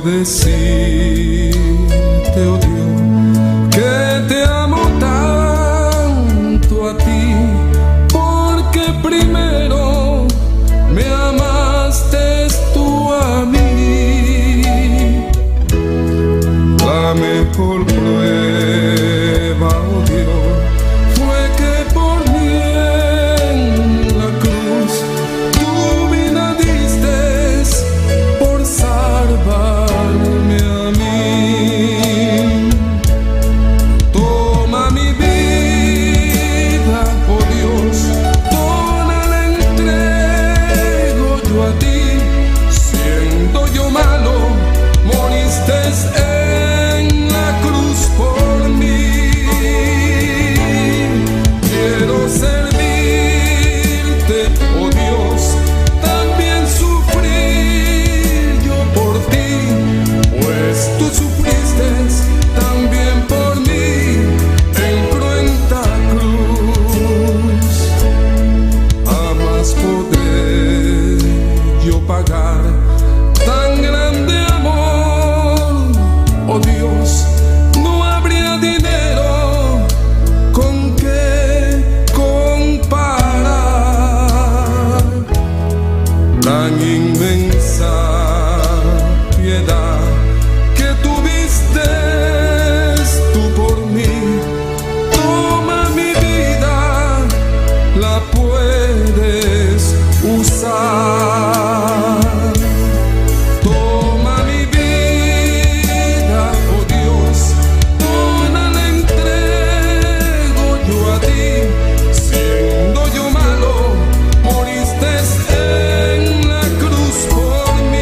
decirte, oh Dios, que te amo tanto a ti, porque primero me amaste tú a mí. La mejor prueba, oh Dios, fue que por mí en la cruz tu vida diste por salvarme a mí. Toma mi vida, oh Dios, toda la entrego yo a ti. Siendo yo malo, moriste en la cruz por mí. Quiero servirte, oh Dios, también sufrir yo por ti, pues tú sufriste también por mí en cruenta cruz. Jamás podré yo pagar tan grande amor, oh Dios, no habría dinero con que comparar tan inmensa piedad que tuviste tú por mí. Toma mi vida, la puedes usar. Toma mi vida, oh Dios, toda la entrego yo a ti. Siendo yo malo, moriste en la cruz por mí.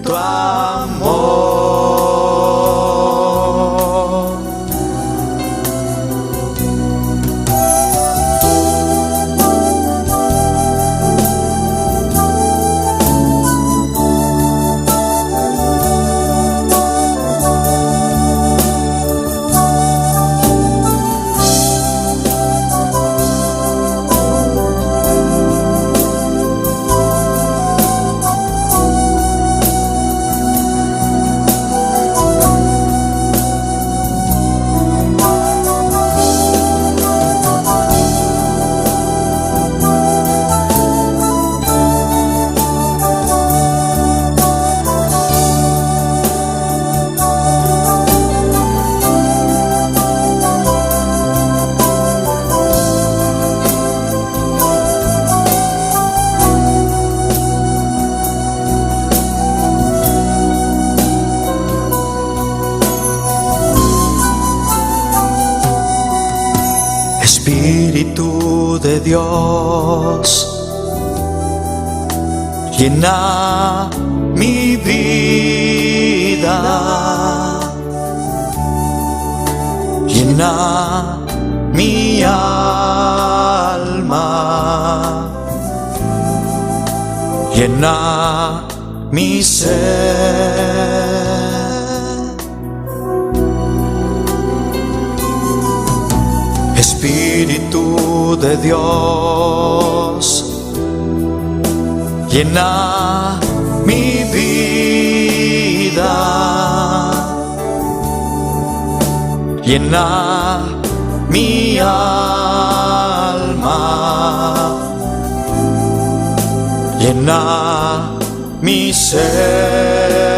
tu amor. Espíritu de Dios, llena mi vida, llena mi alma, llena mi ser. Espíritu de Dios, llena mi vida, llena mi alma, llena mi ser.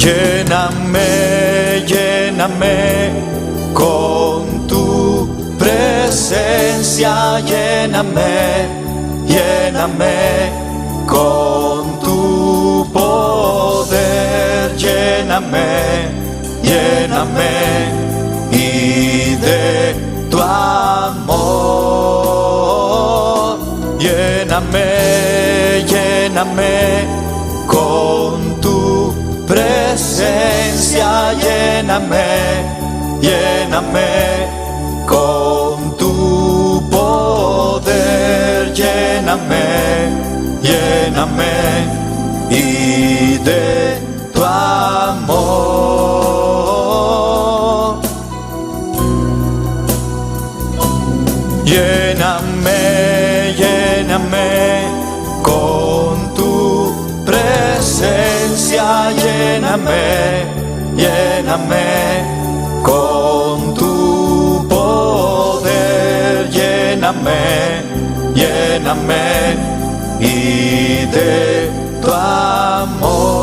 Lléname, lléname con tu presencia, lléname, lléname con tu poder, lléname, lléname y de tu amor, lléname, lléname con tu presencia, lléname, lléname con tu poder, lléname, lléname y de tu amor. Lléname, lléname con tu presencia, lléname, lléname con tu poder, lléname, lléname y de tu amor.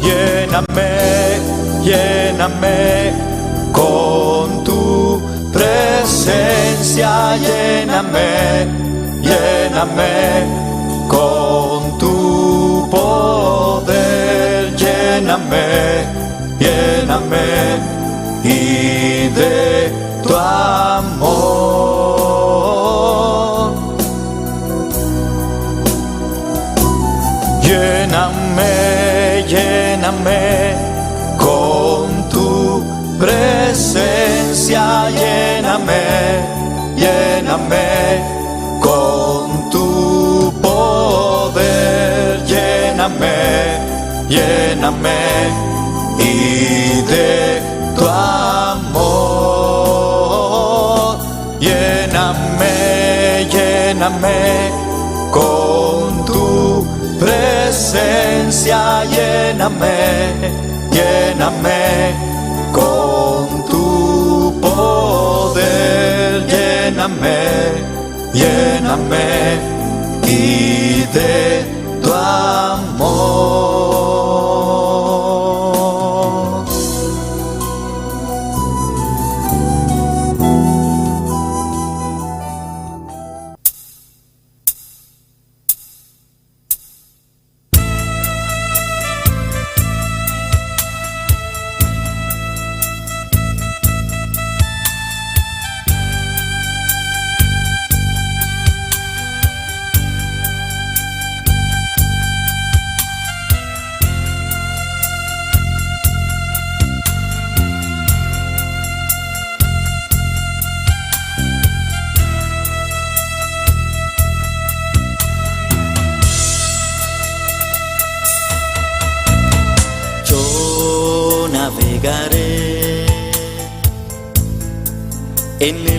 Lléname, lléname con tu presencia, lléname, lléname con tu poder, lléname, lléname y de tu amor. Lléname, lléname con tu presencia, lléname, lléname con tu poder, lléname, lléname y de tu amor. Lléname, lléname con tu presencia, lléname, lléname con tu poder, lléname, lléname y de tu amor.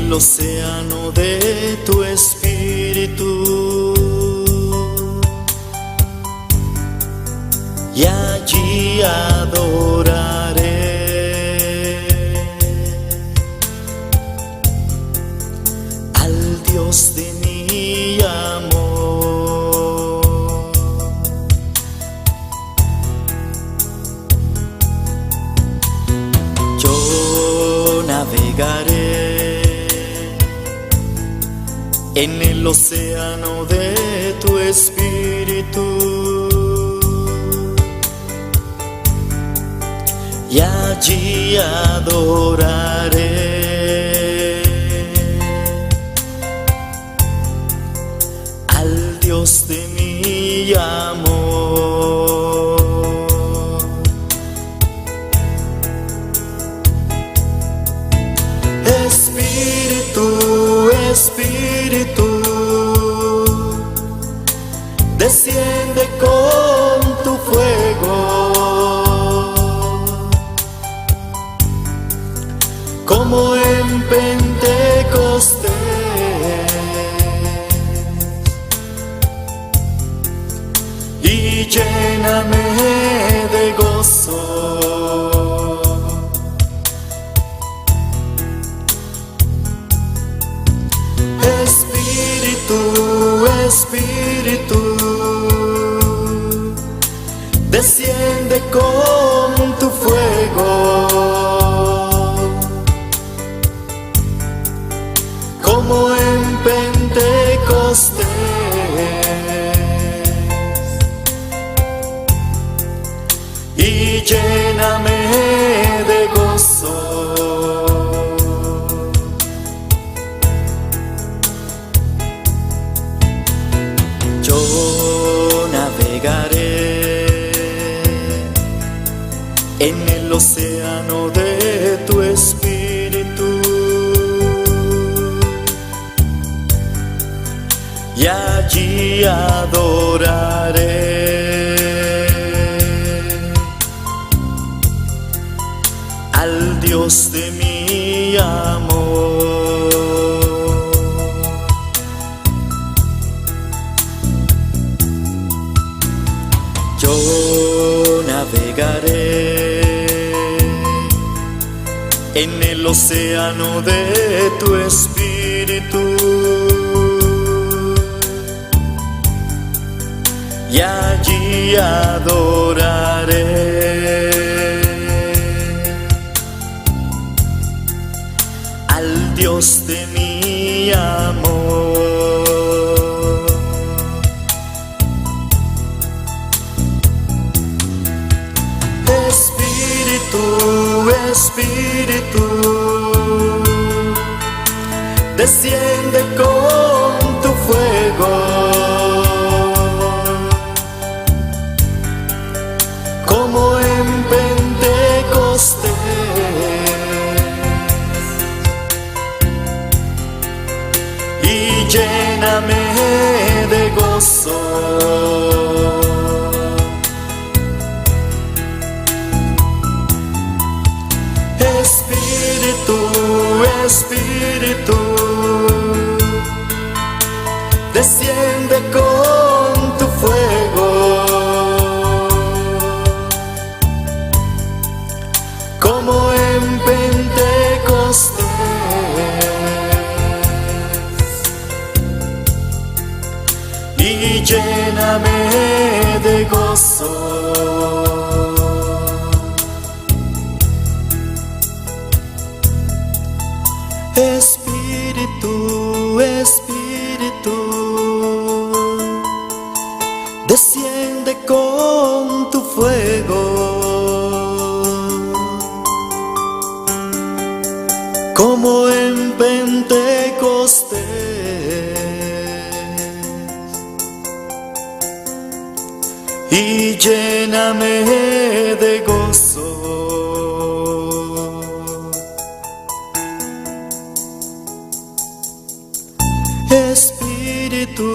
el océano de tu espíritu, y allí adoraré al Dios de mi amor. Yo navegaré en el océano de tu espíritu, y allí adoraré al Dios de mi amor. Espíritu, Espíritu, desciende con tu fuego, como en Pentecostés, y lléname de gozo. Espíritu, Espíritu, desciende con tu fuego, como en Pentecostés, y lléname de gozo. Yo navegaré en el océano de tu espíritu, y allí adoraré al Dios de mi amor. Yo navegaré en el océano de tu espíritu, y allí adoraré al Dios de mi amor. Espíritu, Espíritu, desciende con tu fuego, como en Pentecostés, y lléname de gozo. Espíritu, Espíritu, desciende con tu fuego, como en Pentecostés, y lléname de gozo. Espíritu, Espíritu, desciende con tu fuego, como en Pentecostés, y lléname de gozo. Espíritu,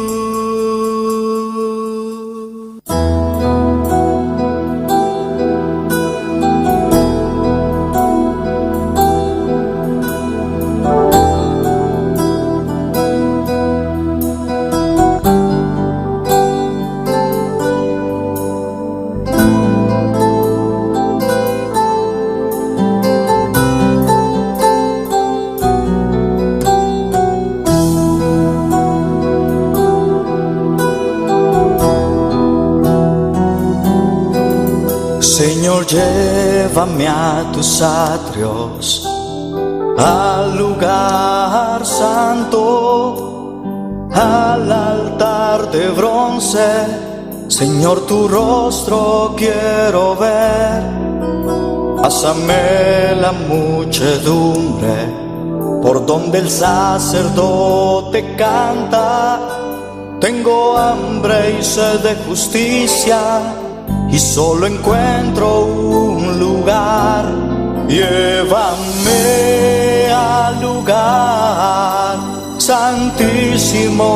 llévame a tus atrios, al lugar santo, al altar de bronce. Señor, tu rostro quiero ver. Pásame la muchedumbre por donde el sacerdote canta. Tengo hambre y sed de justicia y solo encuentro un lugar. Llévame al lugar santísimo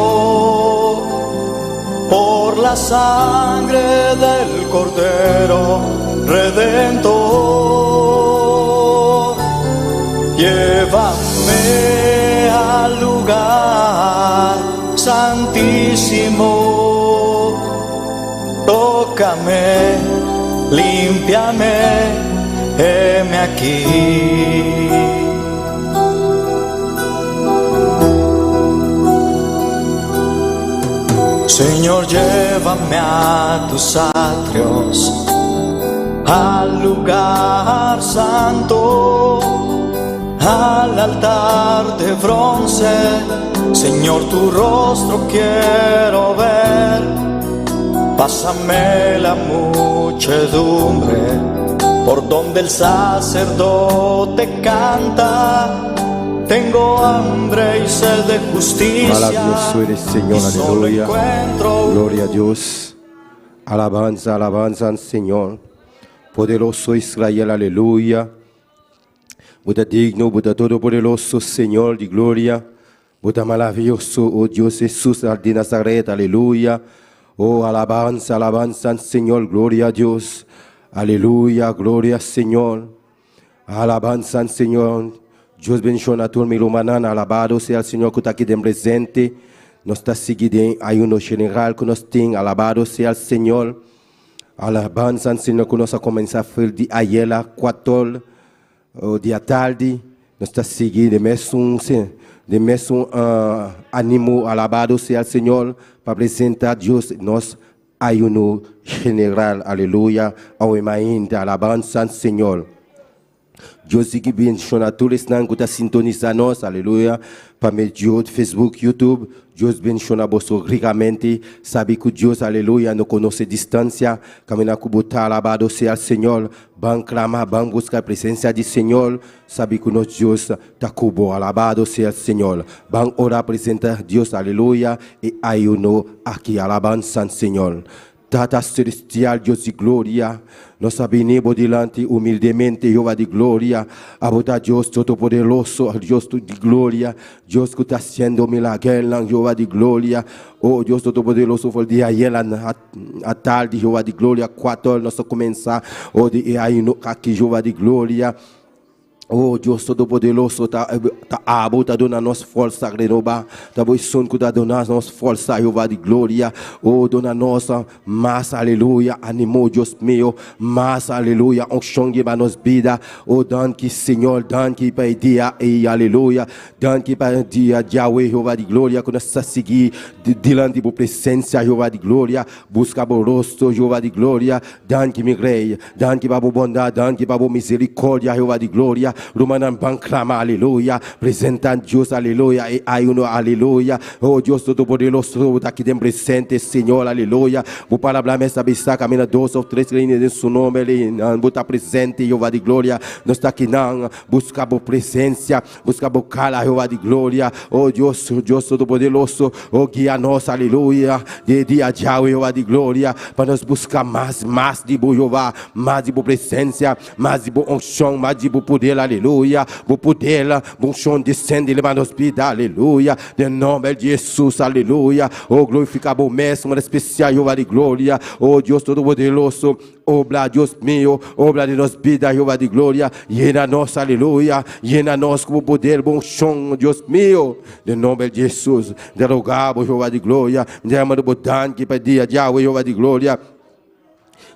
por la sangre del Cordero Redentor. Llévame al lugar santísimo, tócame, límpiame, heme aquí. Señor, llévame a tus atrios, al lugar santo, al altar de bronce. Señor, tu rostro quiero ver. Pásame la muchedumbre por donde el sacerdote canta. Tengo hambre y sed de justicia. Maravilloso eres, Señor, aleluya. Gloria a Dios. Alabanza, alabanza al Señor. Poderoso Israel, aleluya. Buda digno, Buda todopoderoso, Señor de gloria. Buda maravilloso, oh Dios Jesús de Nazaret, aleluya. Oh, alabanza, alabanza al Señor, gloria a Dios. Aleluya, gloria al Señor. Alabanza al Señor. Dios bendiga a todo mi hermano, alabado sea el Señor que está aquí de presente. Nos está siguiendo en ayuno general que nos tiene, alabado sea el Señor. Alabanza al Señor que nos ha comenzado a hacer de ayer a 4 de tarde. Nos está siguiendo de mesmo ánimo, alabado sea el Señor, para presentar a Dios nos ayuno general, aleluya. Alabanza al Señor. Dios sigue bendicionando a todos los que están sintonizando, aleluya, para medio de Facebook, YouTube. Dios bendiga a vosotros ricamente. Sabe que Dios, aleluya, no conoce distancia. Camina con botar, alabado sea el Señor. Van clamar, van buscar la presencia del Señor. Sabe que nuestro Dios está cubo, alabado sea el Señor. Van orar, presentar a Dios, aleluya, y hay uno aquí, alabanza al Señor. Tata celestial, Dios de gloria, nos venimos delante humildemente, Jehová de gloria, a Dios todopoderoso, Dios de gloria, Dios que está haciendo milagros, Jehová de gloria, oh Dios todopoderoso, fue el día ayer a tarde, Jehová de gloria, 4 horas, nós começar, oh de aí aqui, Jehová de gloria. Oh Deus Todo-Poderoso, tá dando a nossa força, renovar, tá buscando que tá dando a nossa força, Jeová de glória, oh dona nossa, mas aleluia, animou Deus meu, mas aleluia, unção de nos vida, oh dan que Senhor, dan que para dia e aleluia, dan que para dia Yahweh, Jeová de glória, que nós seguir diante da presença, Jeová de glória, busca o rosto, Jeová de glória, dan que me rei, dan que para bondade, dan que para misericórdia, Jeová de glória. Romanan banclama, aleluya, presentan Dios, aleluya, y hay uno, aleluya, oh Dios Todopoderoso, aquí de presente, Señor, aleluya, vos para hablar, me sabe, camina 2 o 3 líneas en su nombre, vos está presente, Jehová de gloria, no está aquí, busca vos presencia, busca vos cala, Jehová de gloria, oh Dios Todopoderoso, oh guía-nos, aleluya, de día Yahweh, Jehová de gloria, para nos buscar más de vos, Jehová, más de vos presencia, más de vos unção, más de vos poder, aleluia, vou poder, bom chão descende, leva nos vida, aleluia, de nome de Jesus, aleluia, oh glorificar o mestre, uma especial, Jeová de glória, oh Deus Todo-Poderoso, obra Deus meu, obra de nos vida, Jeová de glória, llena nós, aleluia, llena nós com o poder, bom chão, Deus meu, de nome de Jesus, derogado, Jeová de glória, de amor do botan, que pedia, Yahweh, Jeová de glória.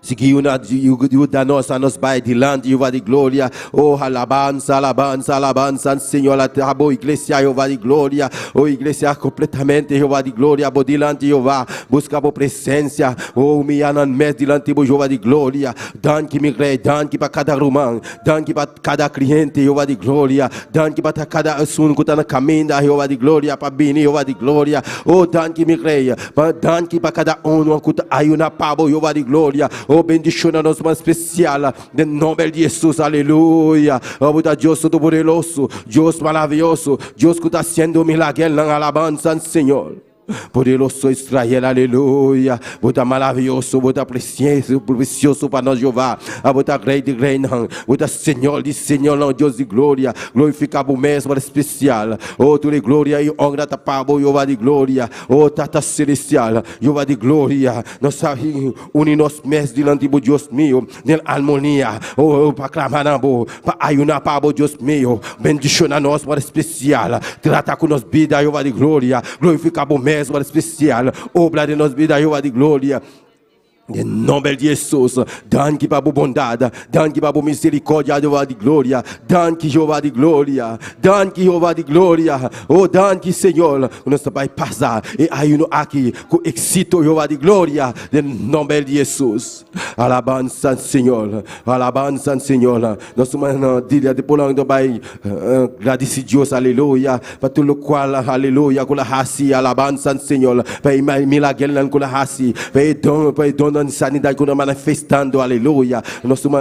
Se que you da nossa nos vai dilante, Jeová de glória. Oh, alabança, alabança, alabança, Senhor, a boa igreja, Jeová de glória. Oh, igreja completamente, Jeová de glória. Bo dilante, Jeová, busca a presença. Oh, me mes dilante, Jeová de glória. Danke, me rei, danke para cada romano, danke para cada cliente, Jeová de glória. Danke para cada assunto que está na caminho, Jeová de glória, para bem, Jeová de glória. Oh, danke, me rei, danke para cada um que está aí na pabo, Jeová de glória. Oh, bendicionanos más especial, en nombre de Jesús, aleluya. Oh, Dios todopoderoso, Dios maravilloso, Dios que está haciendo milagros en la alabanza, Señor. Poderoso Israel, aleluia. Bota maravilhoso, bota precioso para nós, Jeová. Bota rei de rei, não. Bota Senhor de Senhor, não. Deus de glória. Glorificar o mesmo especial. Oh, tu de glória e honra, para o Jeová de glória. Oh, tata celestial, Jeová de glória. Nós unimos mesmo diante do Deus meu, em harmonia. Oh, para clamar, para ayunar para o Deus meu. Bendiciona nós para especial. Trata com nós vida, Jeová de glória. Glorificar o mesmo especial, obra de nos vida, Jeová de glória. Em nome de Jesus, danke para a bondade, danke para a misericórdia, Jeová de glória, danke, Jeová de glória, danke, Jeová de glória, oh, danke, Senhor, nós vai passar e aí aqui com êxito, Jeová de glória, em nome de Jesus, alabança, Senhor, nós somos dia de polão do vai agradecer Deus, aleluia, para tudo qual, aleluia, com a raça, alabança, Senhor, para milagre com a raça, para dom sanidade que nós manifestando, aleluia. Nós estamos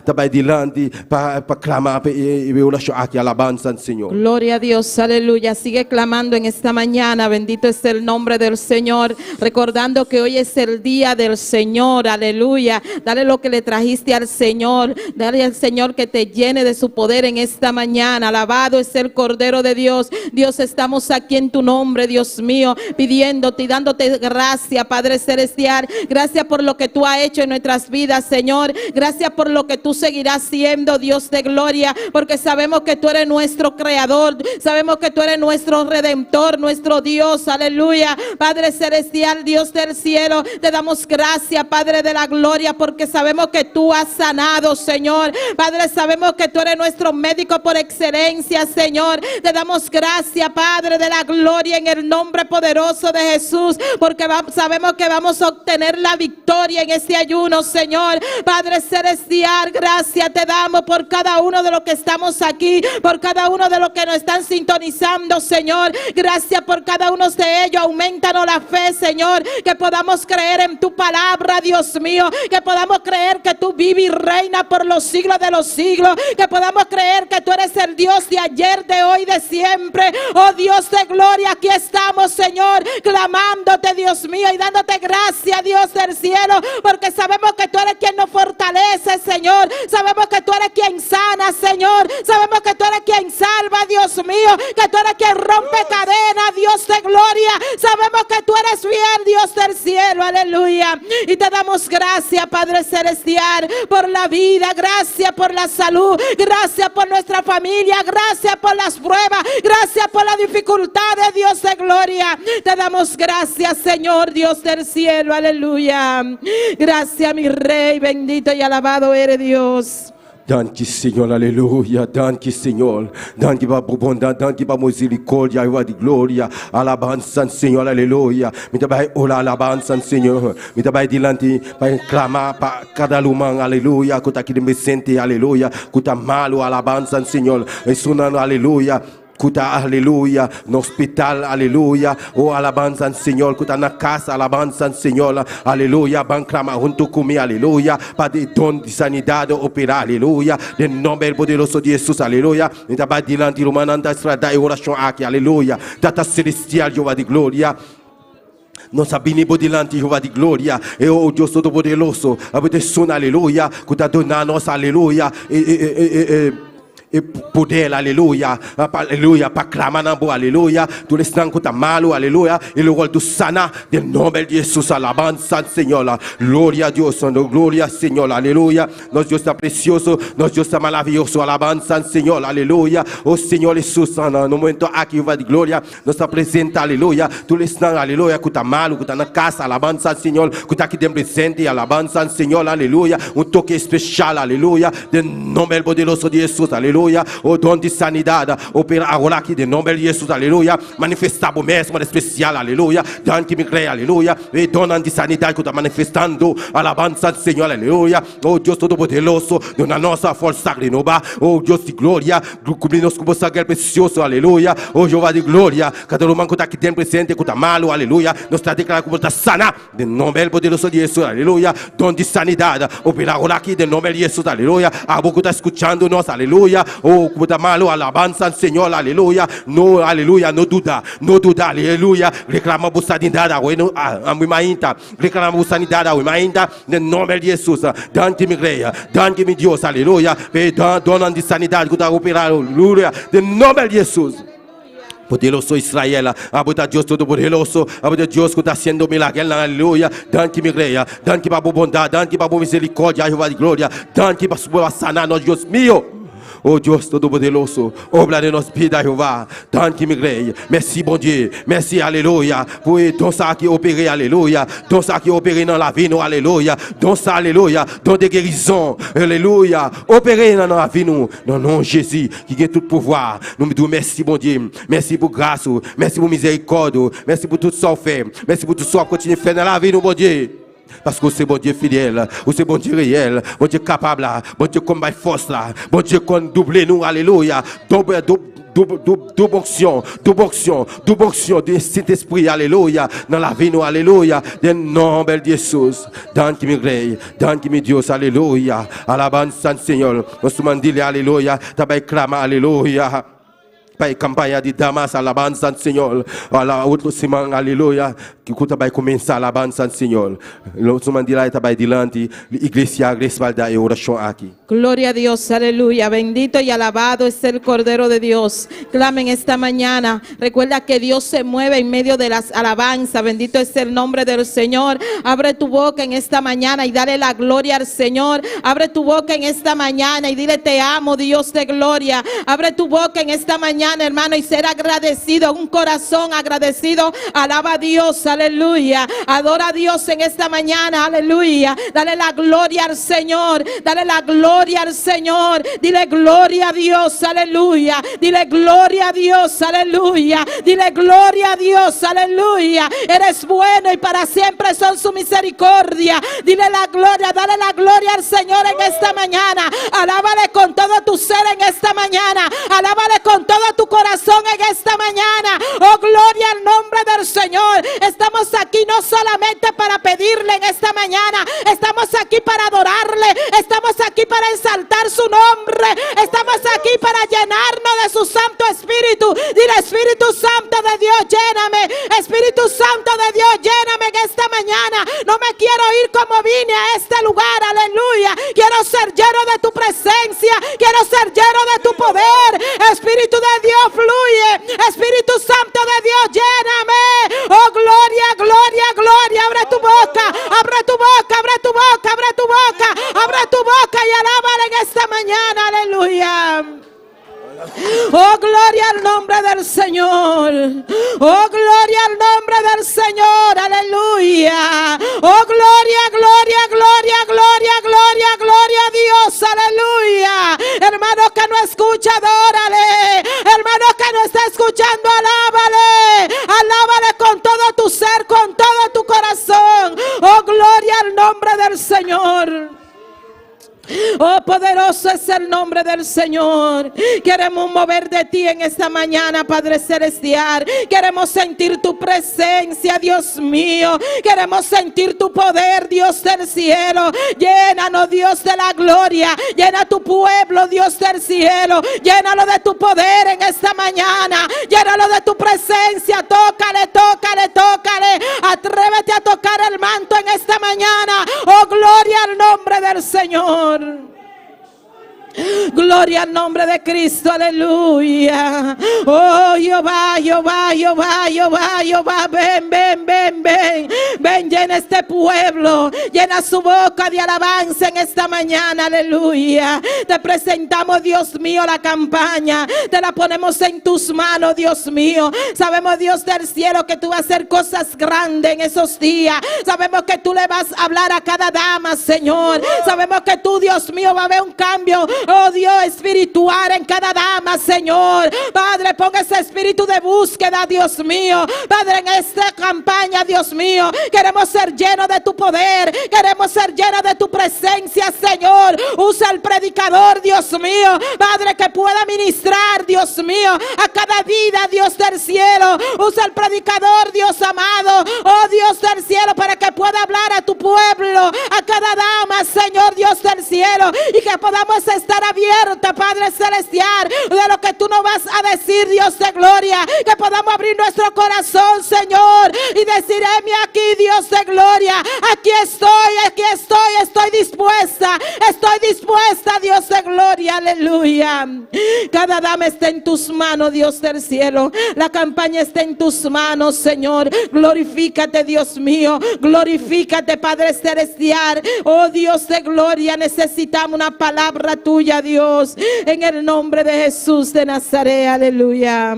também dilante para clamar e oração aqui, alabanza, Señor. Gloria a Dios, aleluya. Sigue clamando en esta mañana, bendito es el nombre del Señor, recordando que hoy es el día del Señor, aleluya. Dale lo que le trajiste al Señor, dale al Señor que te llene de su poder en esta mañana. Alabado es el Cordero de Dios. Dios, estamos aquí en tu nombre, Dios mío, pidiéndote y dándote gracias, Padre Celestial. Gracias por lo que tú has hecho en nuestras vidas, Señor. Gracias por lo que tú seguirás siendo, Dios de gloria, porque sabemos que tú eres nuestro creador, sabemos que tú eres nuestro redentor, nuestro Dios, aleluya. Padre Celestial, Dios del cielo, te damos gracias, Padre de la gloria, porque sabemos que tú has sanado, Señor. Padre, sabemos que tú eres nuestro médico por excelencia, Señor. Te damos gracias, Padre de la gloria, en el nombre poderoso de Jesús, porque sabemos que vamos a obtener la victoria en este ayuno, Señor. Padre Celestial, gracias te damos por cada uno de los que estamos aquí, por cada uno de los que nos están sintonizando, Señor. Gracias por cada uno de ellos. Aumentanos la fe, Señor, que podamos creer en tu palabra, Dios mío, que podamos creer que tú vives y reinas por los siglos de los siglos, que podamos creer que tú eres el Dios de ayer, de hoy, de siempre. Oh Dios de gloria, aquí estamos, Señor, clamándote, Dios mío, y dándote gracias, Dios del cielo, porque sabemos que tú eres quien nos fortalece, Señor. Sabemos que tú eres quien sana, Señor. Sabemos que tú eres quien salva, Dios mío, que tú eres quien rompe cadenas, Dios de gloria. Sabemos que tú eres fiel, Dios del cielo, aleluya. Y te damos gracias, Padre Celestial, por la vida, gracias por la salud, gracias por nuestra familia, gracias por las pruebas, gracias por la dificultad, Dios de gloria. Te damos gracias, Señor, Dios del cielo, aleluya. Gracias, mi Rey, bendito y alabado eres Dios. Danke, Senhor, aleluia. Danke, Senhor. Danke para a bondade, danke para a misericórdia, a de glória. Alabança, Senhor, aleluia. Me também orar, alabança, Senhor. Me também dilante para clamar para cada lumão, aleluia. Que está aqui me sente, aleluia. Que está malo, alabança, Senhor. Sonando, aleluia. Kuta, aleluia, no hospital, aleluia, oh alabanza, Senhor, kuta na casa, alabanza, Senhor, aleluia, banclama junto comigo, aleluia, para de dom de sanidade operar, aleluia, em nome poderoso de Jesus, aleluia, e também dilante do mananda estrada e oração aqui, aleluia, data celestial, Jeová de glória. Nossa bíblia dilante, Jeová de glória, é o Deus Todo-Poderoso, a proteção, aleluia, que está dando nossa, aleluia, et poder, alléluia, alléluia, pas clamant, alléluia, tous les sangs que tu as mal, alléluia, et le rôle de sana, del nombre de Jesús, alabanza al Señor, gloria a Dios, gloria al Señor, alléluia, nos Dios está precioso, nos Dios está maravilloso, alabanza al Señor, alléluia, oh Señor Jesús, en un momento aquí va de gloria, nos está presente, alléluia, tous les sangs, alléluia, que tu as mal, que tu as en casa, alabanza al Señor, que tu as aquí presente, alabanza al Señor, alléluia, un toque especial, alléluia, del nombre poderoso de Jesús, alléluia, o don de sanidade, opera agora aqui de nome de Jesus, aleluia, manifestar o mesmo especial, aleluia, dan que me crê, aleluia, e dona de sanidade que está manifestando, alabança do Senhor, aleluia, oh Deus todo-poderoso, na nossa força renova, oh Deus de glória, cobrir-nos com o sangue precioso, aleluia, oh Jeová de glória, cada um que está aqui dentro presente, que está malo, aleluia, nós está declarando como está sana, de nome poderoso de Jesus, aleluia, don de sanidade, opera agora aqui de nome de Jesus, aleluia, a boca está escutando nós, aleluia, oh, como está malo, alabança ao Senhor, aleluia, no, aleluia, no duda, aleluia, reclamamos sanidade, a minha ainda, reclamamos sanidade, a minha ainda, no nome de Jesus, dante-me greia, dante-me Deus, aleluia, dona de sanidade, que está operando, aleluia, no nome de Jesus. Poderoso Israel, abuda Deus todo-poderoso, abuda Deus que está sendo milagre, aleluia, dante me greia, dante para bondade, dante para misericórdia, Jeová de glória, dante para sanar nós, Deus meu. Oh Deus todo-poderoso, obra de nos vida, Jeová, dante me greia, merci bon Dieu, merci, alléluia, pour don ça qui opéré, alléluia, don ça qui opéré dans la vie, nous, alléluia, don ça, alléluia, don de guérison, alléluia, opéré dans la vie, nous, dans le nom de Jésus, qui a tout pouvoir, nous me disons merci, bon Dieu, merci pour grâce, merci pour miséricorde, merci pour tout ça fait, merci pour tout ça continue à faire dans la vie, nous, bon Dieu. Parce que c'est bon Dieu fidèle, ou c'est bon Dieu réel, bon Dieu capable là, bon Dieu combat force là, bon Dieu qu'on double nous, alléluia, double onction de cet esprit, alléluia, dans la vie nous, alléluia, dans le nom de Jésus, dans qui me gré, dans qui me Dieu, alléluia, à la bande Saint Seigneur, nous sommes dit, alléluia, t'as clamé, alléluia. Pai campagne de Damas, alabanza ao Senhor. Olha, outro semana, aleluia. Que culto vai começar, alabanza ao Senhor. Outro semana de lá, está dilante. Igreja, respaldar e oração aqui. Gloria a Dios, aleluya. Bendito y alabado es el Cordero de Dios. Clamen esta mañana. Recuerda que Dios se mueve en medio de las alabanzas. Bendito es el nombre del Señor. Abre tu boca en esta mañana y dale la gloria al Señor. Abre tu boca en esta mañana y dile te amo, Dios de gloria. Abre tu boca en esta mañana, hermano, y ser agradecido. Un corazón agradecido. Alaba a Dios, aleluya. Adora a Dios en esta mañana, aleluya. Dale la gloria al Señor. Dale la gloria al Señor. Dile gloria a Dios, aleluya. Dile gloria a Dios, aleluya. Dile gloria a Dios, aleluya. Eres bueno y para siempre son su misericordia. Dile la gloria, dale la gloria al Señor en esta mañana. Alábale con todo tu ser en esta mañana. Alábale con todo tu corazón en esta mañana. Oh, gloria al nombre del Señor. Estamos aquí no solamente para pedirle en esta mañana. Estamos aquí para adorarle. Estamos aquí para exaltar su nombre. Estamos aquí para llenarnos de su Santo Espíritu. Dile, Espíritu Santo de Dios, lléname. Espíritu Santo de Dios, lléname en esta mañana. No me quiero ir como vine a este lugar, aleluya. Quiero ser lleno de tu presencia. Quiero ser lleno de tu poder. Espíritu de Dios, fluye. Espíritu Santo de Dios, lléname. Oh, gloria, gloria, gloria. Abre tu boca, abre tu boca, abre tu boca, abre tu boca, abre tu boca y alábale en esta mañana, aleluya. Oh, gloria al nombre del Señor. Oh, gloria al nombre del Señor. Aleluya. Oh, gloria, gloria, gloria, gloria, gloria, gloria a Dios. Aleluya. Hermano que no escucha, adórale. Hermano que no está escuchando, alábale. Alábale con todo tu ser, con todo tu corazón. Oh, gloria al nombre del Señor. Oh, poderoso es el nombre del Señor. Queremos mover de ti en esta mañana, Padre Celestial. Queremos sentir tu presencia, Dios mío. Queremos sentir tu poder, Dios del cielo. Llénanos, Dios de la gloria. Llena tu pueblo, Dios del cielo. Llénalo de tu poder en esta mañana. Llénalo de tu presencia. Tócale, tócale, tócale. Atrévete a tocar el manto en esta mañana. Oh, gloria al nombre del Señor. Gloria Gloria al nombre de Cristo, aleluya. Oh, Jehová, Jehová, Jehová, Jehová, Jehová, ven, ven, ven, ven. Ven, llena este pueblo, llena su boca de alabanza en esta mañana, aleluya. Te presentamos, Dios mío, la campaña, te la ponemos en tus manos, Dios mío. Sabemos, Dios del cielo, que tú vas a hacer cosas grandes en esos días. Sabemos que tú le vas a hablar a cada dama, Señor. Sabemos que tú, Dios mío, va a haber un cambio, oh Dios, espiritual en cada dama, Señor. Padre, ponga ese espíritu de búsqueda, Dios mío. Padre, en esta campaña, Dios mío, queremos ser llenos de tu poder, queremos ser llenos de tu presencia, Señor. Usa el predicador, Dios mío, Padre, que pueda ministrar, Dios mío, a cada vida, Dios del cielo. Usa el predicador, Dios amado, oh Dios del cielo, para que pueda hablar a tu pueblo, a cada dama, Señor, Dios del cielo, y que podamos estar abiertos, Padre celestial, de lo que tú nos vas a decir, Dios de gloria. Que podamos abrir nuestro corazón, Señor, y decir: heme aquí, Dios de gloria, aquí estoy dispuesta, Dios de gloria, aleluya. Cada dama está en tus manos, Dios del cielo. La campaña está en tus manos, Señor. Glorifícate, Dios mío, glorifícate, Padre celestial. Oh Dios de gloria, necesitamos una palabra tuya, Dios, en el nombre de Jesús de Nazaret, aleluya.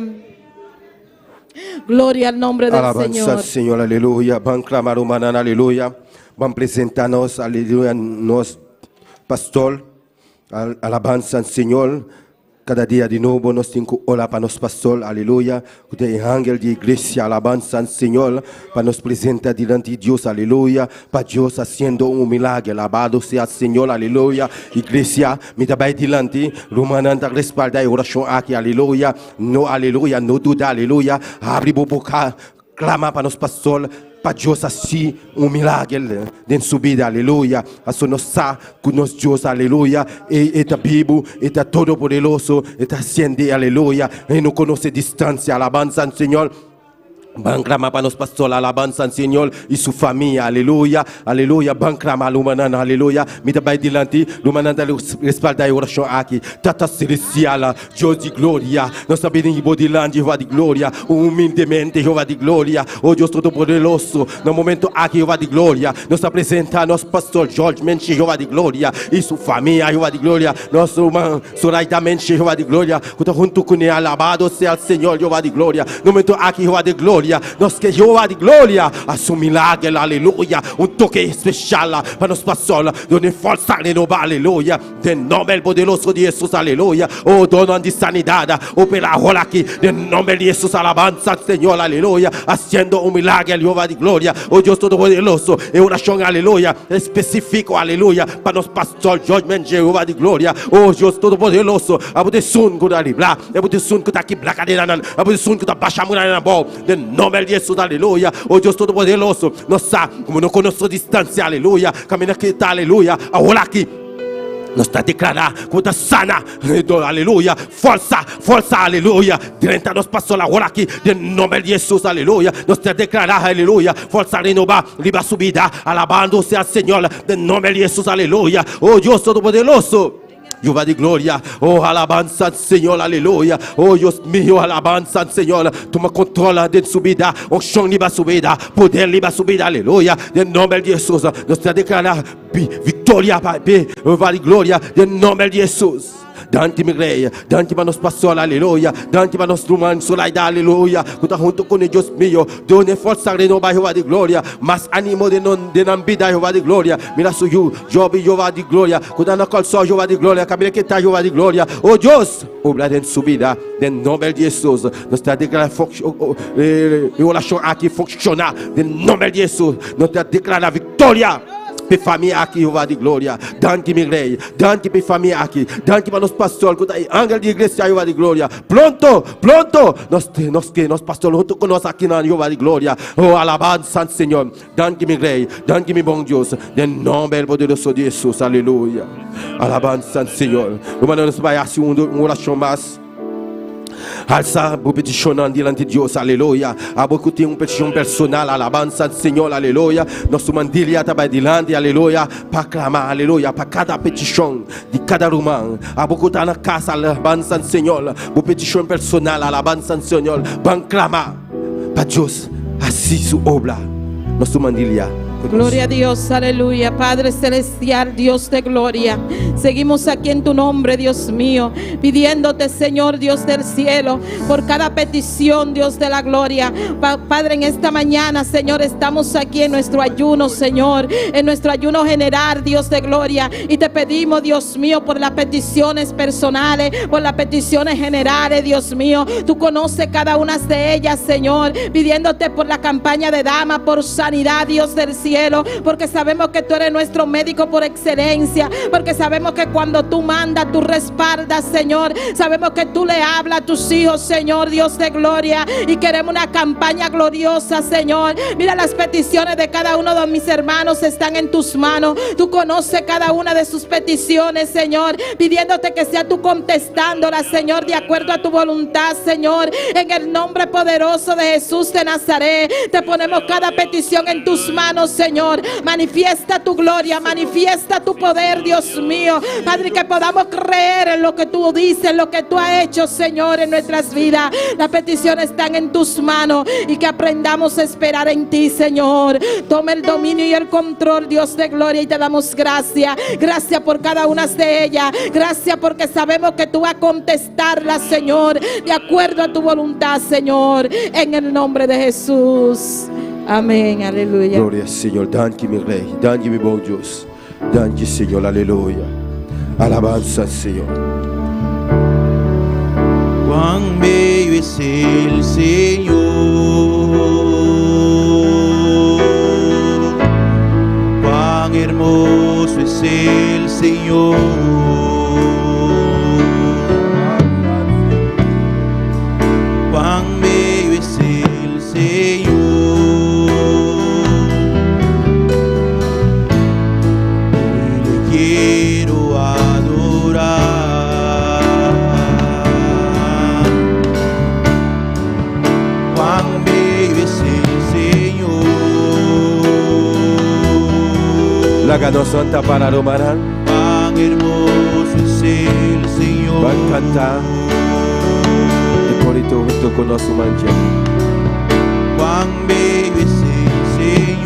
Gloria al nombre del Alabanza Señor. al Señor, aleluya. Van clamar humanan, aleluya. Van presentarnos, aleluya, nos pastor. Alabanza al Señor. Cada día de nuevo nos tengo orar para nos pastor, aleluya. Usted ángel de iglesia, alabanza al Señor, para nos presentar delante de Dios, aleluya. Para Dios haciendo un milagro, alabado sea el Señor, aleluya. Iglesia, me da delante, rumananda respalda y oración aquí, aleluya. No, aleluya, no duda, aleluya. Abre boca, clama para nos pastor. Para Dios así un milagre en su vida, aleluya. Eso nos sa con nos Dios, aleluya. Esta Biblia, está todo poderoso, está haciendo, aleluya. Y no conoce distancia, alabanza al Señor. Van clama para nos pastor, alabanza al Señor y su familia, aleluya, aleluya. Van clama lumanana, aleluya. Mita bay delante, lumanana respalda y oración aquí. Tata celestial, Dios de gloria. Nos sabemos que delante Jehová de gloria, humildemente Jehová de gloria. Oh Dios todopoderoso, no momento aquí Jehová de gloria. Nos presenta nos pastor George Menchi, Jehová de gloria y su familia, Jehová de gloria. Nosso irmão Soraida Menchi, Jehová de gloria. Junto con él, alabado sea el Señor, Jehová de gloria. No momento aquí Jehová de gloria. Nos que Jehová de gloria a su milagre, aleluya. Un toque especial para nos pastor, donde fuerza renovada, aleluya. De nombre poderoso de Jesús, aleluya. Oh, dono de sanidad, opera ahora aquí, de nombre de Jesús, alabanza al Señor, aleluya. Haciendo un milagre, Jehová de gloria. Oh, Dios todopoderoso, en oración, aleluya, específico, aleluya, para nos pastor, George Jehová de gloria. Oh, Dios todopoderoso, abu de sun que libra, abu de sun que está aquí, blaca de nanan, abu de sun que está baixando na bola, de nombre de Jesús, aleluya. Oh Dios todopoderoso, nos sabe como no conoce distancia, aleluya. Camina aquí está, aleluya. Ahora aquí nos está declarando como está sana, aleluya. Fuerza, aleluya. Delante nos pasó la hora aquí, de nombre de Jesús, aleluya. Nos está declarando, aleluya. Fuerza renovada, libre subida, alabando sea el Señor, de nombre de Jesús, aleluya. Oh Dios todopoderoso, Jehová de gloria, oh alabanza al Señor, aleluya. Oh Dios mío, alabanza al Señor. Toma control de su vida, unción libre su vida, poder libre su vida, aleluya. En nombre de Jesús, nos declara victoria, Jehová de gloria, en nombre de Jesús. Dante mi rey, dante para nos pastor, aleluya. Dante para nos humanos, solaida, aleluya. Junto con Dios mío, done fuerza renovada, Jehová de gloria. Más ánimo de non vida, Jehová de gloria. Mira su Job, Jehová de gloria. Cuando no calzó, Jehová de gloria. Camina que está, Jehová de gloria. Oh Dios, obra en su vida, en nombre de Jesús. Nos está declarando oración aquí funciona, en nombre de Jesús. Nos está declarando victoria. Pe família aqui, Jehová de glória. Dante mi rei, dante pe família aqui, dante para nos pastor, ángel de igreja, Jehová de glória. Pronto, nós pastor junto com nós aqui na Jehová de glória. Oh, alabado santo Senhor. Dante mi rei, dante mi bom Deus. Em nome poderoso de Jesus, aleluia. Alabado santo Senhor. Vamos nos vai assim uma oração mais. Alza vos petitionando delante de Dios, aleluya. A vos que tem uma petição personal, alabança ao Senhor, aleluia. Nosso mandilha está bem delante, aleluia. Para clamar, aleluia. Para cada petição de cada irmão. A vos que está na casa, alabança ao Senhor. Vos petição personal, alabança ao Senhor. Para clamar para Deus, assim su obra. Nosso mandilha. Gloria a Dios, aleluya. Padre celestial, Dios de gloria, seguimos aquí en tu nombre, Dios mío, pidiéndote, Señor Dios del cielo, por cada petición, Dios de la gloria. Padre, en esta mañana, Señor, estamos aquí en nuestro ayuno, Señor, en nuestro ayuno general, Dios de gloria, y te pedimos, Dios mío, por las peticiones personales, por las peticiones generales, Dios mío. Tú conoces cada una de ellas, Señor, pidiéndote por la campaña de dama, por sanidad, Dios del cielo, porque sabemos que tú eres nuestro médico por excelencia, porque sabemos que cuando tú mandas, tú respaldas, Señor. Sabemos que tú le hablas a tus hijos, Señor, Dios de gloria, y queremos una campaña gloriosa, Señor. Mira, las peticiones de cada uno de mis hermanos están en tus manos. Tú conoces cada una de sus peticiones, Señor, pidiéndote que sea tú contestándolas, Señor, de acuerdo a tu voluntad, Señor. En el nombre poderoso de Jesús de Nazaret, te ponemos cada petición en tus manos, Señor. Manifiesta tu gloria, manifiesta tu poder, Dios mío. Padre, que podamos creer en lo que tú dices, lo que tú has hecho, Señor, en nuestras vidas. Las peticiones están en tus manos y que aprendamos a esperar en ti, Señor. Toma el dominio y el control, Dios de gloria, y te damos gracias. Gracias por cada una de ellas. Gracias porque sabemos que tú vas a contestarlas, Señor, de acuerdo a tu voluntad, Señor, en el nombre de Jesús. Amén, aleluya. Glória ao Senhor, danke meu Rei, danke meu bom Deus, danke Senhor, aleluia. Alabança ao Senhor. Cuán bello es el Señor, cuán hermoso es el Señor, cuán bello es el Señor. Quiero adorar. Cuán bello es el Señor. La ganó Santa para Romarán. Cuán hermoso es el Señor. Van a cantar. Y por esto junto con nosso mancha. Cuán bello es el Señor.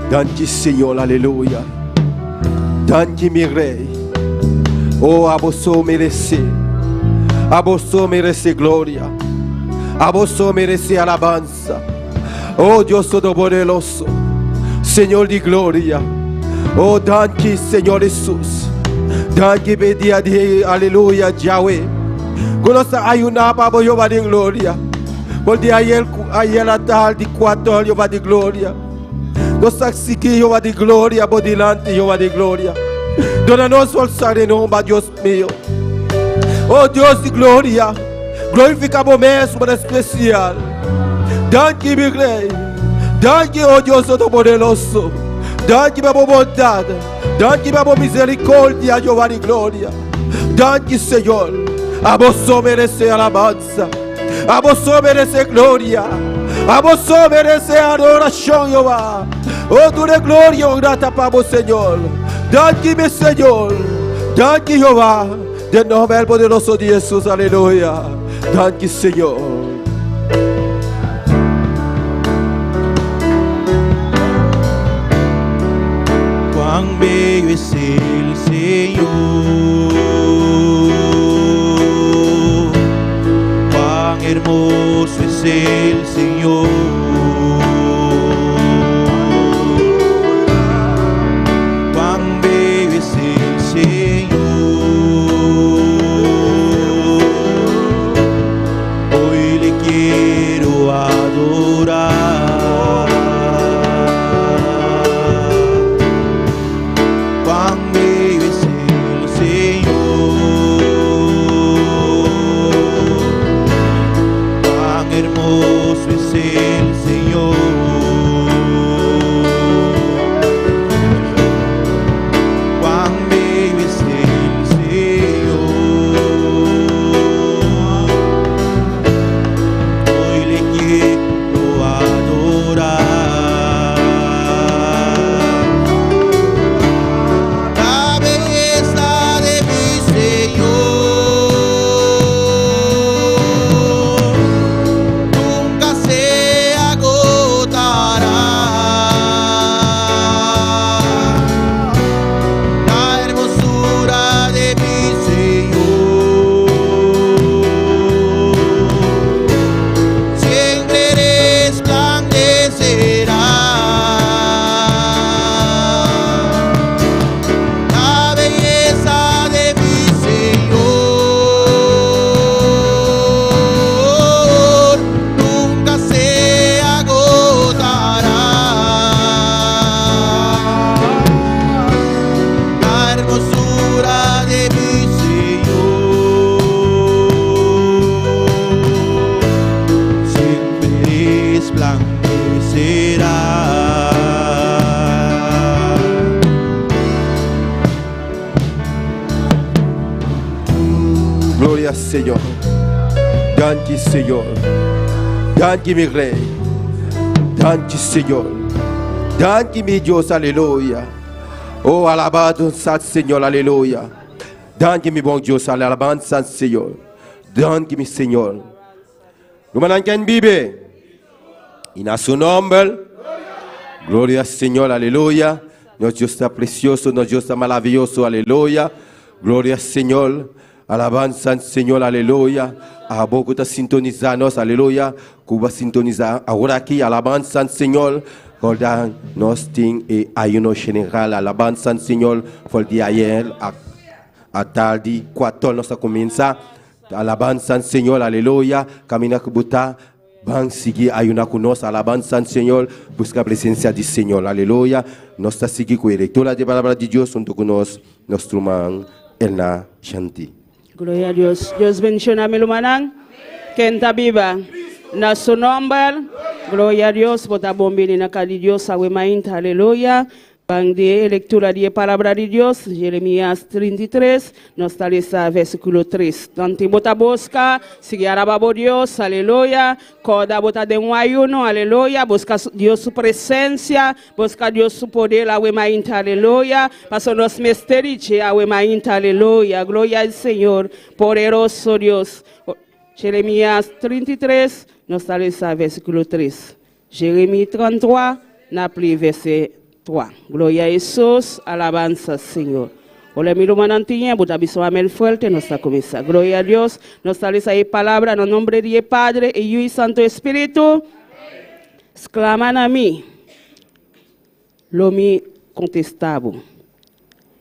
Danke Senhor, aleluia. Danke meu Rei. Oh, a vos merece. A vos merece glória. A vos merece alabanza. Oh Deus Todo-Poderoso, Senhor de glória. Oh, danke Senhor Jesus. Danke pedia de aleluia, Yahweh. Conosco ayunar para Jeová de glória. Porque ayer à tarde, 4 horas, Jeová de glória. Nós aqui, Jeová de glória, por delante, Jeová de glória. Dona-nos força em nome de Deus meu. Oh Deus de glória, glorificamos mesmo para especial. Danke, meu Rei. Danke, oh Deus Todo-Poderoso. Danke pela bondade. Danke pela misericórdia, Jeová de glória. Danke, Senhor. A vós merece alabança. A vos merece gloria. A vos merece adoración, Jehová. Oh, tu eres gloria, oh, grata para vos, Señor. Dame, Señor. Dame, Jehová. De nombre del poderoso de Jesús, aleluya. Dame, Señor. Cuán bello es el Señor, cuán hermoso es el Señor, cuán bello es el Señor. Hoy le quiero adorar. El Señor, cuán bello es el Señor. Hoy le quiero adorar. La belleza de mi Señor Gloria al Señor. Danke, Señor. Danke, mi Rey. Danke, Señor. Danke, mi Dios, aleluya. Oh, alabado al Señor, aleluya. Danke, mi buen Dios, alabanza al Señor. Danke, mi Señor. Hermano, ¿quién vive? Y a su nombre. Gloria al Señor, aleluya. Nuestro Dios está precioso, nuestro Dios está maravilloso, aleluya. Gloria al Señor. Alabanza al Señor, aleluya. A vos que estás sintonizando, aleluya. Que va a sintonizar ahora aquí, alabanza al Señor. Recuerda, nos ting y ayuno general, alabanza al Señor. Fue el día ayer, a tarde, 4 nos comienza. Alabanza al Señor, aleluya. Camina que buta. Van a seguir ayunar con nosotros, alabanza al Señor. Busca la presencia del Señor, aleluya. Nos está siguiendo con la lectura de la palabra de Dios junto con nosotros, nuestro man, Elna Shanti. Gloria a Dios. Dios bendiga a mi hermano. Que está viva. Na su nombre. Gloria a Dios. Bota bombini na cada Dios. Aleluya. Van de lectura de palabra de Dios. Jeremías 33. Nos está lista versículo 3. Tanto bota busca. Sigue arababo Dios. Aleluya. Coda bota de un ayuno. Aleluya. Busca Dios su presencia. Busca Dios su poder. Aleluya. Paso nos misteriche. Aleluya. Gloria al Señor. Poderoso Dios. Jeremías 33. Nos está lista versículo 3. Jeremías 33. Na pli verset 3. Gloria a Jesús, alabanza Señor. Hola mi hermano Antiña, buta biso amel fuerte, nos está comenzando. Gloria a Dios, nos está lisa palabra en el nombre de Padre, Hijo y Santo Espíritu. Exclaman a mí, lo mi contestaba.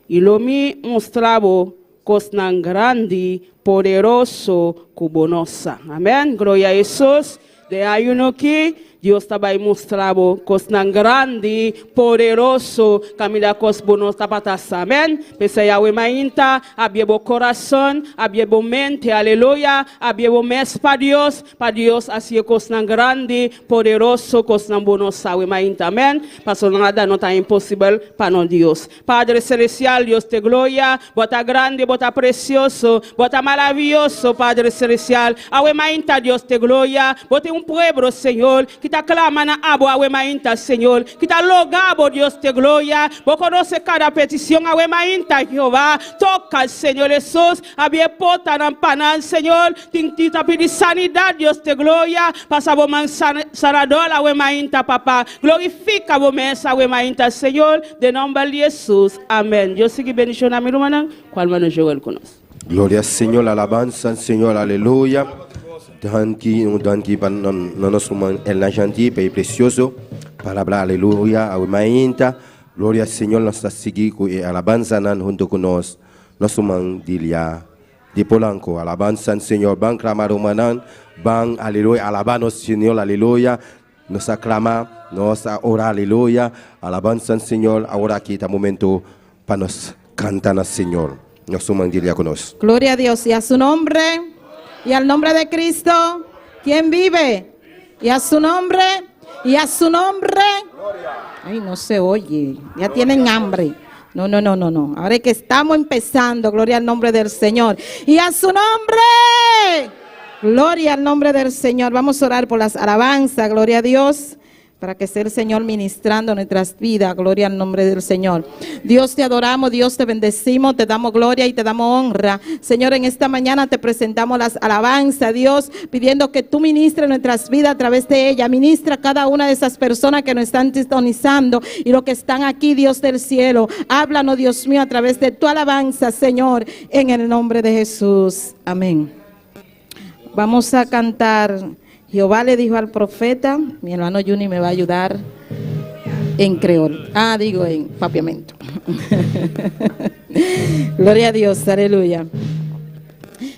Y lo mi mostraba cosnan grande, poderoso, cubonosa. Amén. Gloria a Jesús. De ayuno que Dios estaba ahí mostrado cosas grande, poderoso, camila cos bonos tapatas, amén. Pese Yahweh mainta, había bo corazón, había bo mente, aleluya, había bo mes para Dios, así cosas grande, poderoso, cosas bonos, Yahweh mainta, amén. Paso nada no está imposible para no Dios. Padre celestial, Dios te gloria, bota grande, bota precioso, bota maravilloso, Padre celestial. Yahweh mainta, Dios te gloria, bota un pueblo, Señor, que te clama na abo, Yahweh mainta, Señor, que te logabo, Dios te gloria, vos conoce cada petición, Yahweh mainta, Jehová, toca, Señor Jesús, había pota panan, Señor, tintita pedir sanidad, Dios te gloria, pasa vos man sanador, Yahweh mainta, papá, glorifica vos mesa, Yahweh mainta, Señor, de nombre de Jesús, amén. Dios sigue bendición a mi hermana, cual mano yo el conozco. Gloria al Señor, alabanza al Señor, aleluya. Danki para nosotros el gentil, pero precioso. Palabra aleluya, aumenta. Gloria al Señor, nos está siguiendo y alabanza junto con nosotros. Nosotros dilia de Polanco, alabanza al Señor, van clamar humanan, van aleluya, alabanos Señor, aleluya. Nos aclama, nos ora, aleluya, alabanza al Señor. Ahora aquí está el momento para nos cantar al Señor. Nos suman dilia con nosotros. Gloria a Dios y a su nombre y al nombre de Cristo. ¿Quién vive? Y a su nombre y a su nombre. Ay, no se oye. Ya tienen hambre. No. Ahora es que estamos empezando. Gloria al nombre del Señor. Y a su nombre. Gloria al nombre del Señor. Vamos a orar por las alabanzas. Gloria a Dios. Para que sea el Señor ministrando nuestras vidas. Gloria al nombre del Señor. Dios, te adoramos, Dios, te bendecimos, te damos gloria y te damos honra. Señor, en esta mañana te presentamos las alabanzas, Dios, pidiendo que tú ministres nuestras vidas a través de ella. Ministra a cada una de esas personas que nos están sintonizando y los que están aquí, Dios del cielo. Háblanos, Dios mío, a través de tu alabanza, Señor, en el nombre de Jesús. Amén. Vamos a cantar. Jehová le dijo al profeta, mi hermano Juni me va a ayudar en creol. Digo en papiamento. Gloria a Dios, aleluya.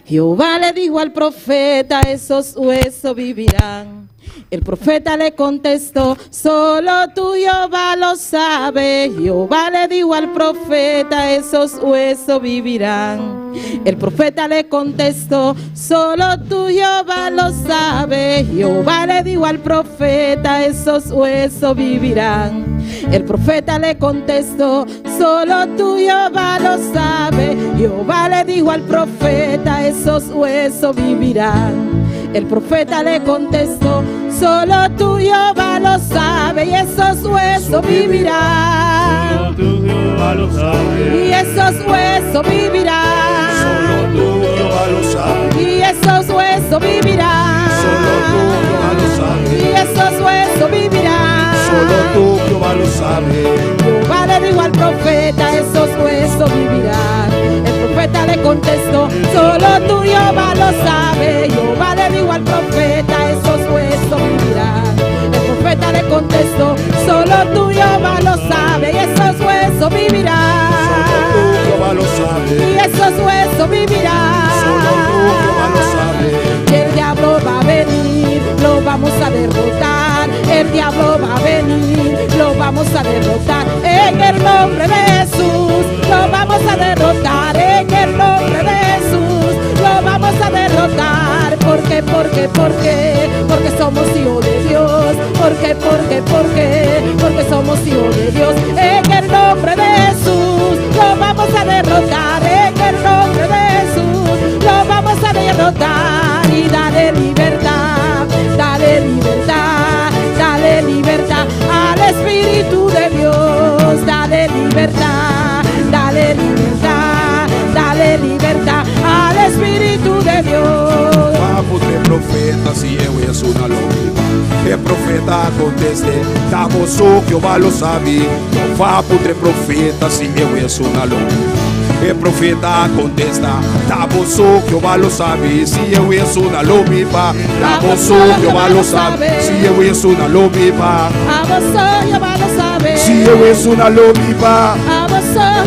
Jehová le dijo al profeta, esos huesos vivirán. El profeta le contestó, solo tú, Jehová, lo sabes. Jehová le dijo al profeta, esos huesos vivirán. El profeta le contestó, solo tú, Jehová, lo sabes. Jehová le dijo al profeta, esos huesos vivirán. El profeta le contestó, solo tú, Jehová, lo sabes. Jehová le dijo al profeta, esos huesos vivirán. El profeta le contestó, solo tú, Jehová, lo sabes, y esos huesos vivirán. Solo tú, Jehová, lo sabes. Y esos huesos vivirán. Solo tú, Jehová, lo sabes. Y esos huesos vivirán. Solo tú, Jehová, lo sabes. Y esos huesos vivirán. Solo tú, Jehová, lo sabes. Jehová le dijo al profeta, esos huesos vivirán. El profeta le contestó, solo tú, Jehová, lo sabes. Jehová le dijo al profeta, esos huesos vivirán. El profeta le contestó, solo tú, Jehová, lo sabes. Y esos huesos vivirán. Solo tú, Jehová, lo sabes. Y esos huesos vivirán. Solo tú, Jehová, lo sabes. Que el diablo va a venir, lo vamos a derrotar. El diablo va a venir, lo vamos a derrotar. En el nombre de Jesús, lo vamos a derrotar. En el nombre de Jesús, lo vamos a derrotar. ¿Por qué? Porque somos hijos de Dios. ¿Por qué? Porque somos hijos de Dios. En el nombre de Jesús, lo vamos a derrotar. En el nombre de Jesús, lo vamos a derrotar. Y dale libertad, dale libertad, dale libertad al Espíritu de Dios. Dale libertad, dale libertad, dale libertad al Espíritu de Dios. Putre profeta, si eu es una lógica. El profeta conteste, estamos Jehová lo sabe. Va putre profeta, si eu es una lógica. El profeta contesta, estamos Jehová lo sabe. Si eu es una lógica. Estamos Jehová lo sabe. Si eu es una lógica. Jehová lo sabe. Si eu es una lógica.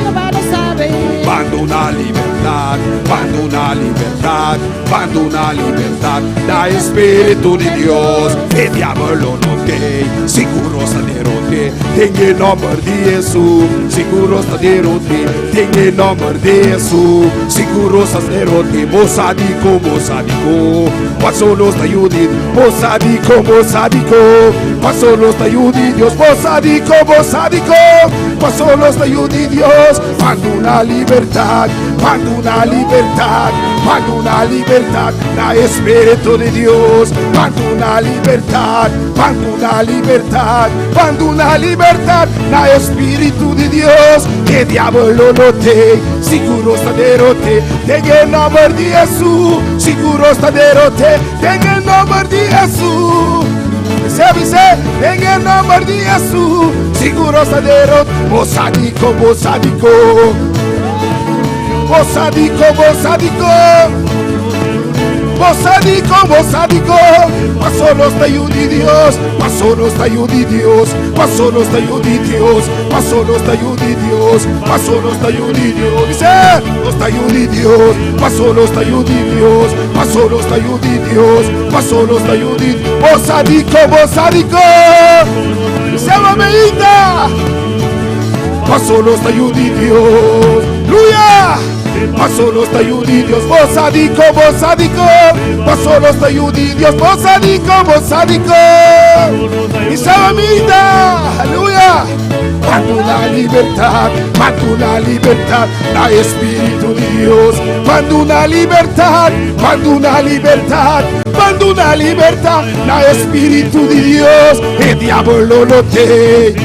Jehová lo sabe. Mando una libertad. libertad, mando una libertad, mando una libertad. Da Espíritu de Dios, el diablo no te, seguro está derrote, en el nombre de Jesús, seguro está derrote, en el nombre de Jesús, seguro está derrote. Mosadico, pasó los tayudit, mosadico, pasó los tayudit, Dios, mosadico, pasó los tayudit, Dios, mando una libertad, mando una libertad, mando una libertad, la Espíritu de Dios, mando una libertad, mando una libertad, mando una libertad, la Espíritu de Dios, que diablo no te, seguro está derrote, en el nombre de Jesús, seguro está derrote, en el nombre de Jesús. Se avise, en el nombre de Jesús, seguro está derrote. Mosadico, pasó los tayudit, Dios, pasó los tayudit, Dios, pasó los tayudit, Dios, pasó los tayudit, Dios, pasó los tayudit, Dios, dice, los tayudit, Dios, pasó los tayudit, Dios, pasó los tayudit, Dios, pasó los tayudit, mosadico, dice, mameita, pasó los tayudit, Dios, aleluya. Pasó los tayudidios, mosadico, pasó los tayudidios, mosadico, y sabamita, aleluya. Mando una libertad, la Espíritu de Dios, mando una libertad, la Espíritu de Dios, el diablo no te,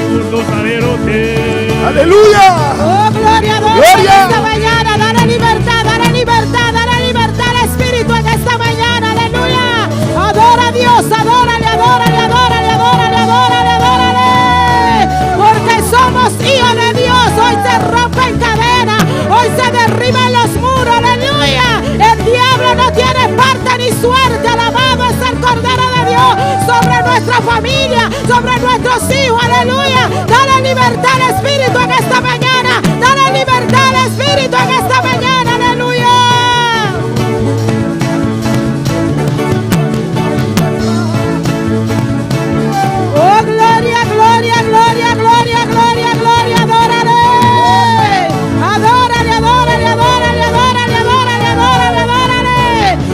aleluya. Oh, gloria a Dios. Gloria. Esta mañana, dale libertad al Espíritu en esta mañana, aleluya. Adora a Dios, adórale. Porque somos hijos de Dios. Hoy se rompen cadenas, hoy se derriban los muros, aleluya. El diablo no tiene parte ni suerte. Alabado es el Cordero de Dios sobre nuestra familia, sobre nuestros hijos, aleluya. Dale libertad al Espíritu en esta mañana. Dale libertad al Espíritu en esta mañana, aleluya. Oh, gloria, adórale.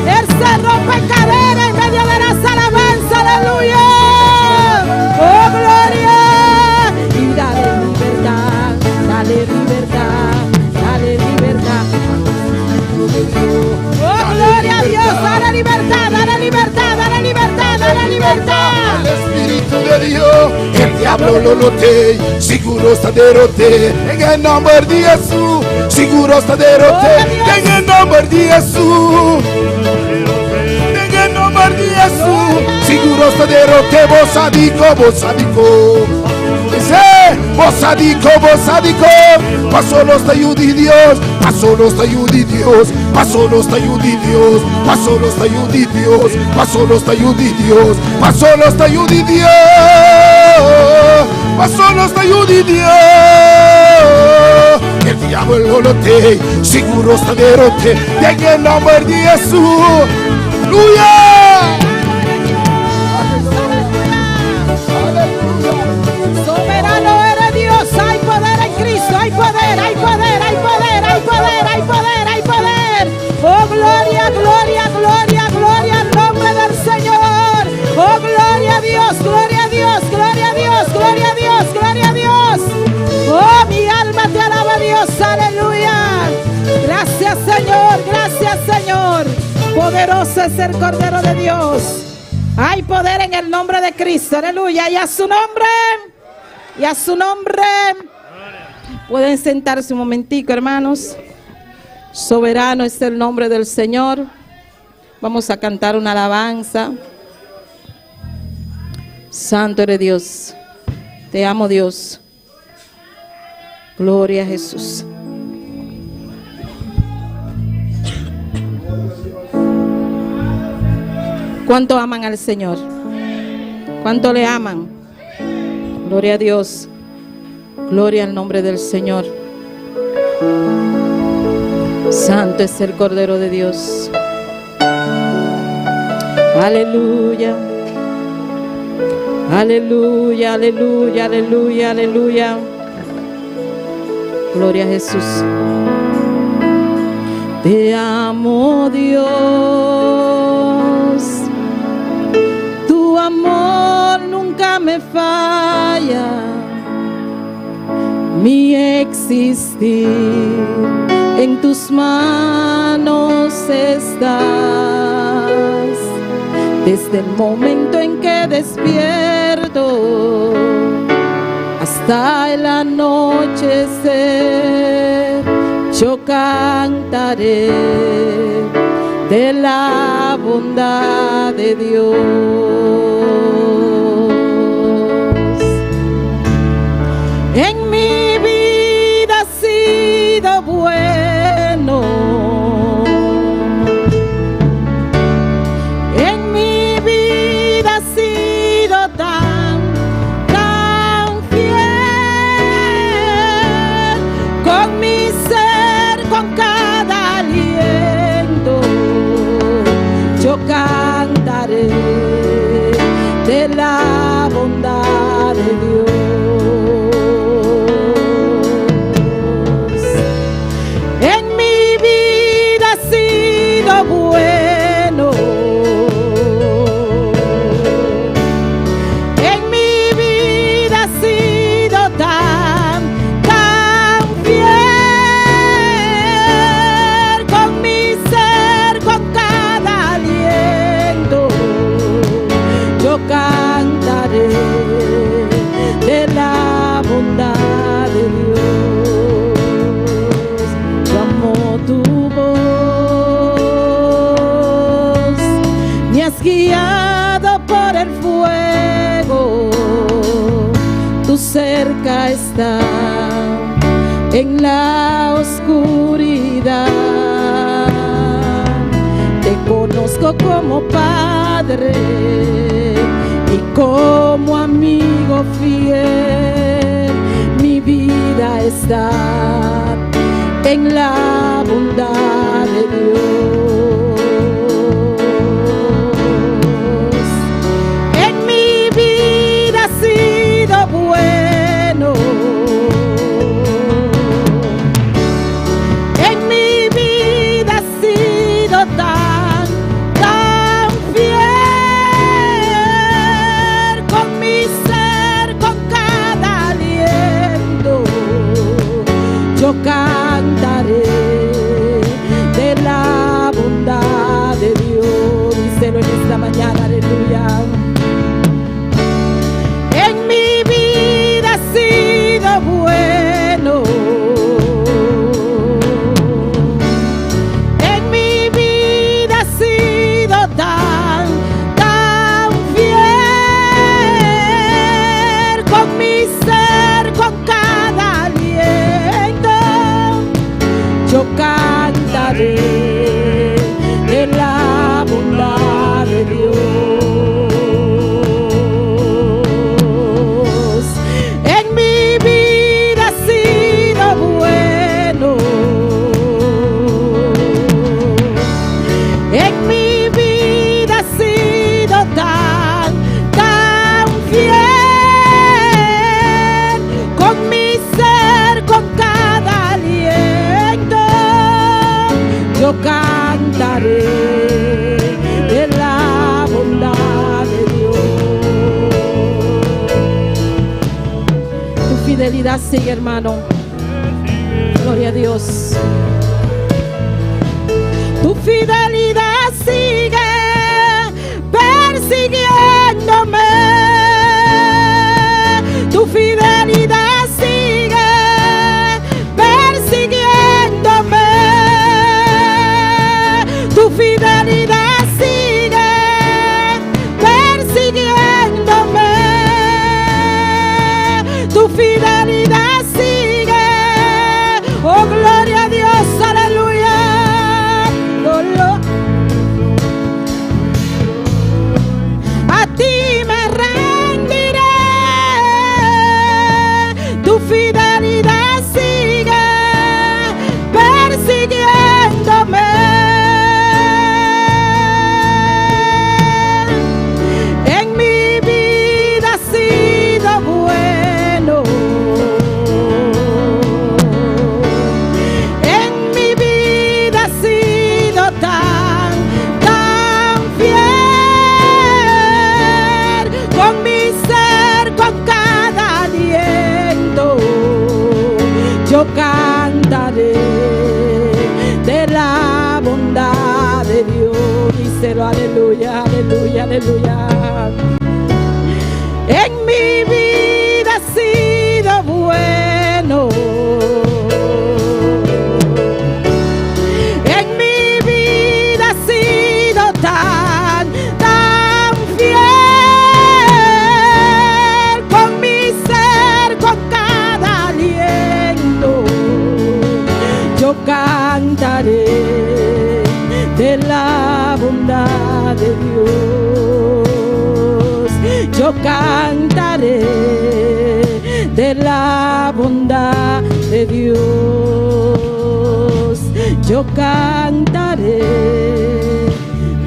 Él se rompe cadena en medio de las alabanzas, aleluya. Oh, gloria. Y dale libertad. Oh, gloria a Dios, dale libertad. El Espíritu de Dios, el diablo lo noté, seguro está derrote, en el nombre de Jesús, seguro está derrote, en el nombre de Jesús, en el nombre de Jesús, seguro está derrote, mosadico, dice, mosadico, pasó los tayudidios, pasó los tayudidios, pasó los tayudidios, pasó los tayudidios, pasó los tayudidios, pasó los tayudidios, pasó los tayudidios. El diablo lo te, seguro está derrote, en el nombre de Jesús, aleluya. Soberano eres Dios, hay poder en Cristo, hay poder. Oh, gloria al nombre del Señor. Oh, gloria a Dios. Oh, mi alma te alaba, Dios, aleluya. Gracias, Señor. Poderoso es el Cordero de Dios. Hay poder en el nombre de Cristo, aleluya. Y a su nombre. Pueden sentarse un momentico, hermanos. Soberano es el nombre del Señor. Vamos a cantar una alabanza. Santo eres Dios. Te amo, Dios. Gloria a Jesús. ¿Cuánto aman al Señor? ¿Cuánto le aman? Gloria a Dios. Gloria al nombre del Señor. Santo es el Cordero de Dios. Aleluya. Aleluya, aleluya, aleluya, aleluya. Gloria a Jesús. Te amo, Dios. Tu amor nunca me falla. Mi existir en tus manos estás. Desde el momento en que despierto hasta el anochecer, yo cantaré de la bondad de Dios. En mi vida has sido bueno. En mi vida has sido tan fiel. Con mi ser, con cada aliento, yo cantaré de la bondad de Dios. Bueno, en mi vida has sido tan fiel. Con mi ser, con cada aliento, yo cantaré de la bondad de Dios. Yo amo tu voz. Me has guiado por el fuego, tú cerca estás en la oscuridad. Te conozco como Padre y como amigo fiel. Mi vida está en la bondad de Dios. Bueno, en mi vida has sido tan fiel. Con mi ser, con cada aliento, yo cantaré de la bondad de Dios. Díselo en esta mañana, aleluya. Bueno, en mi vida has sido tan fiel. Con mi ser, con cada aliento, yo cantaré de la bondad de Dios. Yo cantaré de la bondad de Dios. Tu fidelidad sigue, hermano. Gloria a Dios. Tu fidelidad sigue persiguiéndome. Tu fidelidad sigue persiguiéndome. Tu fidelidad sigue persiguiéndome. Tu fidelidad sigue. Oh, gloria a Dios, aleluya. yo cantaré de la bondad de Dios. Díselo, aleluya, aleluya, aleluya. En mi vida ha sido bueno. En mi vida ha sido tan fiel. Con mi ser, con cada aliento, yo cantaré de la bondad de Dios. Yo cantaré de la bondad de Dios. Yo cantaré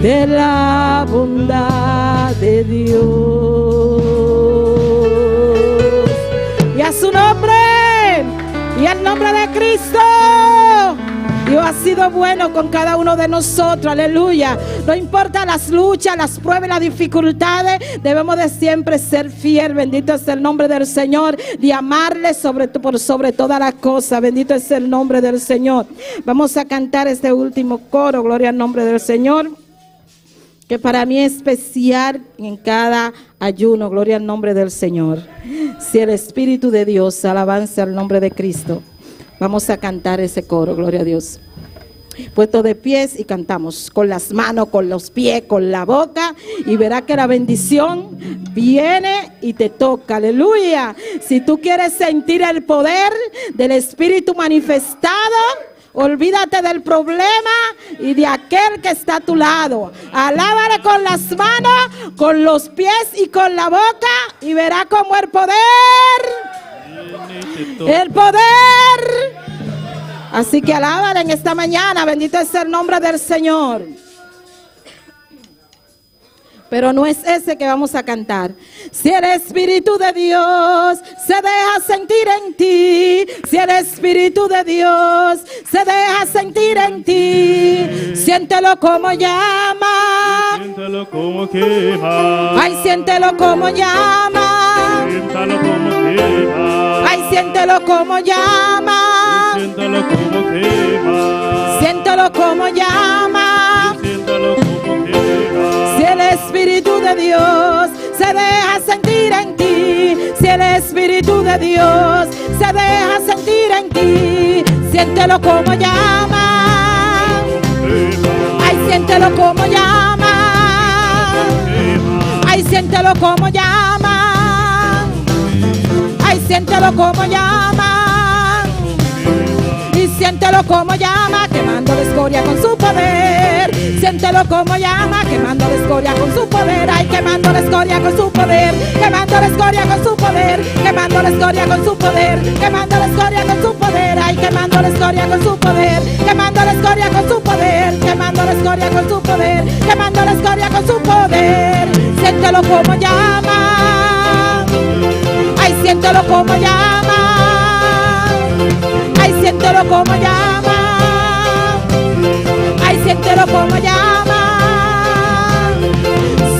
de la bondad de Dios. Y a su nombre, y al nombre de Cristo. Dios ha sido bueno con cada uno de nosotros, aleluya. No importa las luchas, las pruebas, las dificultades, debemos de siempre ser fiel. Bendito es el nombre del Señor, de amarle por sobre todas las cosas. Bendito es el nombre del Señor. Vamos a cantar este último coro, gloria al nombre del Señor, que para mí es especial en cada ayuno, gloria al nombre del Señor. Si el Espíritu de Dios, alabanza al nombre de Cristo. Vamos a cantar ese coro, gloria a Dios. Puesto de pies y cantamos con las manos, con los pies, con la boca, y verás que la bendición viene y te toca, aleluya. Si tú quieres sentir el poder del Espíritu manifestado, olvídate del problema y de aquel que está a tu lado. Alábale con las manos, con los pies y con la boca, y verás como el poder. El poder. Así que alábala en esta mañana. Bendito es el nombre del Señor. Pero no es ese que vamos a cantar. Si el Espíritu de Dios se deja sentir en ti, si el Espíritu de Dios se deja sentir en ti, siéntelo como llama, Siéntelo como queja, ay, siéntelo como llama, siéntalo como queja, ay, siéntelo como llama, siéntalo como queja, siéntelo como llama. siéntalo como queja. Si el Espíritu de Dios se deja sentir en ti, si el Espíritu de Dios se deja sentir en ti, siéntelo como llama, ay, siéntelo como llama, ay, siéntelo como llama, ay, siéntelo como llama, y siéntelo como llama, quemando la escoria con su poder. Siéntelo como llama, quemando la escoria con su poder. Ay, quemando la escoria con su poder, quemando la escoria con su poder, quemando la escoria con su poder, quemando la escoria con su poder. Ay, quemando la escoria con su poder, quemando la escoria con su poder, quemando la escoria con su poder, quemando la escoria con su poder. Siéntelo como llama, ay, siéntelo como llama, ay, siéntelo como llama, ay, siéntelo como llama,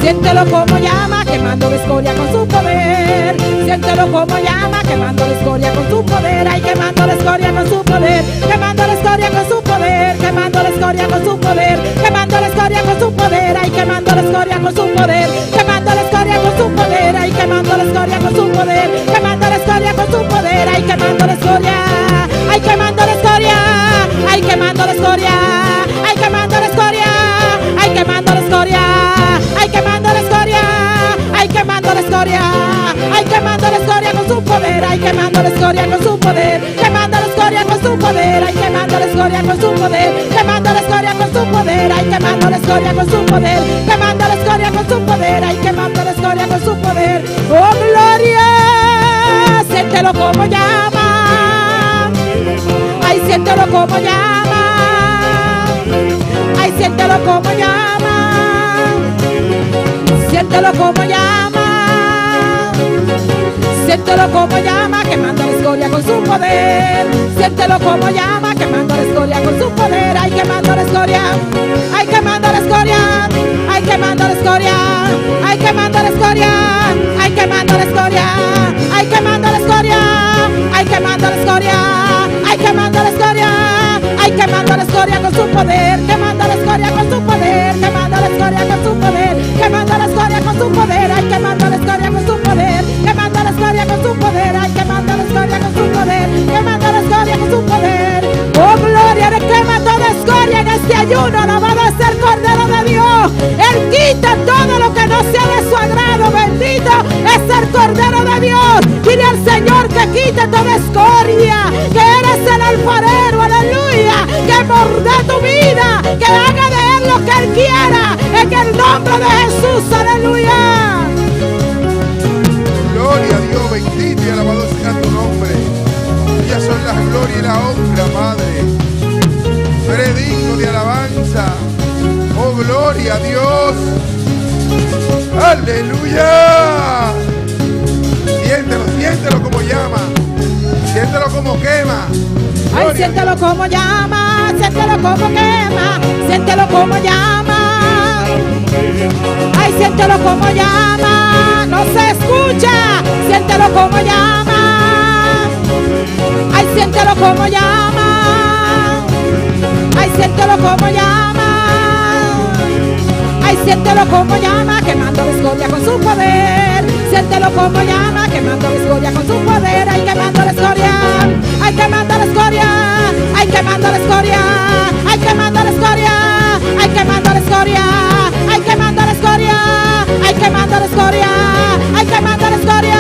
siéntelo como llama, quemando la escoria con su poder. Siéntelo como llama, quemando la escoria con su poder. Ay, quemando la escoria con su poder, quemando la escoria con su poder, quemando la escoria con su poder, quemando la escoria con su poder. Ay, quemando la escoria con su poder, quemando la escoria con su poder. Ay, quemando la escoria con su poder, quemando la escoria con su poder. Ay, quemando la escoria, ay, quemando la escoria, ay, quemando la escoria, ay, quemando la escoria, ay, quemando la escoria, ay, quemando la escoria, ay, quemando la escoria, ay, quemando la escoria con su poder, ay, quemando la escoria con su poder, quemando la escoria con su poder, ay, quemando la escoria con su poder, quemando la escoria con su poder, ay, quemando la escoria con su poder, quemando la escoria con su poder, ay, quemando la escoria con su poder. Oh, gloria, siéntelo como llama, ay, siéntelo como llama, ay, siéntelo como llama, siéntelo como llama, siéntelo como llama, quemando la escoria con su poder. Siéntelo como llama, quemando la escoria con su poder. Ay, quemando la escoria, ay, quemando la escoria, ay, quemando la escoria, ay, quemando la escoria, ay, quemando la escoria, ay, quemando la escoria, ay, quemando la escoria, escoria con su poder, quemando la escoria con su poder, quemando la escoria con su poder, quemando la escoria con su poder, ay, quemando la escoria con su poder, quemando la escoria con su poder, ay, quemando la escoria con su poder, quemando la escoria con su poder. Oh, gloria, quema toda escoria en este ayuno, alabado es el Cordero de Dios. Él quita todo lo que no sea de su agrado, bendito es el Cordero de Dios. Dile al Señor que quite toda escoria, que eres el alfarero, aleluya, que morde tu vida, que haga de Él lo que Él quiera, en el nombre de Jesús, aleluya. Gloria a Dios, bendito y alabado sea tu nombre. Tuyas son la gloria y la honra, Padre. Tú eres digno de alabanza. Oh, gloria a Dios. Aleluya. Siéntelo como llama. Siéntelo como quema. Ay, siéntelo como llama, siéntelo como quema, siéntelo como llama. Ay, siéntelo como llama, no se escucha, siéntelo como llama. Ay, siéntelo como llama. Ay, siéntelo como llama. Ay, siéntelo como llama, quemando la escoria con su poder. Siéntelo como llama, quemando la escoria con su poder. Ay, quemando la escoria. Ay, quemando la escoria. Ay, quemando la escoria. Ay, quemando la escoria. Ay, quemando la escoria. Ay, quemando la escoria. Ay, quemando la escoria. Ay, quemando la escoria.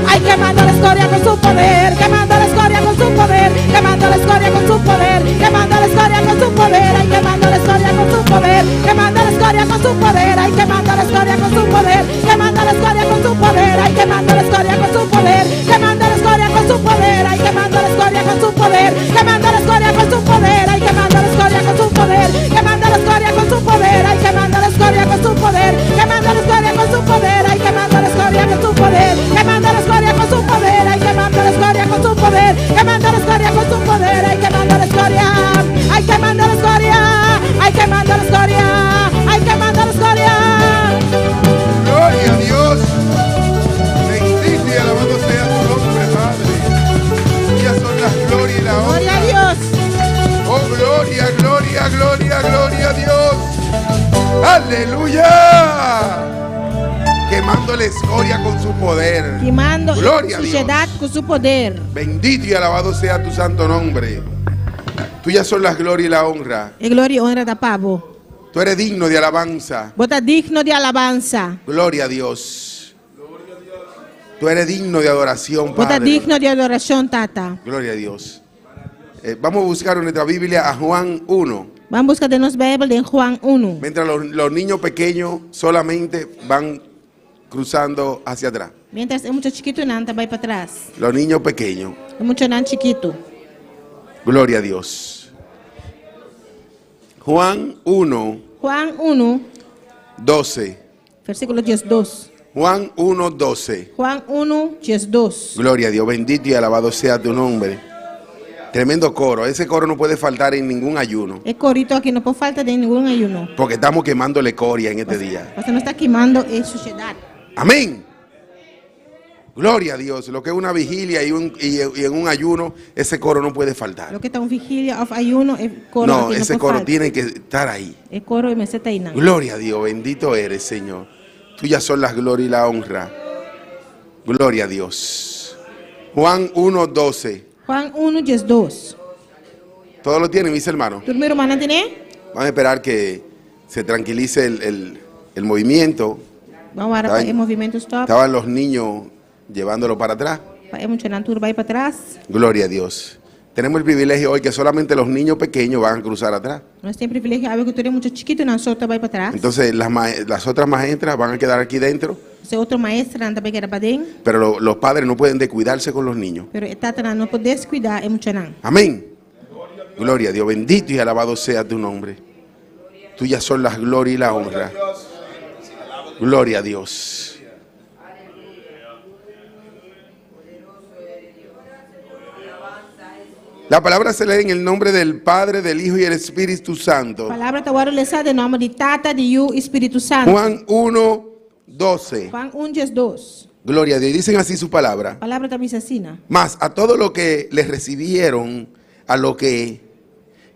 Ay, quemando la escoria con su poder. Quemando la escoria con su poder. Quemando la escoria con su poder. Quemando la escoria con su poder. Ay, quemando la escoria con su poder. Quemando la escoria con su poder. Ay, quemando la escoria con su poder. Quemando la escoria con su poder. Ay, quemando la escoria con su poder. Quemando la escoria con su poder. Ay, quemando la escoria con su poder. Quemando la escoria con su poder. Ay, quemando la escoria con su poder. Quemando la escoria con su poder. Ay, quemando la escoria con su poder. Quemando la escoria con su poder. Ay, quemando la escoria con su poder. Quemando la escoria con su poder. Ay, quemando la escoria con su poder. Quemando la escoria con su poder. Ay, quemando la escoria. Ay, quemando la escoria. Ay, quemando la escoria. Ay, quemando la escoria. Gloria a Dios. Bendito y alabado sea tu nombre, Padre. Tuyas son las gloria y la honra. Gloria a Dios. Oh, gloria, gloria, gloria, gloria a Dios. Aleluya. Quemando la escoria con su poder. Quemando Gloria a la Dios. suciedad con su poder. Bendito y alabado sea tu santo nombre. Tuyas son las gloria y la honra. E gloria e honra da pavo. Tú eres digno de alabanza. Bota digno de alabanza. Gloria a Dios. Tú eres digno de adoración, Bota Padre. digno de adoración, tata. Gloria a Dios. Vamos a buscar en nuestra Biblia a Juan 1. Vamos a buscar de nos Biblia en Juan 1. Mientras los niños pequeños solamente van cruzando hacia atrás. Mientras é muito chiquito, nanta vai para trás. Los niños pequeños. É muito nan chiquito. Gloria a Dios. Juan 1, Juan 1, 12. versículo 12. Juan 1, 12. Juan 1, 12. Gloria a Dios. Bendito y alabado sea tu nombre. Tremendo coro. Ese coro no puede faltar en ningún ayuno. É corito aqui, não pode falta de nenhum ayuno. Porque estamos quemando la escoria en este día. Você não está queimando a suciedade. Amén. Gloria a Dios. Lo que es una vigilia y en un ayuno, ese coro no puede faltar. Lo que está um vigília of ayuno, é coro No, aqui, ese não coro pode falta. tiene que estar ahí. É coro e meseta aí não. Gloria a Dios. Bendito eres, Señor. Tuyas son las gloria y la honra. Gloria a Dios. Juan 1, 12. Juan 1, 12. ¿Todos lo tienen, mis hermanos? Tu número mana tiene? Vamos a esperar que se tranquilice el movimiento. Vamos para o movimento stop. Estaban los niños llevándolo para atrás. É muito nan tudo vai para trás. Gloria a Dios. Tenemos el privilegio hoy que solamente los niños pequeños van a cruzar atrás. Nós temos privilégio, algo que tu é muito chiquito, não solta vai para trás. Entonces las otras maestras van a quedar aquí dentro, Se outro maestro não também quer para dentro, pero los padres no pueden descuidarse con los niños. pero tata não pode descuidar, é muito nan. Amén. Gloria a Dios. Bendito y alabado sea tu nombre. Tuyas son las gloria y la honra. Gloria a Dios. La palabra se lee en el nombre del Padre, del Hijo y del Espíritu Santo. A palavra está agora lesa de nome de Tata, de Yu, Espírito Santo. Juan 1, 12. Juan 1, 12. Gloria a Dios. Dicen así su palabra. A palavra está assassina. Mas a todo lo que les recibieron, a lo que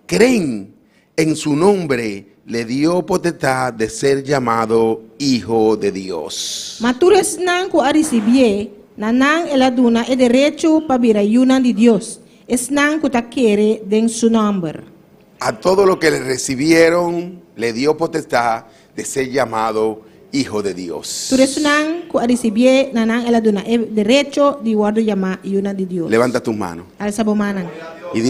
creen en su nombre le dio potestad de ser llamado Hijo de Dios. Matures nang ku arisibie, nanang eladuna e derecho pabirayunan de Dios. Es nang ku takere den su nombre. A todo lo que le recibieron le dio potestad de ser llamado Hijo de Dios. Tures nang ku arisibie, nanang eladuna e derecho di guardo llama yuna de Dios. Levanta tus manos Al sabomanan. y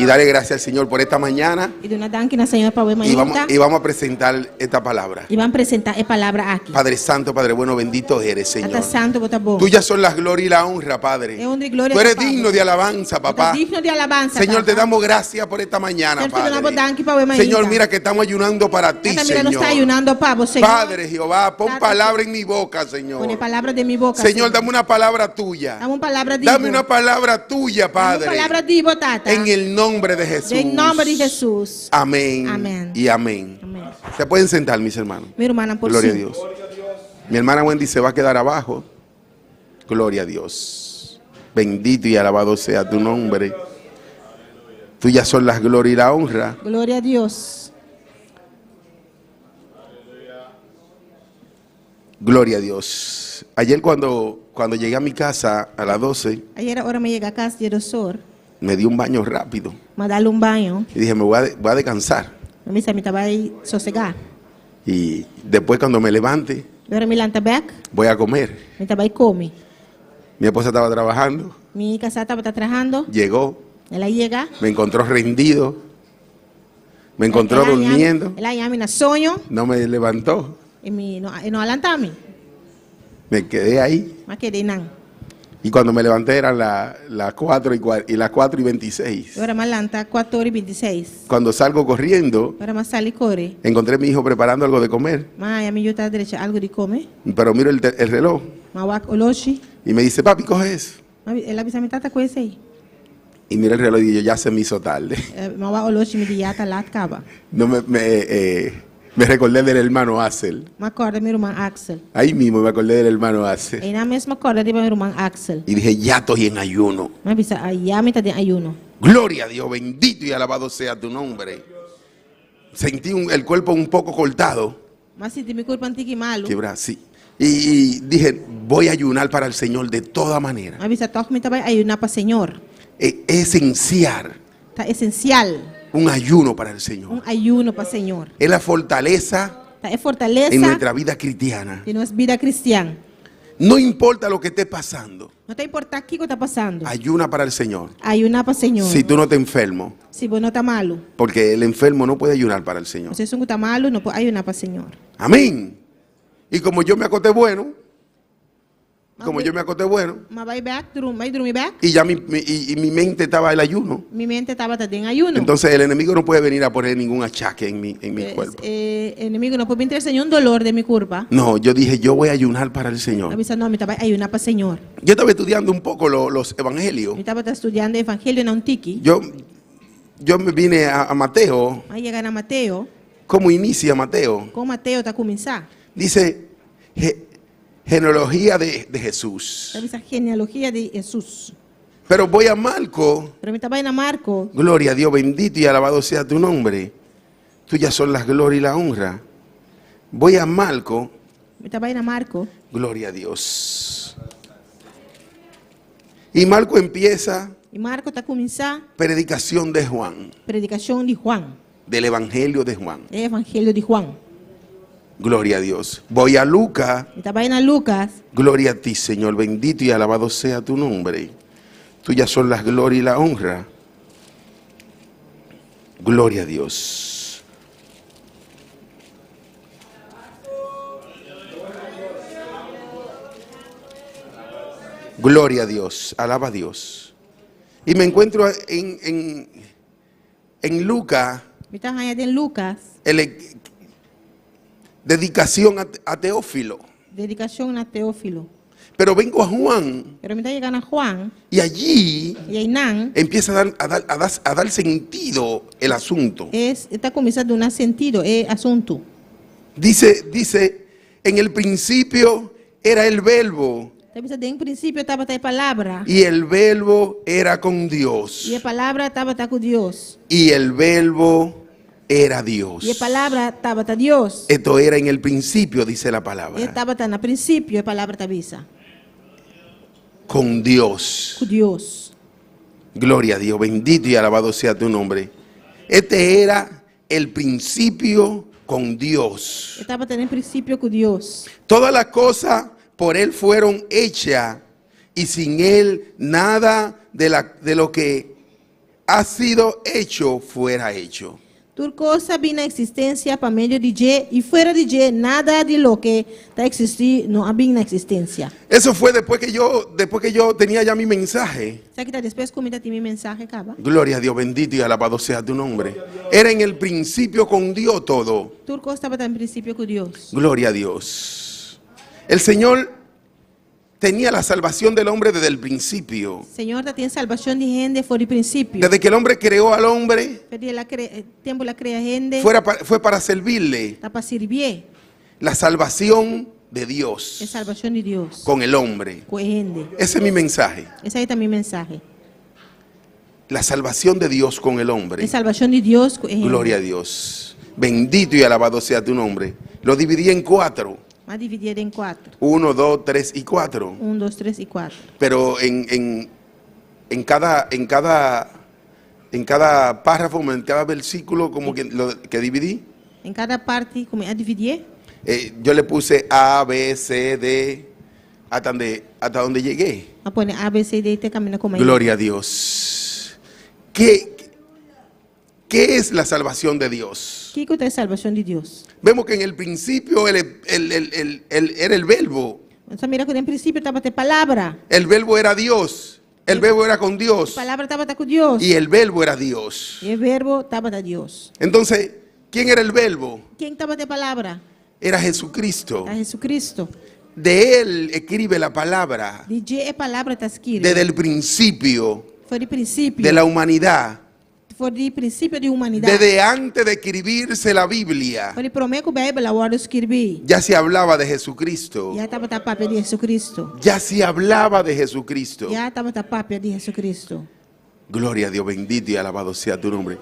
dale gracias al Señor por esta mañana. Y duna danki na Señor pa Y mañana. vamos a presentar esta palabra. Y van a presentar e palabra aquí. Padre Santo, Padre bueno, bendito eres, Señor. Tata santo bota bom. Tuyas son las glorias y la honra, Padre. Es honra y gloria, Tú eres papá. digno de alabanza, papá. Bota digno de alabanza. Señor, te Tata. damos gracias por esta mañana, Señor, te damos Padre. danki pa mañana. Señor, mira que estamos ayunando para ti, Tata, mira, nos está Señor. ayunando pavo, Señor. Padre Jehová, pon Tata, palabra en mi boca, Señor. Pone palabra de mi boca. Señor, dame una palabra tuya. Dame una palabra de Dame una palabra tuya, Dame Padre. una palabra divo, Tata. En el nombre de Jesús. En nombre de Jesús. Amén. Amén. Y amén. Amén. Se pueden sentar, mis hermanos. Mi hermana, por Gloria a sí. Dios. Mi hermana Wendy se va a quedar abajo. Gloria a Dios. Bendito y alabado sea tu nombre. Tuyas son las glorias y la honra. Gloria a Dios. Gloria a Dios. Ayer cuando llegué a mi casa a las 12, Ayer ahora me llega a casa de Rosor. me di un baño rápido. Me darle un baño. Y dije, voy a descansar. Me dice, me estaba ahí sosegar. Y después cuando me levante, Y ahora me lanta back. voy a comer. Me estaba ahí come. Mi esposa estaba trabajando. Mi casa estaba trabajando. Llegó. Ella llega. Me encontró rendido. Me encontró Ela durmiendo. Ella llama en sueño. No me levantó. Y no alanta a mí. Me quedé ahí. Me quedé nan. Y cuando me levanté eran las 4:26. Y ahora me lanta 4:26. Cuando salgo corriendo, Ahora me sale y corre. encontré a mi hijo preparando algo de comer. Ma, a mí yo está derecha algo de come. Pero miro el reloj Ma wak oloshi. y me dice, papi, coge eso. Él avisa mi tata cuece ahí. Y miro el reloj y digo, ya se me hizo tarde. Ma wak oloshi mi diata lat kaba. No me recordé del hermano Axel. Me acorda mi irmão Axel. Ahí mismo me acordé del hermano Axel. Aí na mesma corda de meu irmão Axel. Y dije, ya estoy en ayuno. Mas bisa aí me tá de ayuno. Gloria a Dios, bendito y alabado sea tu nombre. Sentí el cuerpo un poco cortado. Mas se mi corpo antiki malo. Quebra, sí. Y dije, voy a ayunar para el Señor de toda manera. Mas bisa toque me tá vai ayunar para Senhor. Es esencial Tá essencial un ayuno para el Señor. ayuno para Senhor. Es la fortaleza Tá é fortaleza en nuestra vida cristiana. de nossa vida cristã. No importa lo que esté pasando, Não tá importar o que está passando. ayuna para el Señor. Ayunar para Senhor. Si tú no te enfermo, Se você não tá malo. porque el enfermo no puede ayunar para el Señor. Você não tá malo, não pode ayunar para Senhor. Amén. Y como yo me acosté bueno, Mas vai back, vai dormir back. y ya mi mente estaba el ayuno, Mi mente estava tá em ayuno. entonces el enemigo no puede venir a poner ningún achaque en mi cuerpo. Inimigo não pode ter nenhum dolor de mi curva. No, yo dije, yo voy a ayunar para el Señor. Avisa não, me estava ayunar para Senhor. Yo estaba estudiando un poco los evangelios. Me estava estudando Evangelho na Untiki. Yo me vine a Mateo. Aí chega na Mateo. ¿Cómo inicia Mateo? Com Mateo está começar. Dice, genealogía de Jesús. Avisa genealogia de Jesus. Pero voy a Marco. Pero me estava na Marco. Gloria a Dios, bendito y alabado sea tu nombre. Tuyas son las glorias y la honra. Voy a Marco. Me estava na Marco. Gloria a Dios. Y Marco empieza E Marco está começar predicación de Juan, predicação de Juan. del Evangelio de Juan. Evangelho de Juan. Gloria a Dios. Voy a Lucas. Me estava na Lucas. Gloria a ti, Señor, bendito y alabado sea tu nombre. Tuyas son las glorias y la honra. Gloria a Dios. Gloria a Dios, alaba a Dios. Y me encuentro en Lucas, Me estava em Lucas. dedicación a Teófilo. Dedicação na Teófilo. Pero vengo a Juan Pero me está llegando a Juan. y allí E aí não. empieza a dar sentido el asunto. Está começando a dar sentido. É assunto. Dice, en el principio era el verbo Desde o princípio estava a palavra. y el verbo era con Dios E a palavra estava com Deus. y el verbo era Dios. E a palavra estava a Deus. Esto era en el principio, dice la E palabra. estava no princípio, a palavra tabisa. Con Dios. Com Deus. Gloria a Dios, bendito y alabado sea tu nombre. Este era el principio con Dios. Estava tendo princípio com Deus. Todas las cosas por Él fueron hechas y sin Él nada de lo que ha sido hecho fuera hecho. Tudo coisa vem na existência para meio de Je e fora de Je nada de lo que está existir não havia na existência. Eso fue después que yo tenía ya mi mensaje. Sabe que tá depois comida tem mensagem acaba. Gloria a Dios, bendito y alabado sea tu nombre. Era en el principio con Dios todo. Tudo coisa estava em princípio com Deus. Gloria a Dios. El Señor tenía la salvación del hombre desde el principio. Senhor tem salvação de gente fora de princípio. Desde que el hombre creó al hombre, Tempo la crea gente. fue para servirle. Tá para servir. La salvación de É Dios salvação de Deus. con el hombre. Com a gente. Ese es mi mensaje. Essa aí também mensagem. La salvación de Dios con el É hombre. salvação de Deus com a gente. Gloria a Dios. Bendito y alabado sea tu nombre. Lo dividí en 4. Mas dividida em 4. 1, 2, 3 y 4. 1, 2, 3 e 4. Pero en cada párrafo, en cada versículo como que lo que dividí, Em cada parte, como é dividir, yo le puse A, B, C, D, hasta donde llegué. a põe A, B, C, D e te camina como é. Gloria a Dios. ¿Qué es la salvación de Dios? Que é a salvação de Deus? Vemos que en el principio él era el verbo. Então, mira que no princípio estava a palavra. El verbo era Dios. El verbo era con Dios. A palavra estava com Deus. Y el verbo era Dios. E o verbo estava a Deus. Entonces, ¿quién era el verbo? Quem estava a palavra? Era Jesucristo. A Jesucristo. De él escribe la palabra De Je a palavra está escrita. desde el principio Foi de princípio. de la humanidad. Foi de princípio de humanidade. Desde antes de escribirse la Biblia, Foi de prometo que a Bíblia agora escrevi. ya se hablaba de Jesucristo. Já estava a papel de Jesucristo. Ya se hablaba de Jesucristo. Já estava a papel de Jesucristo. Gloria a Dios, bendito y alabado sea tu nombre.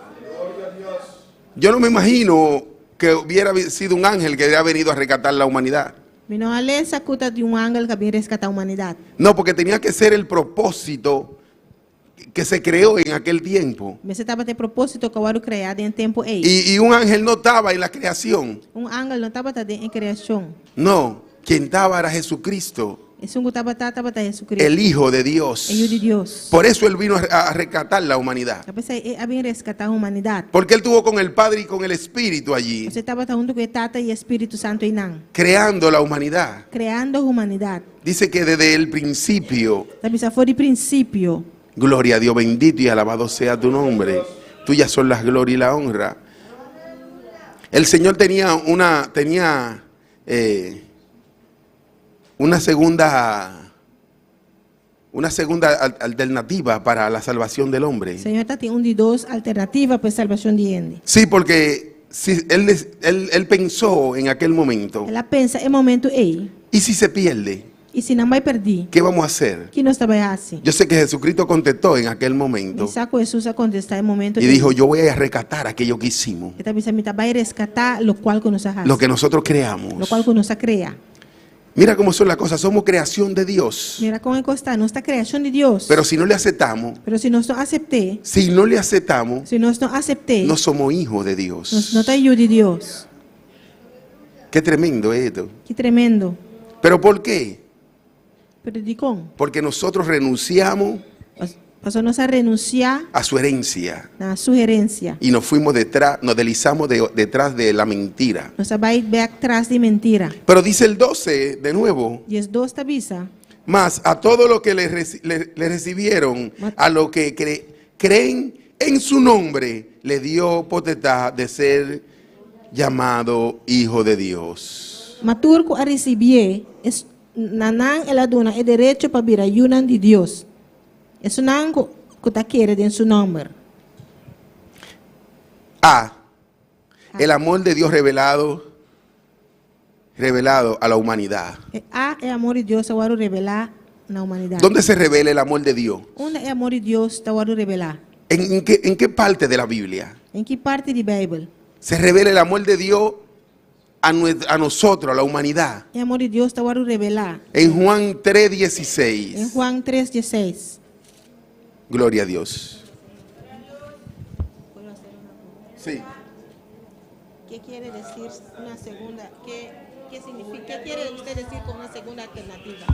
Yo no me imagino que hubiera sido un ángel que hubiera venido a rescatar la humanidad. Me não alê essa cuta de ángel que vem resgatar a humanidade. No, porque tenía que ser el propósito que se creó en aquel tiempo. Mas você estava a ter propósito que agora criado em tempo aí. Y un ángel no estaba en la creación. Ángel não estava em criação. No, quien estaba era Jesucristo, Esse estava a Jesucristo. el Hijo de Dios. Filho de Deus. Por eso Él vino a rescatar la humanidad. A pessoa vem resgatar a humanidade. Porque Él estuvo con el Padre y con el Espíritu allí, Você estava junto com o Tata e o Espírito Santo e não. creando la humanidad. Criando a humanidade. Dice que desde el principio, Sabe, se foi de princípio. gloria a Dios, bendito y alabado sea tu nombre. Tuyas son las gloria y la honra. El Señor tenía una segunda alternativa para la salvación del hombre. O Senhor tem de duas alternativas para a salvação de gente. Sí, porque si él pensó en aquel momento, Ela pensa, é momento aí. ¿y si se pierde? E se não vai perder, ¿Qué vamos a hacer? que nós estava assim? Yo sé que Jesucristo contestó en aquel momento Saco Jesus a contestar em momento y dijo, yo voy a rescatar aquello que hicimos, que talvez me vai resgatar lo qual que nós faz. lo que nosotros Lo creamos. qual que nós cria. Mira cómo son las cosas, somos creación de Dios. Mira como é que está, nós está criação de Deus. Pero si no le aceptamos, Pero se nós não aceitar, si no le aceptamos, se nós não aceitar, no somos hijos de nós Dios. não está de Deus. Qué tremendo es esto. Que tremendo. ¿Pero por qué? Pero de como? Porque nosotros renunciamos Passou nós a renunciar a su herencia na sugerência. y nos fuimos detrás, nos deslizamos detrás de la mentira. Nós vai atrás de mentira. Pero dice el 12 de nuevo, E os dois avisa. más a todo lo que le recibieron, a lo que creen en su nombre, le dio potestad de ser llamado hijo de Dios. Maturco a receber, nanang ela dona é direito para vir a yunan de Deus. Isso não que está querendo em seu nome. A, el amor de Dios revelado a la humanidad. A é amor de Deus agora revelar na humanidade. ¿Dónde se revela el amor de Dios? Onde é amor de Deus agora revelar? ¿En qué parte de la Biblia? Em que parte da Bíblia? se revela el amor de Dios a nosotros, a la humanidad. E amor de Deus está para revelar. En Juan Em 3:16. Juan 3:16. Gloria a Dios. Sí. ¿Qué quiere decir una segunda? ¿Qué significa? ¿Qué quiere usted decir con una segunda alternativa?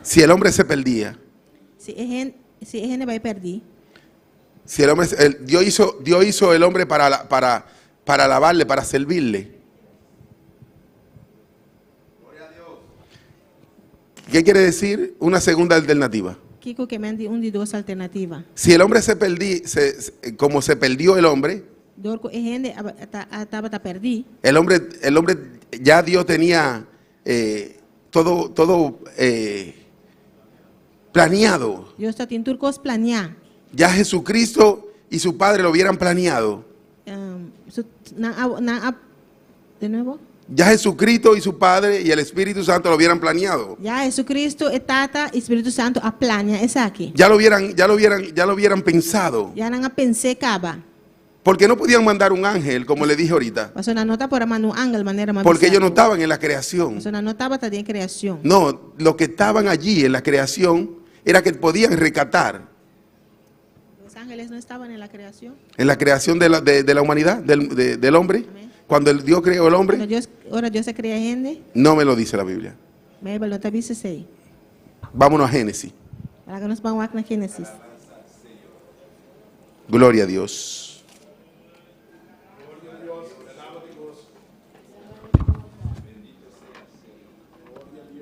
Si el hombre se perdía, Si gente va a perder, si el hombre, Dios hizo el hombre para alabarle, para servirle. ¿Qué quiere decir una segunda alternativa? Kiko que me de dos alternativas. Si el hombre se perdía, como se perdió el hombre, Dorco gente estaba perdido. el hombre ya Dios tenía todo planeado. Dios está en turcos planear. Ya Jesucristo y su Padre lo hubieran planeado. De nuevo. Ya Jesucristo y su Padre y el Espíritu Santo lo hubieran planeado. Ya Jesucristo, Tata, Espíritu Santo a planear esa aquí. Ya lo hubieran pensado. Ya no pensé caba. Porque no podían mandar un ángel, como le dije ahorita. Pasó una nota por mano ángel manera más. Porque ellos no estaban en la creación. Pasó una nota para en creación. No, los que estaban allí en la creación era que podían recatar. Los ángeles no estaban en la creación. En la creación de la humanidad, del hombre. Amén. Cuando Dios creó el hombre. Ahora Dios se crea gente. No me lo dice la Biblia. Me lo te dice sei. Vámonos a Génesis. Para que nos vamos a Génesis. Gloria a Dios.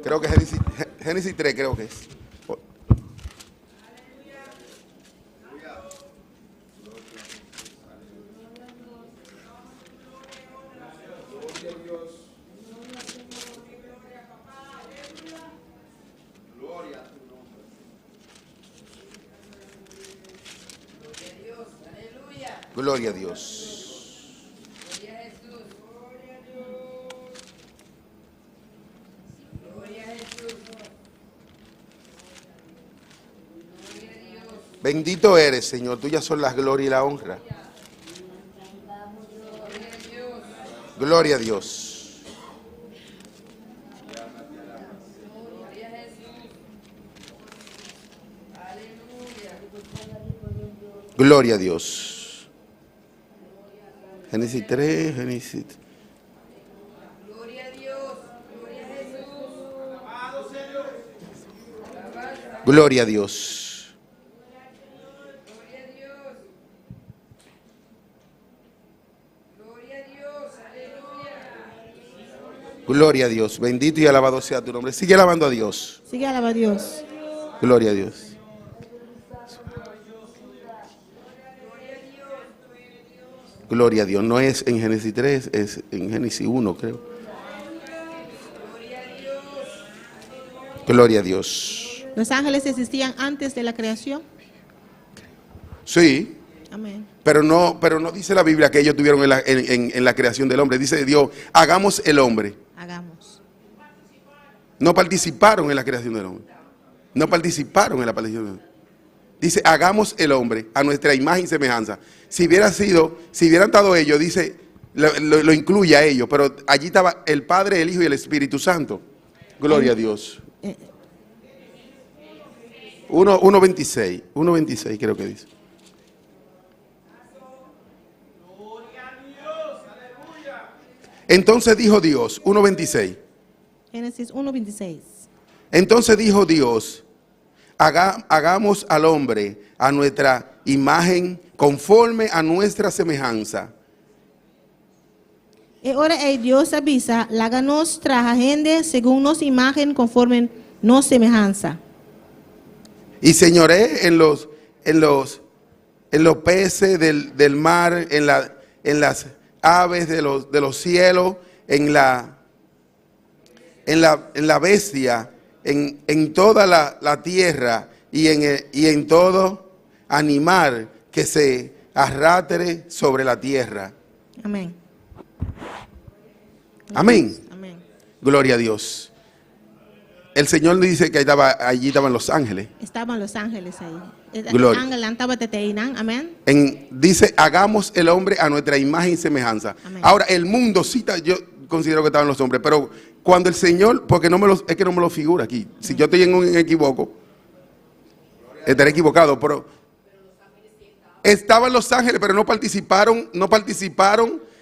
Creo que Génesis 3 creo que es. Gloria a Dios. Bendito eres, Señor. Tuyas son las gloria y la honra. Gloria a Dios. Gloria a Dios. Génesis 3, Génesis. Gloria a Dios, gloria a Jesús. Amado Señor. Gloria a Dios. Gloria a Dios. Gloria a Dios, aleluya. Gloria a Dios. Bendito y alabado sea tu nombre. Sigue alabando a Dios. Sigue alaba a Dios. Gloria a Dios. Gloria a Dios. No es en Génesis 3, es en Génesis 1, creo. Gloria a Dios. Los ángeles existían antes de la creación. Sí, Amén. pero no dice la Biblia que ellos tuvieron en la creación del hombre. Dice Dios, hagamos el hombre. Hagamos. No participaron en la creación del hombre. No participaron en la creación del hombre. Dice, hagamos el hombre a nuestra imagen y semejanza. Si hubieran estado ellos, dice, lo incluye a ellos, pero allí estaba el Padre, el Hijo y el Espíritu Santo. Gloria a Dios. 1:26 creo que dice. Entonces dijo Dios, 1:26. Génesis 1:26. Entonces dijo Dios, hagamos al hombre a nuestra imagen, conforme a nuestra semejanza. Y ahora Dios avisa, láganos traja gente según nos imagen, conforme nos semejanza. Y señoré en los peces del mar, en las aves de los cielos, en la bestia, en toda la tierra y en todo animal que se arrastre sobre la tierra. Amén. Amén. Amén. Gloria a Dios. el Señor dice que allí estaban los ángeles. Estaban los ángeles ahí. Gloria. Ángel estaba teteinan, amén. Dice, hagamos el hombre a nuestra imagen y semejanza. Amén. Ahora, el mundo cita, yo considero que estaban los hombres, pero cuando el Señor, porque es que no me lo figura aquí. Si yo estoy en un equivoco, estaré equivocado, pero estaban los ángeles, pero no participaron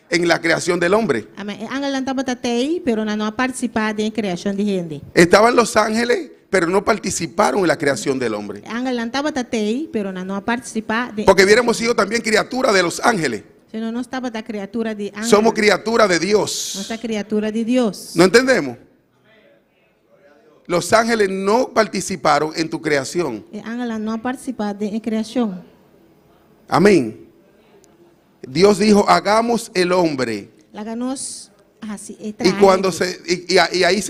en la creación del hombre. Amém. Ángel estava tetei, pero não participado em criação de gente. Estaban los ángeles, pero no participaron en la creación del hombre. Ángel estava tetei, pero não participar de. Porque hubiéramos sido también criatura de los ángeles. Senão não estava da criatura de ángel. Somos criatura de Dios. Nossa criatura de Deus. ¿No entendemos? Los ángeles no participaron en tu creación. E ángel não participar de criação. Amén. Dios dijo, hagamos el hombre. Láganos así. Y cuando ahí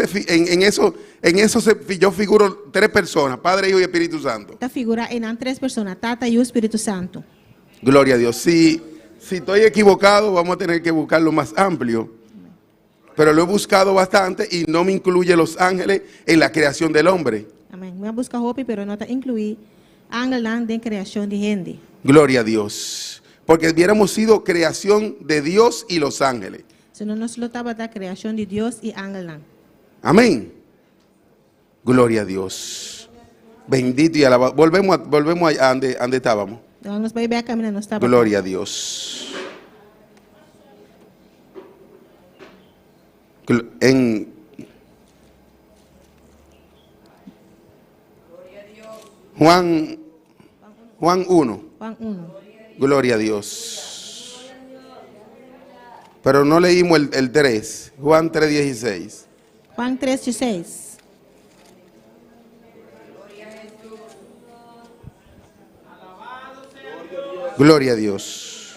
yo figuro 3 personas, Padre, Hijo y Espíritu Santo. Esta figura eran 3 personas, Tata y el Espíritu Santo. Gloria a Dios. Si estoy equivocado, vamos a tener que buscarlo más amplio. Pero lo he buscado bastante y no me incluye los ángeles en la creación del hombre. Amén. Voy a buscar hopi, pero no te incluí ángel en creación de gente. Gloria a Dios. Porque hubiéramos sido creación de Dios y los ángeles. Si no nos lo estaba da creación de Dios y ángel. Amén. Gloria a Dios. Bendito y alabado. Volvemos a donde estábamos. Vamos a ver caminar, no estaba. Gloria a Dios. En Juan 1. Juan 1. Gloria a Dios. Pero no leímos el 3. Juan 3:16. Juan 3:16. Gloria a Dios.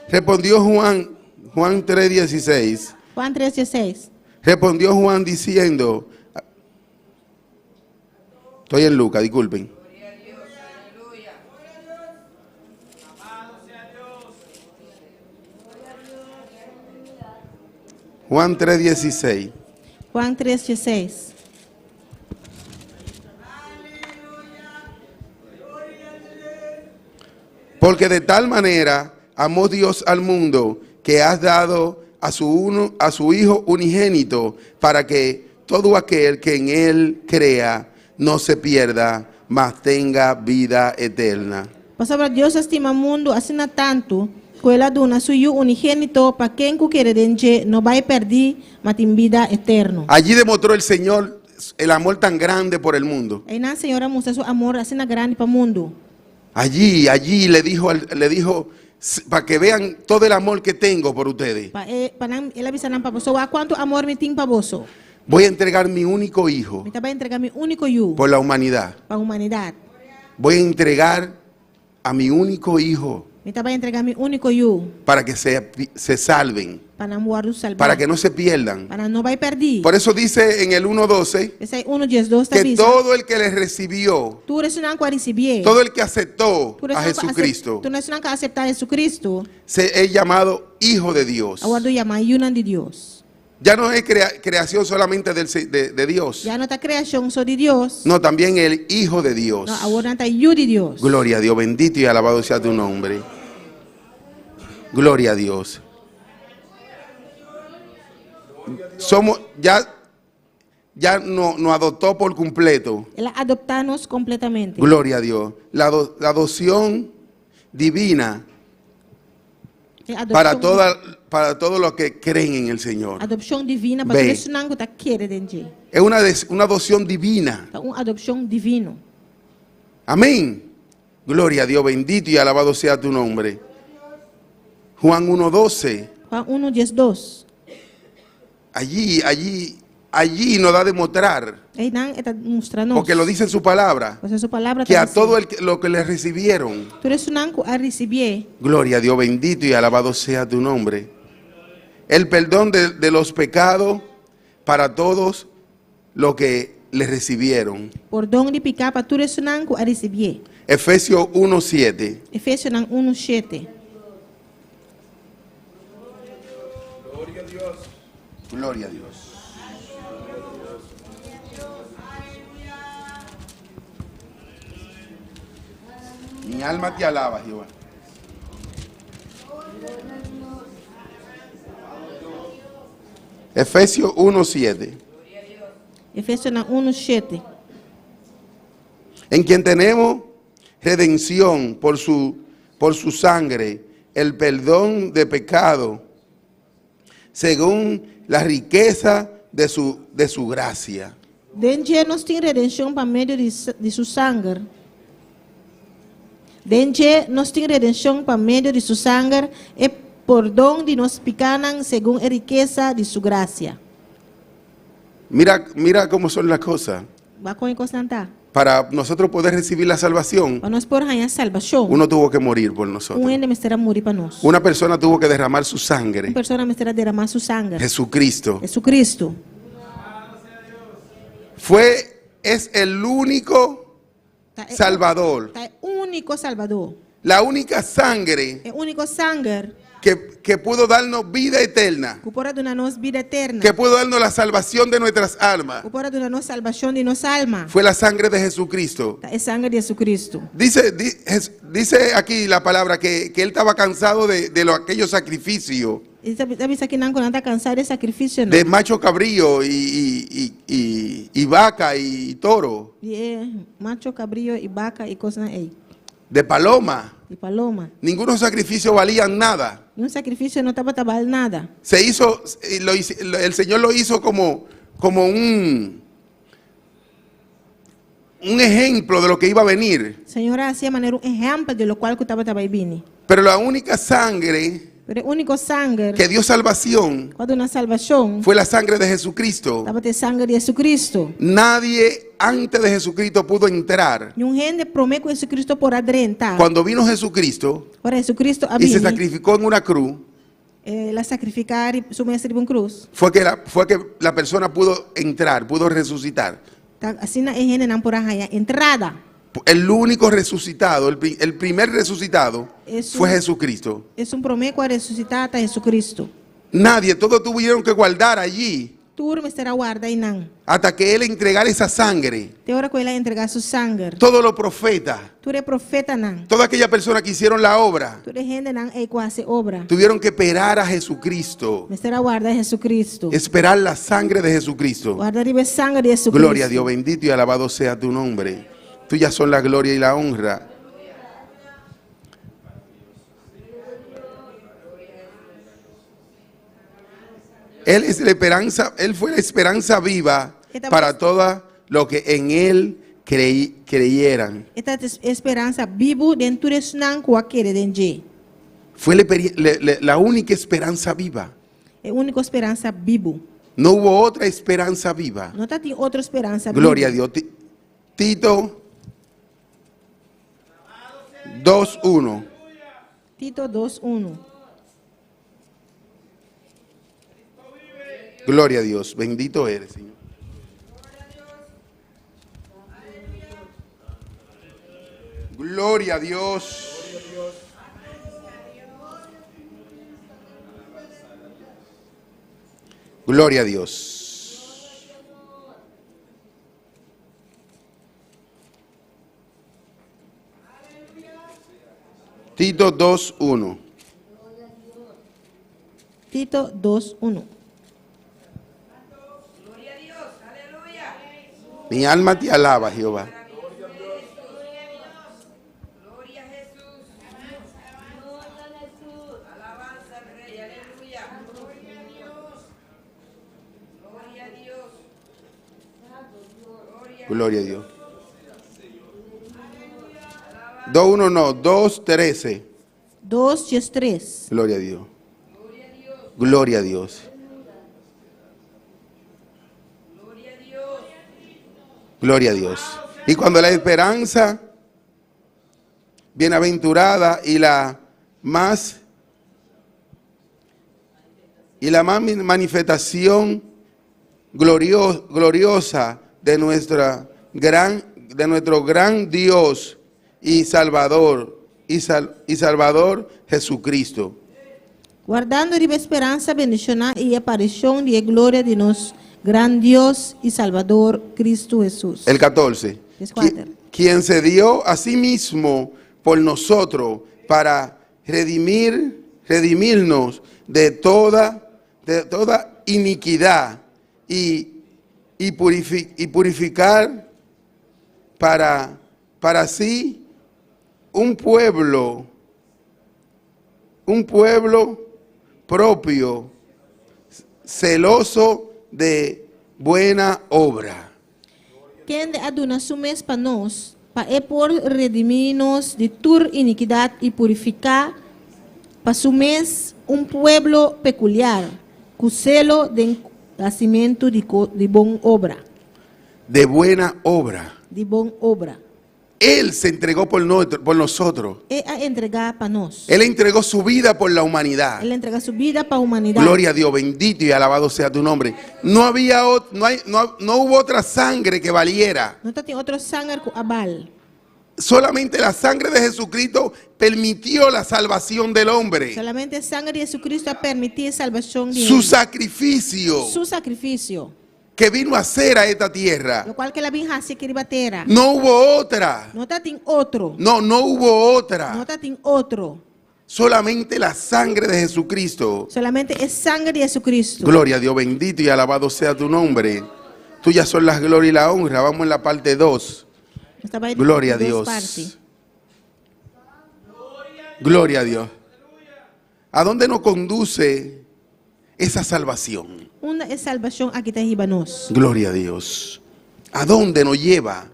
Respondió Juan 3:16. Juan 3:16. Respondió Juan diciendo, estoy en Lucas, disculpen. Juan 3:16. Juan 3:16. Porque de tal manera amó Dios al mundo que has dado a su Hijo unigénito para que todo aquel que en Él crea no se pierda, mas tenga vida eterna. Pastor, Deus estima o mundo assim tanto que Ele dona seu Filho unigênito para quem quiere dentro não vai perder, mas tem vida eterna. Allí demostró el Señor el amor tan grande por el mundo. Aí na Senhora mostra seu amor assim grande para o mundo. Allí le dijo para que vean todo el amor que tengo por ustedes. Para ele avisar para pessoa quanto amor me tem para você. Voy a entregar mi único hijo Me vai entregar meu único Filho por la humanidad. para a humanidade. Voy a entregar a mi único hijo Me vai entregar meu único Filho para que se salven, para não morrer salvar. para que no se pierdan. Para não vai perder. Por eso dice en el 1:12 Esse 1:12 que todo el que le recibió, tu não vai receber. todo el que aceptó a Jesucristo, Tu não vai aceitar Jesus es llamado hijo de Dios. agora do chamar Yunan de Deus. Ya no es creación solamente de Dios, Já não está criação só de Deus. no, también el hijo de Dios. Não, agora está Yu de Deus. Gloria a Dios, bendito y alabado sea tu nombre. Gloria a Dios. Somos ya nos adoptó por completo. Ela adopta-nos completamente. Gloria a Dios. La adopción divina para todos los que creen en el Señor. Adopção divina para Bem. todos os que querem dentro. Es una adopción divina. Uma adopção divino. Amén. Gloria a Dios, bendito y alabado sea tu nombre. Juan 1:12. Juan 1:12. Allí nos da a demostrar, Aí não está mostrando. porque lo dice en su palabra, Pois a sua palavra que a está todo lo que le recibieron, todos os que a receber. gloria a Dios, bendito y alabado sea tu nombre, el perdón de los pecados para todos los que le recibieron. Perdão de pecar para todos os que a receber. Efesios 1:7. Efésios 1:7. Gloria a Dios. Mi alma te alaba, Jehová. Efesios 1:7. Efesios 1:7. En quien tenemos redención por su sangre, el perdón de pecado, según la riqueza de su gracia. Denje nos tem redenção por meio de sua sangue. Denje nos tem redenção por meio de sua sangue e perdão de nos pecados segundo a riqueza de sua graça. Mira cómo son las cosas. Va com constantar. Para nosotros poder recibir la salvación, Para nós por ganhar salvação. uno tuvo que morir por nosotros. Ende mistério morir para nós. Una persona tuvo que derramar su sangre. Uma pessoa mistério derramar sua sangue. Jesucristo. Jesucristo. Es el único Salvador. É o único Salvador. La única sangre É o único sangue que pudo darnos vida eterna. que pode dar-nos vida eterna. Que pudo darnos la salvación de nuestras almas. Que pode dar-nos salvação de nossa alma. Fue la sangre de Jesucristo. É sangue de Jesucristo. Dice aquí la palabra que él estaba cansado de aquellos sacrificios. E sabe que não está cansado de sacrifício, não? De macho cabrío y vaca y toro. Macho, cabrillo e vaca e coisas aí. De paloma. E paloma. Ninguno sacrificio valían nada. E sacrifício não estava trabalhando nada. El Señor lo hizo como un ejemplo de lo que iba a venir. O Senhor hacía maneira exemplo de lo qual que estava trabalhando. Pero la única sangre Pero o único sangue que dio salvación quando na salvação fue la sangre de Jesucristo. estava de sangue de Jesucristo. Nadie antes de Jesucristo pudo entrar. E gente promete que Jesucristo por adentrar. Cuando vino Jesucristo Ora Jesucristo y se sacrificó en una cruz, la sacrificar e submeter em cruz. fue que la persona pudo entrar, pudo resucitar. Assim a gente não por entrada. El único resucitado, el primer resucitado Eso- fue Jesucristo. É promete que ressuscitar a Jesucristo. Nadie, todos tuvieron que guardar allí Tudo me será guarda e não. hasta que Él entregara esa sangre. Te hora que ele entregar seu sangue. Todos los profetas, Tu é profeta não. toda aquella persona que hicieron la obra, Tu é gente não é quase obra. tuvieron que esperar a Jesucristo. Me será guarda Jesucristo. Esperar la sangre de Jesucristo. Guarda o sangue de Jesucristo. Gloria a Dios, bendito y alabado sea tu nombre. Tuyas son la gloria y la honra. Él es la esperanza, Él fue la esperanza viva para todos los que en Él creyeran. Esta esperança vivo dentro de não qualquer dentro. Fue la única esperanza viva. É a única esperança vivo. No hubo otra esperanza viva. Não tem outra esperança Gloria a vivo. Dios. Tito 2:1. Tito 2:1. Gloria a Dios. Bendito eres, Señor. Gloria a Dios. Gloria a Dios. Tito 2:1. Tito 2:1. Gloria a Dios, aleluya. Mi alma te alaba, Jehová. Gloria a Jesús. Alabanza al Rey, aleluya. Gloria a Dios. Gloria a Dios. Gloria a Dios. 2:1 no, 2:13. 2:3. Gloria a Dios. Gloria a Dios. Gloria a Dios. Y cuando la esperanza bienaventurada y la más manifestación gloriosa de nuestro gran Dios y Salvador Jesucristo. guardando riba esperanza, bendición y aparición de gloria de nos gran Dios y Salvador Cristo Jesús. El 14. Quien se dio a sí mismo por nosotros para redimirnos de toda iniquidad y purificar para sí un pueblo propio, celoso de buena obra. Quien de aduna su mes para nos, para por redimirnos de tur iniquidad y purificar para su mes un pueblo peculiar, cu celo de nacimiento de buena obra. De buena obra. De buena obra. Él se entregó por nosotros. Él entregó para nos. Él entregó su vida por la humanidad. Él entregó su vida para la humanidad. Gloria a Dios, bendito y alabado sea tu nombre. No hubo otra sangre que valiera. No tiene otro sangre que aval. Solamente la sangre de Jesucristo permitió la salvación del hombre. Solamente sangre de Jesucristo permitió salvación de su sacrificio. Su sacrificio. Que vino a hacer a esta tierra. Lo cual que la vino a hacer que iba a tierra. No hubo otra. No tiene otro. No hubo otra. No tiene otro. Solamente la sangre de Jesucristo. Solamente es sangre de Jesucristo. Gloria a Dios, bendito y alabado sea tu nombre. Tuyas son las gloria y la honra. Vamos en la parte 2. Gloria a Dios. Gloria a Dios. ¿A dónde nos conduce esa salvación? Una es salvación aquí te nos. Gloria a Dios. ¿A dónde nos lleva?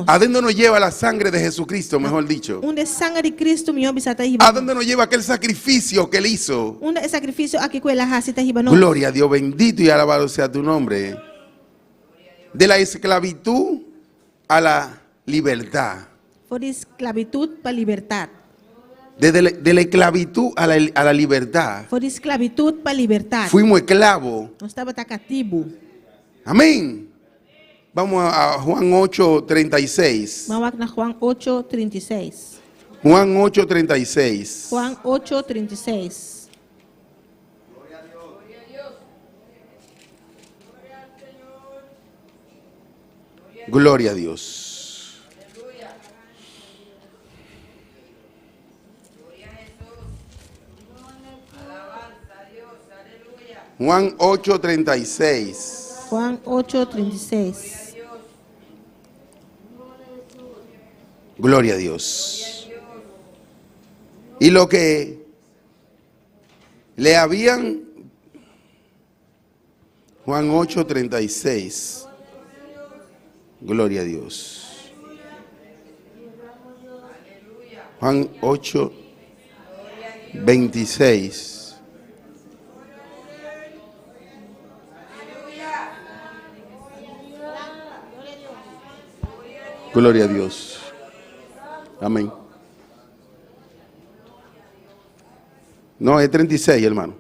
¿A dónde nos lleva la sangre de Jesucristo, mejor dicho? ¿A dónde nos lleva aquel sacrificio que él hizo? Gloria a Dios, bendito y alabado sea tu nombre. De la esclavitud a la libertad. Por esclavitud para libertad. De la esclavitud a la libertad. Por esclavitud para libertad. Fuimos esclavos. No estaba cativo. Amén. Vamos a Juan 8:36. Vamos a Juan 8:36. Juan 8:36. Juan 8:36. Gloria a Dios. Juan 8:36. Juan 8:36. Gloria a Dios. Y lo que le habían... Juan 8:36. Gloria a Dios. Juan 8:26. Gloria a Dios. Amén. No, es 36, hermano.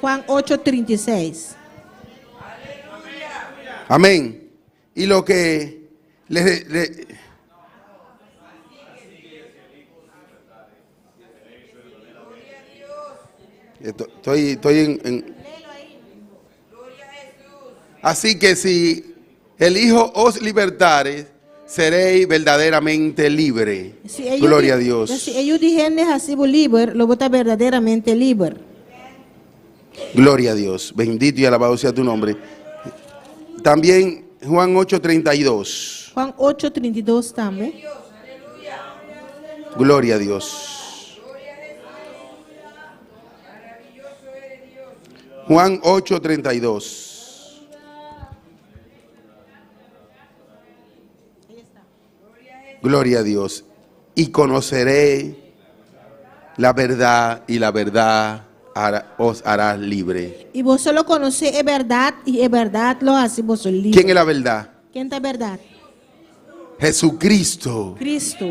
Juan 8:36. Amén. Y lo que estoy en... Así que si el Hijo os libertare, seréis verdaderamente libre. Gloria a Dios. Si ellos dijeron así libre, lo vota verdaderamente libre. Gloria a Dios. Bendito y alabado sea tu nombre. También Juan 8:32. Juan 8:32 también. Gloria a Dios. Juan 8:32. Gloria a Dios. Y conoceré la verdad y la verdad os hará libre. Y vos solo conocéis verdad y es verdad lo hace vos libre. ¿Quién es la verdad? ¿Quién es la verdad? Jesucristo. Cristo.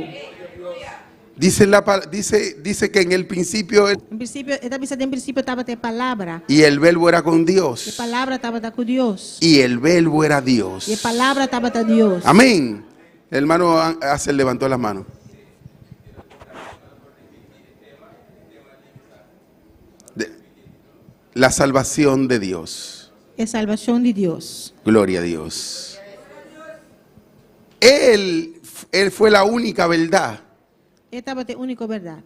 Dice que en el principio En principio, esta misa en principio estaba de palabra. y el verbo era con Dios. La palabra estaba con Dios. Y el verbo era Dios. Y la palabra estaba con Dios. Amén. El hermano Hazel levantó las manos. la salvación de Dios. É salvação de Deus. Gloria a Dios. Él fue la única verdad. Esta é a única verdade.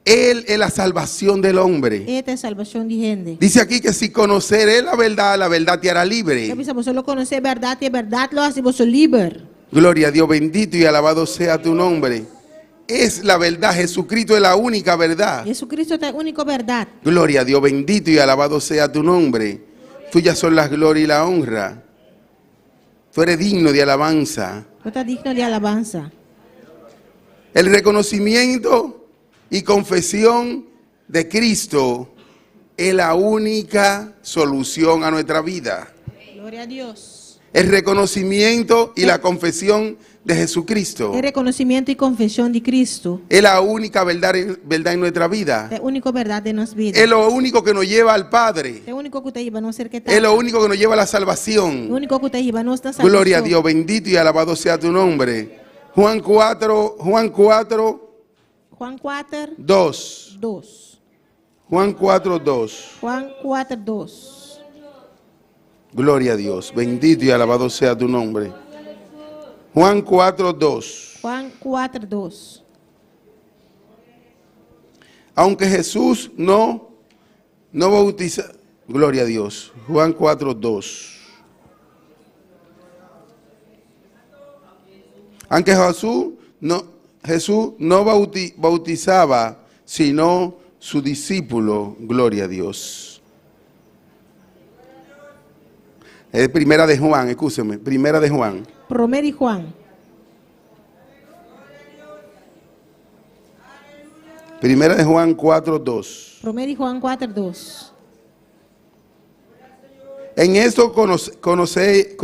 Él es la salvación del hombre. Esta é a salvação de gente. Dice aquí que si conoceré la verdad te hará libre. Se você não conhecer a verdade, e a verdade lo hace você livre. Gloria a Dios, bendito y alabado sea tu nombre. Es la verdad, Jesucristo es la única verdad. Jesucristo é a única verdade. Gloria a Dios, bendito y alabado sea tu nombre. Tuyas son las glorias y la honra. Tú eres digno de alabanza. Você está digno de alabanza. El reconocimiento y confesión de Cristo es la única solución a nuestra vida. Glória a Deus. El reconocimiento y la confesión de Jesucristo É reconhecimento e confissão de Cristo. es la única verdad en nuestra vida. É a única verdade de nossa vida. Es lo único que nos lleva al Padre. É o único que te lleva a não ser que Es lo único que nos lleva a la salvación. O único que te lleva a nossa salvação. Gloria a Dios, bendito y alabado sea tu nombre. Juan 4, 2. 2. Juan 4, 2. Juan 4, 2. Gloria a Dios, bendito y alabado sea tu nombre. Juan 4, 2. Juan 4, 2. Aunque Jesús no bautiza, gloria a Dios. Juan 4, 2. Aunque Jesús no bautizaba, sino su discípulo, gloria a Dios. Primera de Juan, escúcheme, primera de Juan. Primeiro de Juan. Primera de Juan 4, 2. Primeiro de Juan 4, 2. En esto conoce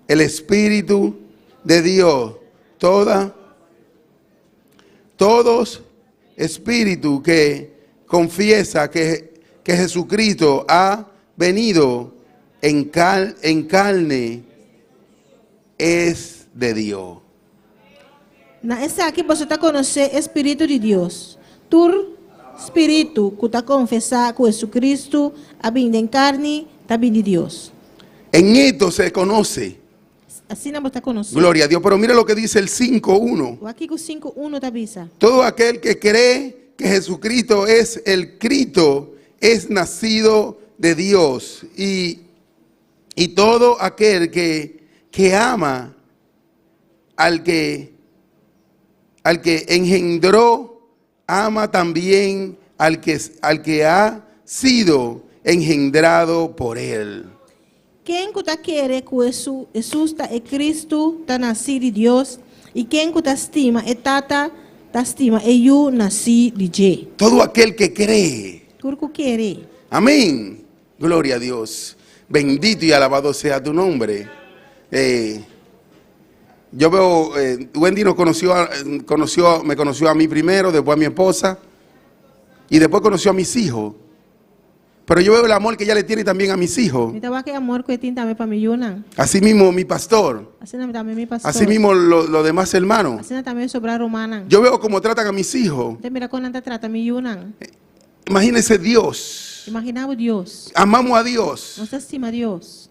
el Espíritu de Dios, todos espíritu que confiesa que Jesucristo ha venido en carne es de Dios. Essa aqui você está conhecendo o Espírito de Deus. Tu Espírito que está confessando que Jesus ha vindo em carne, está vindo de Deus. En esto se conoce. Assim não está conhecendo. Gloria a Dios. Pero mira lo que dice el 5:1. Aqui com 5:1 está avisa. Todo aquel que cree que Jesucristo es el Cristo es nacido de Dios. Y todo aquel que ama al que engendró, ama también al que ha sido engendrado por él. Quem que está querendo que Jesus é Cristo, está nascido de Deus, e quem que está estima é tata, está estima é eu nasci de Je. Todo aquel que cree. Tudo que quer. Amén. Gloria a Dios. Bendito y alabado sea tu nombre. Yo veo, Wendy me conoció a mí primero, después a mi esposa, y después conoció a mis hijos. Pero yo veo el amor que ella le tiene también a mis hijos. Así mismo mi pastor. Así mismo los demás hermanos. Yo veo cómo tratan a mis hijos. Imagínense Dios. Amamos a Dios.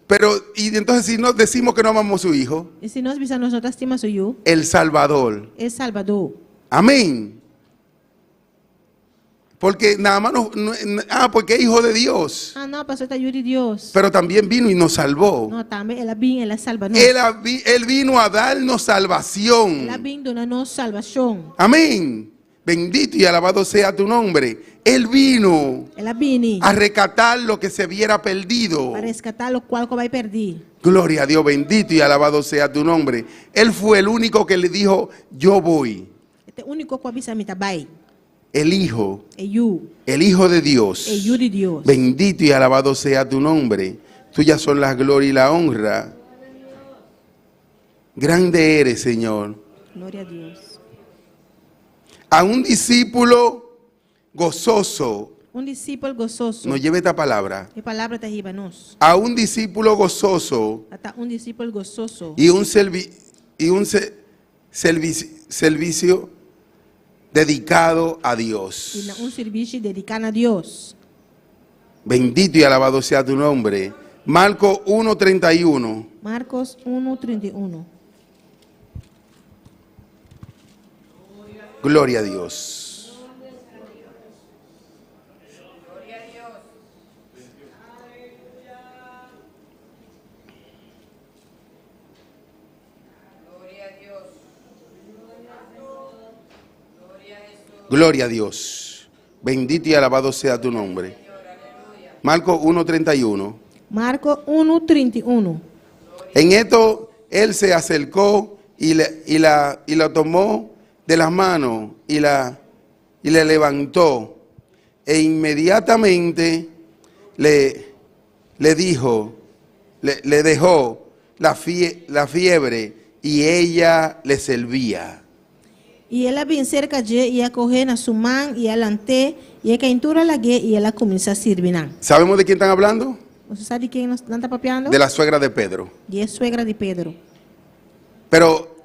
Pero, y entonces si nos decimos que no amamos a su hijo, el Salvador. Amén. Porque nada más porque es hijo de Dios. Pero también vino y nos salvó. Él vino a darnos salvación. Amén. Bendito y alabado sea tu nombre. Él vino a rescatar lo que se hubiera perdido. Gloria a Dios, bendito y alabado sea tu nombre. Él fue el único que le dijo, yo voy. El Hijo de Dios. Bendito y alabado sea tu nombre. Tuyas son las glorias y la honra. Grande eres, Señor. Gloria a Dios. A un discípulo gozoso. Un discípulo gozoso. Nos lleve esta palabra. ¿Qué palabra te lleva nos? A un discípulo gozoso. Hasta un discípulo gozoso. Y un servicio dedicado a Dios. Un servicio dedicado a Dios. Bendito y alabado sea tu nombre. Marcos 1:31. Marcos 1:31. Gloria a Dios. Gloria a Dios. Bendito y alabado sea tu nombre. Marcos 1:31. Marcos 1:31. En esto él se acercó y la tomó de las manos y le levantó. E inmediatamente le dejó la fiebre y ella le servía. E ela bem cerca de ia correr na sua mão e ela ante e a quentura lá e ela começa a servir. ¿Sabemos de quién están hablando? Você sabe de quem nós está papeando? De la suegra de Pedro. E é suegra de Pedro. Pero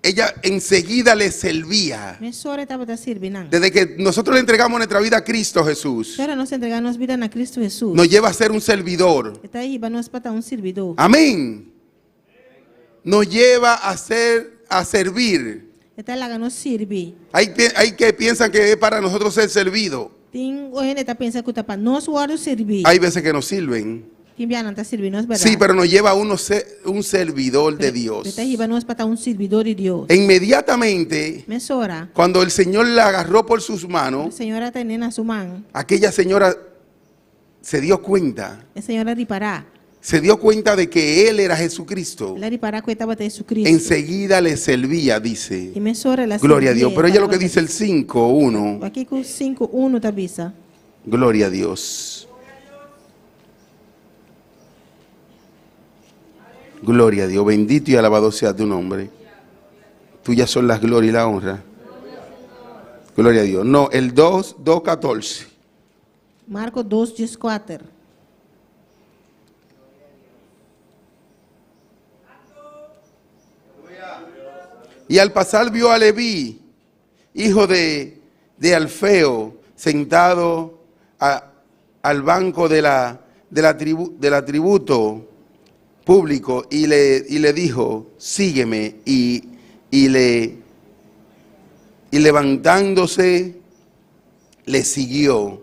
ella enseguida le servía. Minha sogra estava servindo. Desde que nosotros le entregamos nuestra vida a Cristo Jesús, Agora nós entregamos vida na Cristo Jesus. nos lleva a ser un servidor. Está aí para nós para um servidor. Amén. Nos lleva a servir. Está lá para nós servir. Hay que piensan que es para nosotros ser servido. Tem gente que pensa que está para nós guardar servir. Hay veces que nos sirven. Quem viene está servindo, verdade? Sí, pero nos lleva a uno ser un servidor de Dios. Está aí para nós para um servidor de Deus. E inmediatamente, Minha sogra, cuando el Señor la agarró por sus a manos, senhora está na sua mão. aquella señora se dio cuenta. A senhora reparar. Se dio cuenta de que Él era Jesucristo. Ela reparar que estava Jesus Cristo. Enseguida le servía, dice. E minha sogra la Gloria a servia, Dios. Pero ella lo que estava- dice el 5:1. Aqui com 5:1 está bisa. Gloria a Dios. Gloria a Dios. Bendito y alabado sea tu nombre. Tuyas son las glorias y la honra. Gloria a Dios. No, el 2:14. Marcos 2:14. Y al pasar vio a Leví, hijo de Alfeo, sentado al banco de la tributo público y le dijo, sígueme, y levantándose le siguió.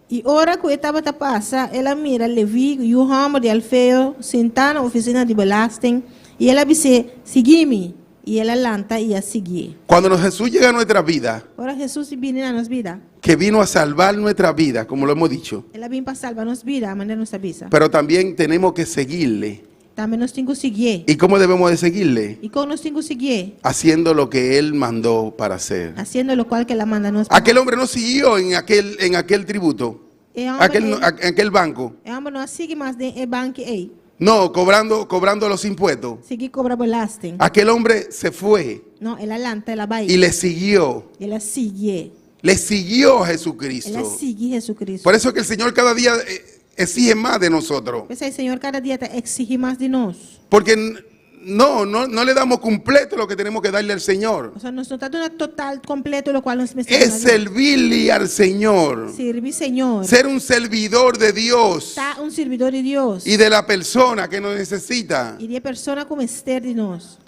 E ora que estava a passar, ela mira Levi e o ramo de Alfeu sentado na oficina de belasting e ela disse, segui-me. E ela lanta e a seguir. Cuando Jesús llega a nuestra vida, Ora Jesus vem na nossa vida. que vino a salvar nuestra vida, como lo hemos dicho, Ela vem para salvar nossa vida, a maneira nossa vida. pero también tenemos que seguirle. Também nós temos que seguir. ¿Y cómo debemos de seguirle? E como nós temos que seguir? Haciendo lo que Él mandó para hacer. Haciendo lo cual que ela manda nós. Aquel hombre no siguió en aquel tributo, aquel banco. É homem não sigue mais de banco aí. No, cobrando los impuestos. Seguir cobra belasting. Aquel hombre se fue Não, ela lanta, ela vai. y le siguió. Ela sigue. Le siguió a Ela Jesucristo. sigue Jesus Cristo. Por eso es que el Señor cada día exige más de nosotros. Pensa aí, Senhor, cada dia exige mais de nós. Porque no le damos completo lo que tenemos que darle al Señor. O sea, nos está dando total, completo, lo cual nos Es servirle al Señor. servir, Señor. Ser un servidor de Dios Está un servidor de Dios. y de la persona que nos necesita. Y de persona como Esther de nós.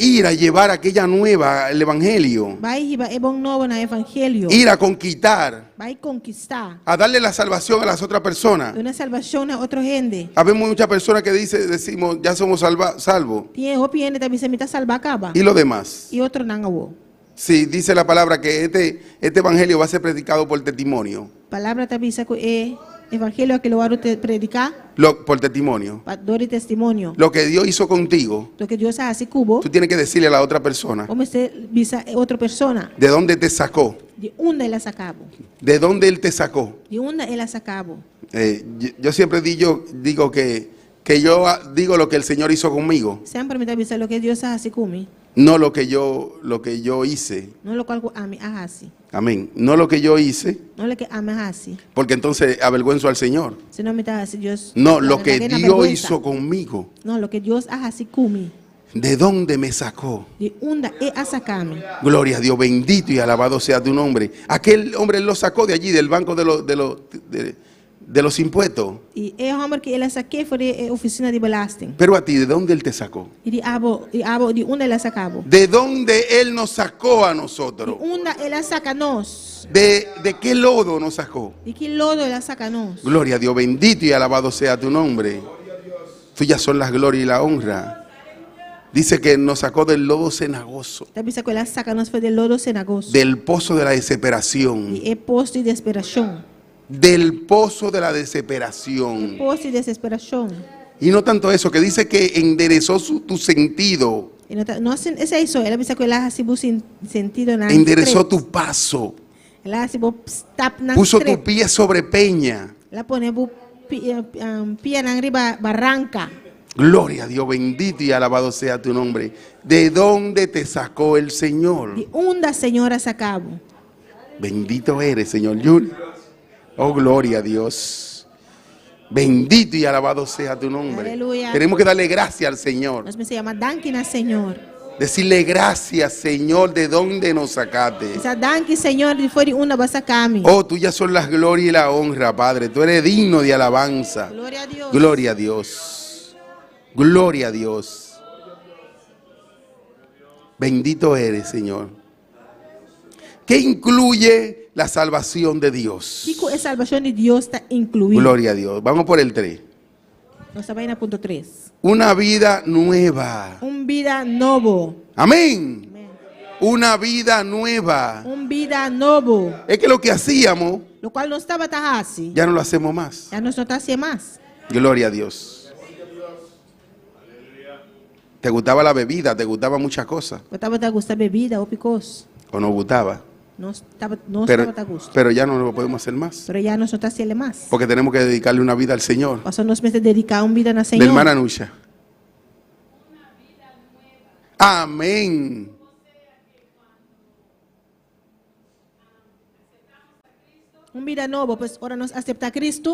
Ir a llevar aquella nueva, el Evangelio. Vai riba é bom novo na evangelho. Ir a conquistar, Vai conquistar. a darle la salvación a las otras personas. Una salvación a outra gente. Habemos muchas personas que decimos, ya somos salvos. Tem opinião também se me tá salvar acaba. Y lo demás. E outro não hago. Sí, dice la palabra que este Evangelio va a ser predicado por testimonio. Palavra também se é evangelho que lo varo te predicar. Por testimonio. Para dar testemunho. Lo que Dios hizo contigo, Lo que Deus hace cubo. tú tienes que decirle a la otra persona Como se visa outra persona. de dónde te sacó, De onde ela sacabo. de dónde Él te sacó. De onde ela sacabo. Yo siempre digo que yo digo lo que el Señor hizo conmigo, Sempre me avisa lo que Deus hace comigo. no lo que yo hice. Não lo qual a mim hace. Amén. No lo que yo hice, Não lo que a mim hace. porque entonces avergüenzo al Señor. Se não me tá hace Deus. No, lo que la Dios hizo conmigo. No, lo que Dios hace comigo. ¿De dónde me sacó? De unda e asakami. Gloria a Dios, bendito y alabado sea tu nombre. Aquel hombre lo sacó de allí, del banco de los impuestos. E é o homem que ele saquei foi de oficina de belasting. Pero a ti, ¿de dónde él te sacó? E de abo de unda ele sacabo. ¿De dónde él nos sacó a De nosotros? unda ele saca nós. ¿De qué lodo nos sacó? De que lodo ele saca nós. Gloria a Dios, bendito y alabado sea tu nombre. Tuyas son las glorias y la honra. Dice que nos sacó del lodo cenagoso, Também sacou ele saca nós foi de lodo cenagoso. del pozo de la desesperación, E é posto de desesperação. del pozo de la desesperación. Posto de desesperação. Y no tanto eso, que dice que enderezó tu sentido, E não é isso, ele sacou ele hasibo sentido na. enderezó tu paso, Ele hasibo tap na. puso tu pie sobre peña. Ela pone bu pia na riba barranca. Gloria a Dios, bendito y alabado sea tu nombre. ¿De dónde te sacó el Señor? De unda señora sacabo. Bendito eres, Señor Junior. Oh, gloria a Dios. Bendito y alabado sea tu nombre. Aleluya. Tenemos que darle gracias al Señor. Nós me se chama Dankina Senhor. Decirle gracias, Señor, de dónde nos sacaste. Essa Danki Senhor de foi de unda basacami. Oh, tuyas son las glorias y la honra, Padre. Tú eres digno de alabanza. Glória a Deus. Gloria a Dios. Gloria a Dios. Bendito eres, Señor. ¿Qué incluye la salvación de Dios? Kiko a salvação de Deus está incluída. Gloria a Dios. Vamos por el 3. Nós estamos aí na ponto 3. Una vida nueva. Vida novo. Amén. Una vida nueva. Vida novo. Es que lo que hacíamos, Lo qual não estava tarrasi. ya no lo hacemos más. Já nós não está assim mais. Gloria a Dios. ¿Te gustaba la bebida? ¿Te gustaba muchas cosas? Eu estava a gostar bebida ou picos. ¿O no gustaba? Não estava a gosto. Pero ya no lo podemos hacer más. Pero já nós não está assim mais. Porque tenemos que dedicarle una vida al Señor. Passou nós meses dedicar vida na La Senhor. hermana Nusha. Amén. Vida novo, pois ora nós aceitar Cristo.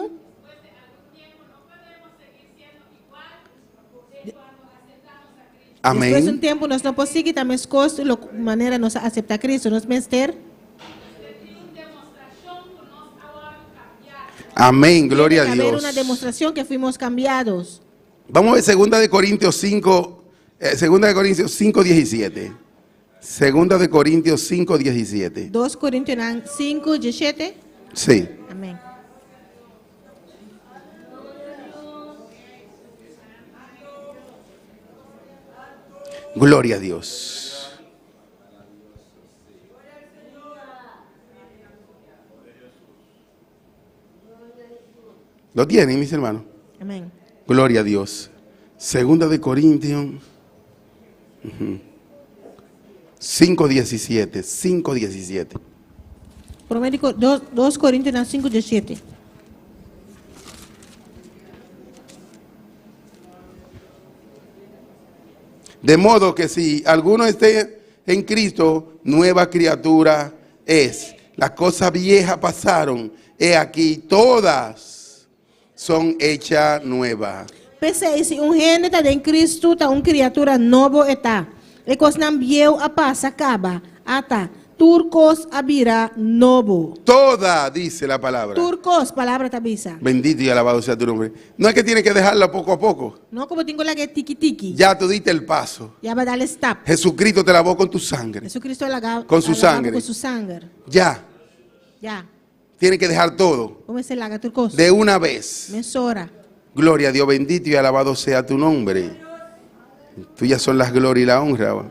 Amén. Depois de um tempo nós não podemos seguir também as coisas, a maneira nós aceitar Cristo, nós vamos ter. Amén, gloria a Tiene que haber Dios. una demostración que fuimos cambiados. Vamos a ver 2 de Corintios 5, 2 de Corintios 5, 17. 2 de Corintios 5, 17. 2 Corintios 5, 17. Sí. Amén. Gloria a Dios. ¿Lo tienen, mis hermanos? Amén. Gloria a Dios. 2 de Corintios 5, 17. 5, 17. Promédico 2 Corintios 5, 17. De modo que si alguno esté en Cristo, nueva criatura es. Las cosas viejas pasaron, he aquí, todas son hechas nuevas. Pese se gente está em Cristo, está uma criatura nova está. E coisa não viu a paz acaba. Ata turcos abira novo. Toda, dice la palabra. Turcos, palavra tabisa. Bendito y alabado sea tu nombre. No es que tienes que dejarla poco a poco. Não como tenho lá que tiki tiki. Ya tú diste el paso. Já vai dar stop. Jesucristo te lavó con tu sangre. Jesucristo Con su sangre. Com su sangre. Ya. Já. Tienes que dejar todo. Como se laga turcos. De una vez. Mensora. Gloria a Dios, bendito y alabado sea tu nombre. Tuyas son las glorias y la honra.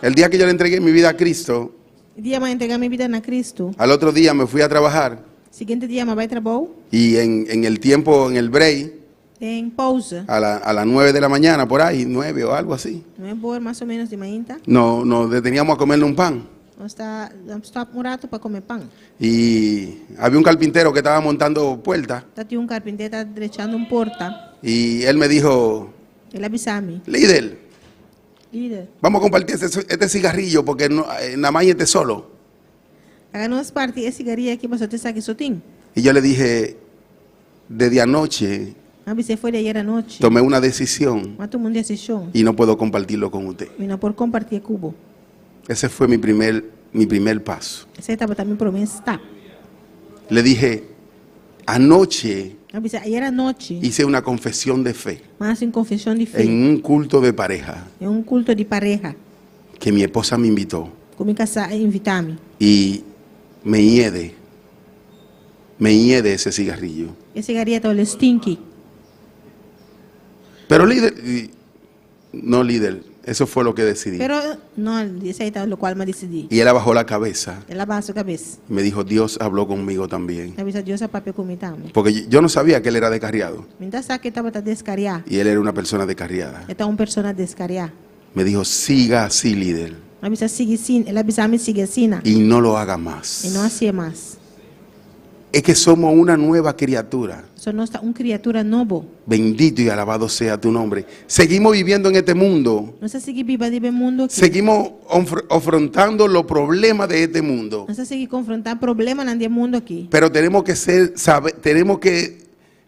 El día que yo le entregué mi vida a Cristo, Dia me entregar minha vida na Cristo. al otro día me fui a trabajar Seguinte dia me vai trabalhar. y en el tiempo, en el break, Tem pausa. a las 9 de la mañana, por ahí, 9 o algo así, Não é boa, mais ou menos de manhã. nos deteníamos a comerle un pan. Nós está stop um rato para comer pão. Y había un carpintero que estaba montando puertas Tá tinha carpinteiro tá derechando porta. y él me dijo, Ele avisame. líder, Líder. vamos a compartir este cigarrillo porque nada más esté solo. Agora nós parte esse cigarrillo aqui para você saber que só tem. Y yo le dije, desde anoche Abise foi de ayer anoche. tomé una decisión Mas tomou uma decisão. y no puedo compartirlo con usted. E não por compartilhar cubo. Ese fue mi primer paso. Essa estava também para mim está. Le dije, anoche Abise ayer anoche. hice una confesión de fe Mas em confissão de fé. en un culto de pareja É culto de pareja. que mi esposa me invitó Como casar e invitar-me. y me hiede ese cigarrillo. Esse gareta olha stinky. Pero líder, eso fue lo que decidí. Pero não, esse aí tá o qual me decidi. Y ella bajó la cabeza Ela baixa a cabeça. y me dijo, Dios habló conmigo también. Avisa Deus a papel comigo também. Porque yo no sabía que él era descarriado Mientras sabe que estava a descarriar. y él era una persona descarriada. Então uma pessoa descarriar. Me dijo, siga así, líder, Avisa sigue sim, ela avisa me sigue assim. y no lo haga más. E não assim mais. Es que somos una nueva criatura. Só nós está criatura novo. Bendito y alabado sea tu nombre. Seguimos viviendo en este mundo. Nós seguir viva de mundo aqui. Seguimos afrontando los problemas de este mundo. Nós seguir confrontar problemas no mundo aqui. Pero tenemos que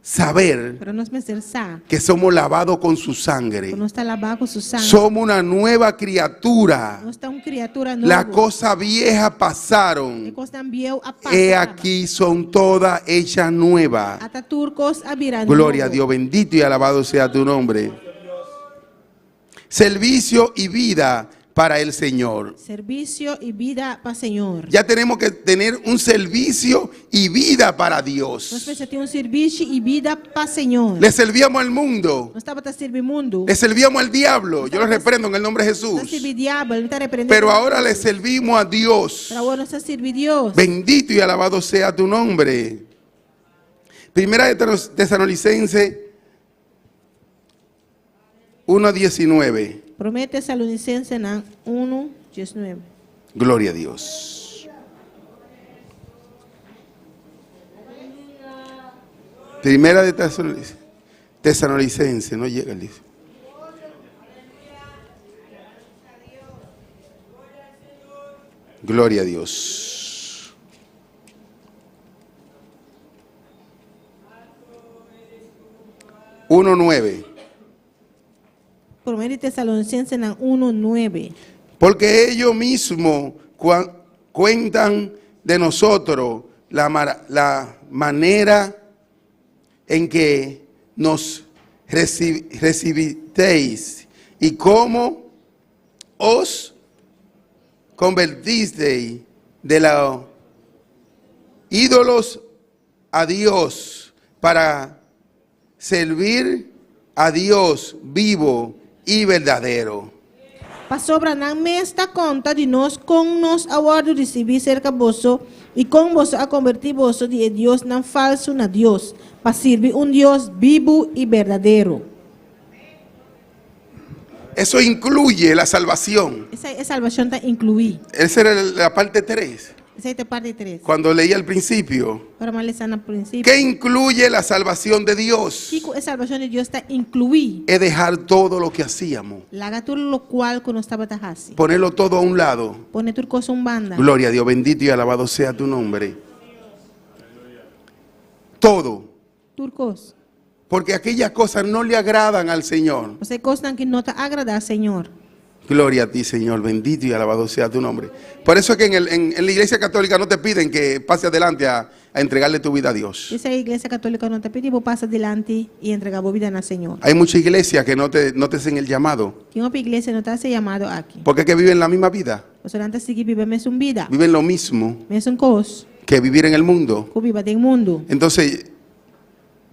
saber Pero nós pensar que somos lavados con su sangre. que nós está lavado com sua sangue. Somos una nueva criatura. Nós está criatura nova. Las cosas viejas E pasaron. costa enviou a paz. He aquí son todas hechas nuevas. Ata turcos a virar Gloria a novo. Dios, bendito y alabado sea tu nombre. Servicio y vida para el Señor. Servicio e vida para o Senhor. Ya tenemos que tener un servicio y vida para Nós Dios. precisamos ter serviço e vida para o Senhor. Le servíamos al mundo, Nós estava a servir mundo. le servíamos al diablo. Yo lo reprendo en el nombre de Nós Jesús. servir diabo, ele está repreendendo. Pero ahora le servimos a Dios. Pero agora nós servir Deus. Bendito y alabado sea tu nombre. Primera de Tesalonicenses 1:19. Promete Tesalonicenses 1:19. Gloria a Dios. Primera de Tesalonicenses, no llega el libro. Gloria a Dios. Uno 9. Promete Tesalonicenses 1:9. Porque ellos mismos cuentan de nosotros la manera en que nos recibisteis y cómo os convertisteis de los ídolos a Dios para servir a Dios vivo y verdadero. Pastor Branham me está conta de nós com nós aguardo receber cerca vosso e com vosso a convertir vosso de Deus não falso na Deus para servir Deus vivo e verdadeiro. Eso incluye la salvación. Essa salvação está incluída. Esa era la parte 3. Essa é a parte 3. Cuando leí al principio, Para malestar no princípio. ¿qué incluye la salvación de Dios? Chico, a salvação de Deus está incluída. Es dejar todo lo que hacíamos, Larga tudo lo qual que nós estava fazendo. ponerlo todo a un lado. Pone tudo coisa banda. Gloria a Dios, bendito y alabado sea tu nombre. Todo. Turcos. Porque aquellas cosas no le agradan al Señor. Você coisa que não te agrada ao Senhor. Gloria a ti, Señor, bendito y alabado sea tu nombre. Por eso es que en la iglesia católica no te piden que pase adelante a entregarle tu vida a Dios. Essa igreja católica não te pede para passar adiante e entregar a vida ao Senhor. Hay muchas iglesias que no te hacen el llamado. Que uma igreja não está se chamado aqui. Porque es que viven la misma vida. Você não está seguindo viver a mesma vida. Viven lo mismo Mesma coisa. que vivir en el mundo. Que viva do mundo. Entonces,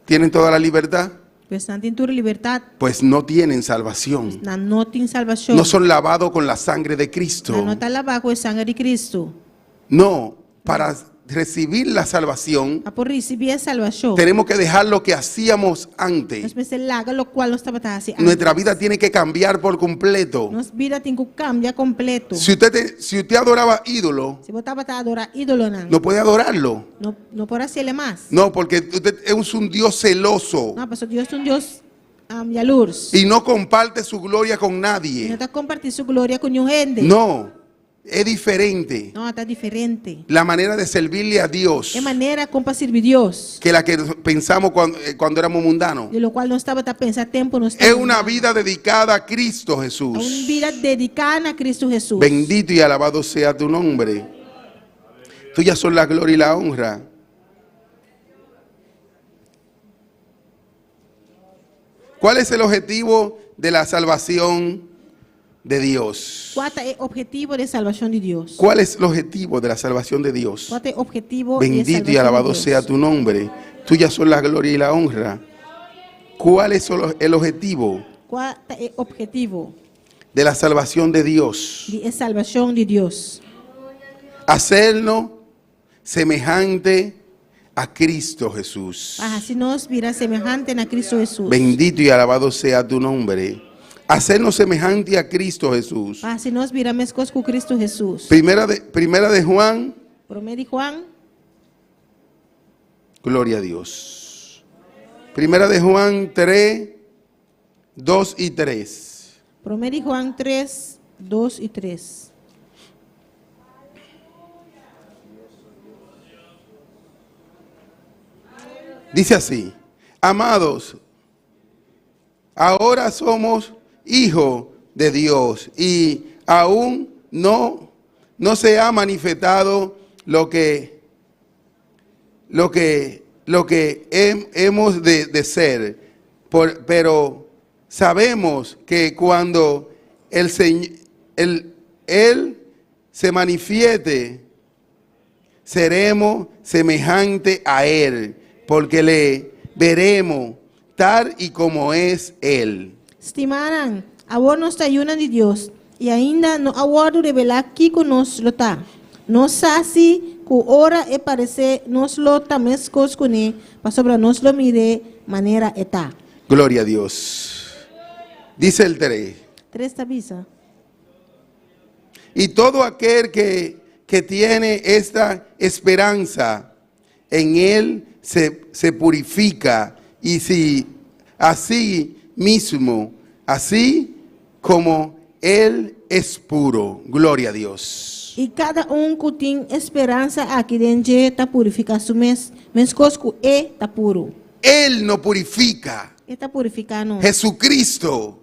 ¿tienen toda la libertad? Pues não tem tua liberdade. Pues no tienen salvación. Não tem salvação. No son lavados con la sangre de Cristo. Não está lavado com a sangue de Cristo. No, para recibir la salvación A por receber a salvação. tenemos que dejar lo que hacíamos antes. Nós precisamos largar lo qual nós estava fazendo. Nuestra vida tiene que cambiar por completo. Nossa vida tem que cambiar completo. Si usted adoraba ídolo, Se você estava a adorar ídolo no puede adorarlo. não pode ser mais. No, porque usted es un Dios celoso Não, pastor, Deus é Deus jalur. y no comparte su gloria con Não nadie. está compartilhando sua glória com ninguém. No, es diferente Não, está diferente. la manera de servirle a Dios É maneira como para servir Deus. que la que pensamos cuando éramos mundanos. De lo qual não estava a pensar tempo. Não Es una vida dedicada a Cristo Uma Jesús. vida dedicada a Cristo Jesus. Bendito y alabado sea tu nombre. Tuyas son la gloria y la honra. ¿Cuál es el objetivo de la salvación de Dios? Qual é o objetivo de salvação de Deus? ¿Cuál es el objetivo de la salvación de Dios? Qual é o objetivo de Bendito y salvação alabado de Deus? sea tu nombre. Tuyas son la gloria y la honra. ¿Cuál es el objetivo Qual é o objetivo de la salvación de Dios? de salvação de Deus? Hacernos semejante a Cristo Jesús. Para se nós virar semejante a Cristo Jesus. Bendito y alabado sea tu nombre. Hacernos semejante a Cristo Jesús. Para se nós virar mescos com Cristo Jesus. Primera de Juan, Primeiro de Juan, gloria a Dios. Primera de Juan 3, 2 y 3. Primeiro de Juan 3, 2 e 3. Dice así: amados, ahora somos hijos de Dios y aún no se ha manifestado lo que hemos de ser, pero sabemos que cuando Él se manifieste, seremos semejantes a Él, porque le veremos tal y como es Él. Estimaram, agora nós está ayuna de Deus e ainda não agora revelar aqui conosco está. Nós sabe que hora é parecer nós lota mescos com ele, para sobre nós lo mire maneira está. Gloria a Dios. Dice el 3. 3 avisa. Y todo aquel que tiene esta esperanza en Él se purifica, y si así mismo, así como Él es puro. Gloria a Dios. E cada que tem esperança aqui dentro está purificado su mescos que está puro. Él no purifica. Está purificado. Jesucristo,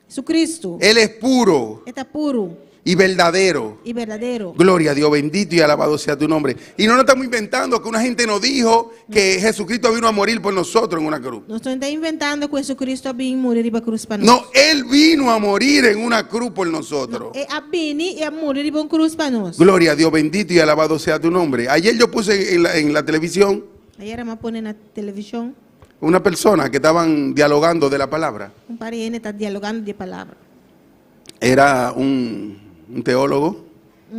Jesucristo Él es puro está puro y verdadero. e verdadeiro. Gloria a Dios, bendito y alabado sea tu nombre. Y no nos estamos inventando que una gente nos dijo que Jesucristo vino a morir por nosotros en una cruz. Nós estamos inventando que Jesucristo veio morrer para cruz para nós. No, Él vino a morir en una cruz por nosotros. É a bini e a morrer para cruz para nós. Gloria a Dios, bendito y alabado sea tu nombre. Ayer yo puse en la televisión Ayer me pone na televisão una persona que estaban dialogando de la palabra. parente está dialogando de palavra. Era un teólogo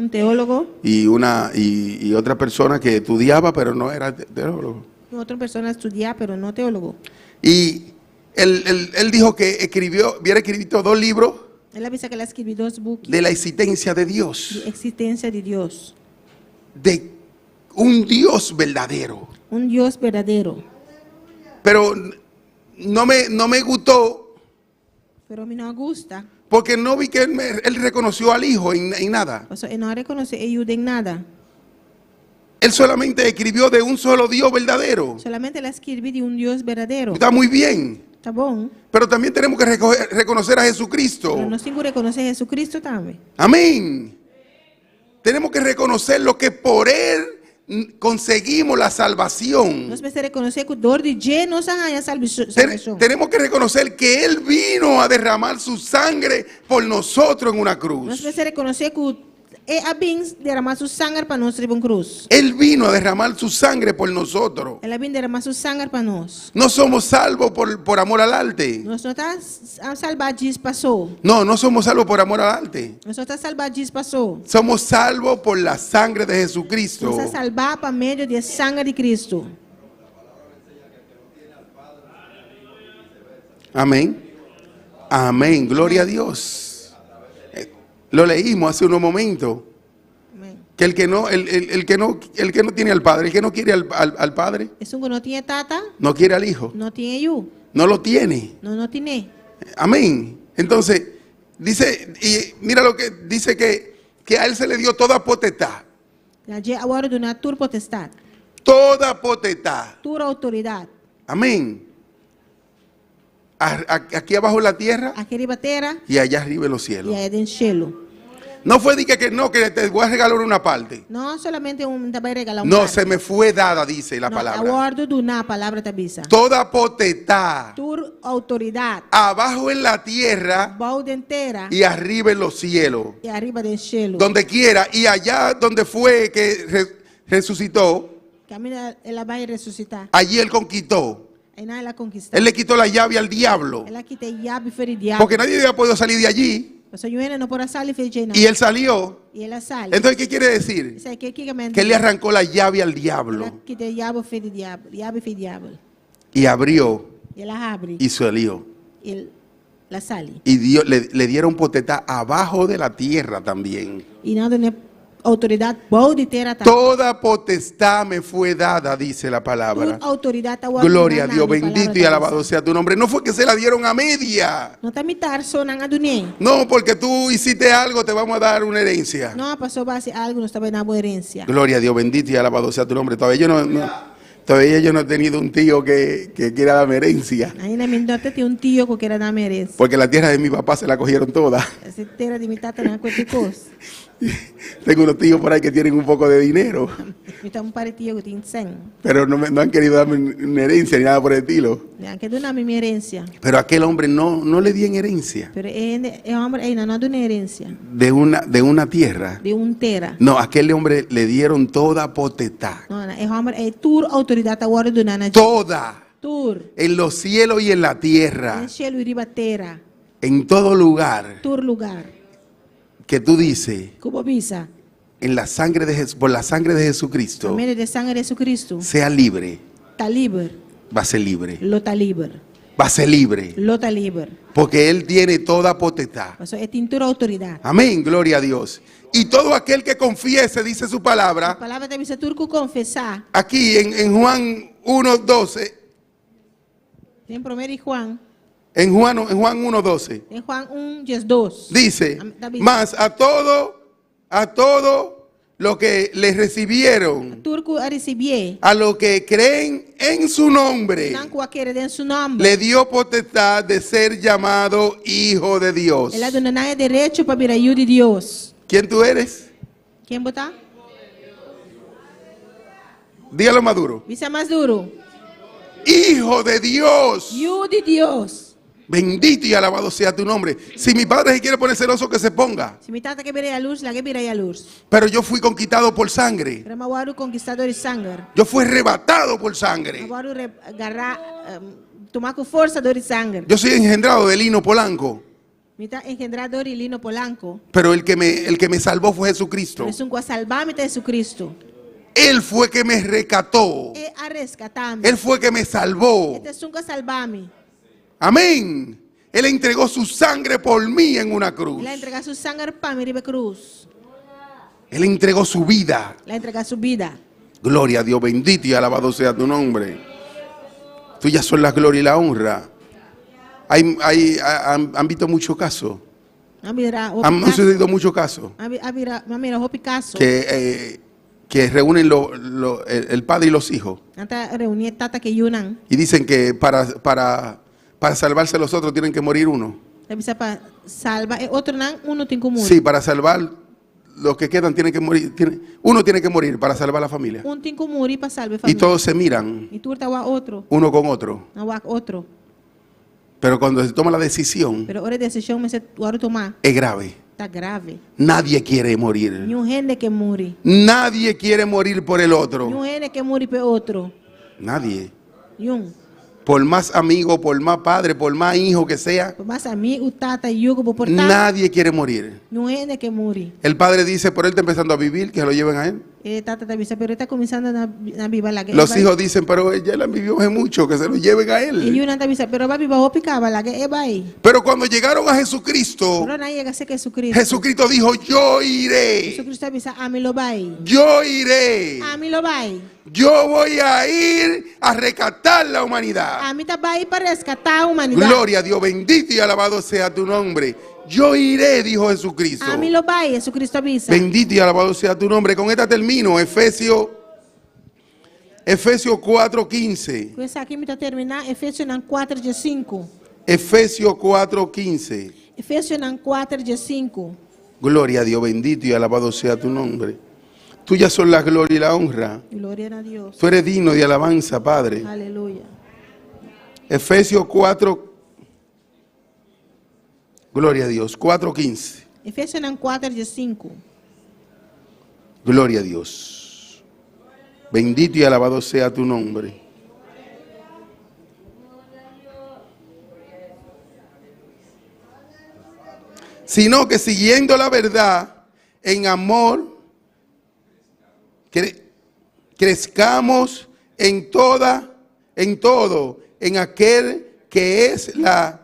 Teólogo, y otra persona que estudiaba, pero no era teólogo. outra pessoa estudia, pero não teólogo. Y él dijo que hubiera escrito 2 libros Ela avisa que ela escreveu 2 books de la existencia de Dios, de existência de Deus. de un Dios verdadero. Deus verdadeiro. Pero no me gustó, Pero a mim não gusta. porque no vi que él reconoció al Hijo en nada. Ele não reconhece ajuda em nada. Él solamente escribió de un solo Dios verdadero. Solamente ela escreve de Deus verdadeiro. Está muy bien. Tá bom? Pero también tenemos que reconocer a Jesucristo. Pero nós temos que reconhecer Jesucristo também. Amén. Tenemos que reconocer lo que por Él conseguimos la salvación. Nós precisamos reconhecer que o dor de Jesus nos arranha salvação. Tenemos que reconocer que Él vino a derramar su sangre por nosotros en una Nós cruz. precisamos reconhecer que é a bem derramar sua sangue para nós em cruz. Él vino a derramar su sangre por nosotros. Ela vem derramar sua sangue para nós. No somos salvos por amor al arte. Nós não estamos salvados passou. No somos salvos por amor al arte. Nós não estamos salvados passou. Somos salvos por la sangre de Jesucristo. Nós estamos salvados por meio da sangue de Cristo. Amén. Amén. Gloria a Dios. Lo leímos hace unos momentos. Amém. Que el que no tiene al Padre, el que no quiere al Padre, Esse que não tinha tata, no quiere al Hijo, não tinha eu. no lo tiene. Não tinha. Amén. Entonces, dice, y mira lo que dice que que a él se le dio toda potestad. Na je award do na tur potestad. Toda potestad. Tur autoridade. Amén. Aquí abajo en la tierra Aqui riba terra y allá arriba en los e cielos. aí dentro cielo. No fue de que no, que te voy a regalar una parte. Não solamente vai regalar No, parte. se me fue dada, dice la No, palabra. award do na palavra tabisa. Toda potestad Tur autoridade. abajo en la tierra Balde inteira y arriba en los cielos. e arriba dentro cielo. Donde quiera. Y allá donde fue que resucitó, Camina, ela vai ressuscitar. allí él conquistó. Aí não ela conquista. Él le quitó la llave al diablo. Ela quita llave fere diabo. Porque nadie había podido salir de allí. O senhor não pode sair fere não. Y él salió. E ela sai. Entonces, ¿qué quiere decir? Isso aqui que Que él le arrancó la llave al diablo. ela quita llave fere diabo. Llave fere diabo. Y abrió E ela abre. y salió. E ela sai. Y Dios, le dieron potestad abajo de la tierra también. E não tem autoridade balde inteira tá. Toda potestad me fue dada, dice la palabra. Tur autoridade tá. Gloria a Dios, bendito y alabado sea tu nombre. No fue que se la dieron a media. Não tá mitar só na adunia. No, porque tú hiciste algo, te vamos a dar una herencia. Não passou base algo, não estava na boa herência. Gloria a Dios, bendito y alabado sea tu nombre. Todavía yo no he tenido un tío que quiera darme herencia. Aí na minha nota tem tio que quer dar herencia. Porque la tierra de mi papá se la cogieron toda. Essa terra de mitata na coisa. Tengo unos tíos por ahí que tienen un poco de dinero, Então para tio que tem 100. pero no han querido darme una herencia ni nada por el estilo. Que do na minha herência. Pero aquel hombre no le di en herencia Pero é homem aí não dá herência de una tierra. de terra. No, a aquel hombre le dieron toda potestad. Não, é homem é tur autoridade agora do nana. Toda. Tur. En los cielos y en la tierra. Em cielo e riba terra. En todo lugar Tur lugar. que tú dices, Como visa. en la sangre de por la sangre de Jesucristo, Por meio de sangue de Jesucristo. sea libre, Tá livre. va a ser libre. Lo tá livre. Va a ser libre. Lo tá livre. Porque Él tiene toda potestad. Isso é tintura autoridade. Amén, gloria a Dios. Y todo aquel que confiese, dice su A palabra, palavra da missa turco confessar. aquí en Juan 1:12, Tem 1 Juan. en Juan 1:12, Em Juan 1:2. dice, David. mas a todo lo que le recibieron, Turco a receber. a lo que creen en su nombre, Não qualquer em seu nome. le dio potestad de ser llamado hijo de Dios. Ela dona não é direito para virar filho de Deus. ¿Quién tú eres? Quem botar? Dígalo más duro. Visa mais duro. Hijo de Dios. Filho de Deus. Bendito y alabado sea tu nombre. Si mi padre se quiere poner celoso, que se ponga. Se me tata que virei a luz, lá que virei a luz. Pero yo fui conquistado por sangre. Para mawaru conquistador de sangue. Yo fui arrebatado por sangre. Mawaru agarrar, tomar com força dor de sangue. Yo soy engendrado de Lino Polanco. Me está engendrador e Lino Polanco. Pero el que me salvó fue Jesucristo. Mas um com salvar-me de Jesucristo. Él fue que me rescató. E a rescatar-me. Él fue que me salvó. Este é um com salvar-me. Amén. Él entregó su sangre por mí en una cruz. Ele entregar sua sangue para mim ribe cruz. Él entregó su vida. Ele entregar sua vida. Gloria a Dios, bendito y alabado sea tu nombre. Tuyas son la gloria y la honra. Han visto muchos casos. Han sucedido muchos casos que reúnen el padre y los hijos y dicen que para salvarse los otros tienen que morir uno. Sí, para salvar los que quedan tienen que morir. Uno tiene que morir para salvar la familia. Y todos se miran uno con otro. Pero cuando se toma la decisión, es grave. Está grave. Nadie quiere morir. Nenhum gente que morre. Nadie quiere morir por el otro. Nenhum gente que morre por outro. Nadie. Nenhum. Por más amigo, por más padre, por más hijo que sea, Por mais amigo, tata, yugo, por portar. nadie quiere morir. Nenhum gente que morre. El padre dice, pero él está empezando a vivir, que se lo lleven a él. Tata está avisa, pero está começando na viva la que. Los hijos dicen, pero ya la vivió hace mucho, que se lo lleven a E él. yuna está avisa, pero va viva o picava la que vai. Pero cuando llegaron a Jesucristo, Pero não llega a ser Jesucristo. Jesucristo dijo, yo iré. Jesucristo avisa, a mí lo vai. Yo iré. A mí lo vai. Yo voy a ir a rescatar la humanidad. A mí está vai para rescatar a humanidade. Gloria a Dios, bendito y alabado sea tu nombre. Yo iré, dijo Jesucristo. Ami lo vai, Yesu Kristo avisa. Bendito y alabado sea tu nombre. Con esta termino. Efesios 4:15. Questa aqui mi tá terminar Efésios 4:5. Efesios 4:15. Efésios 4:5. Gloria a Dios, bendito y alabado sea tu nombre. Tuya son la gloria y la honra. Gloria a Dios. Tú eres digno de alabanza, Padre. Aleluya. Efesios 4. Gloria a Dios, 4:15. Efésios 4:5. Gloria a Dios. Bendito y alabado sea tu nombre. Sino que siguiendo la verdad en amor, crezcamos en todo, en aquel que es la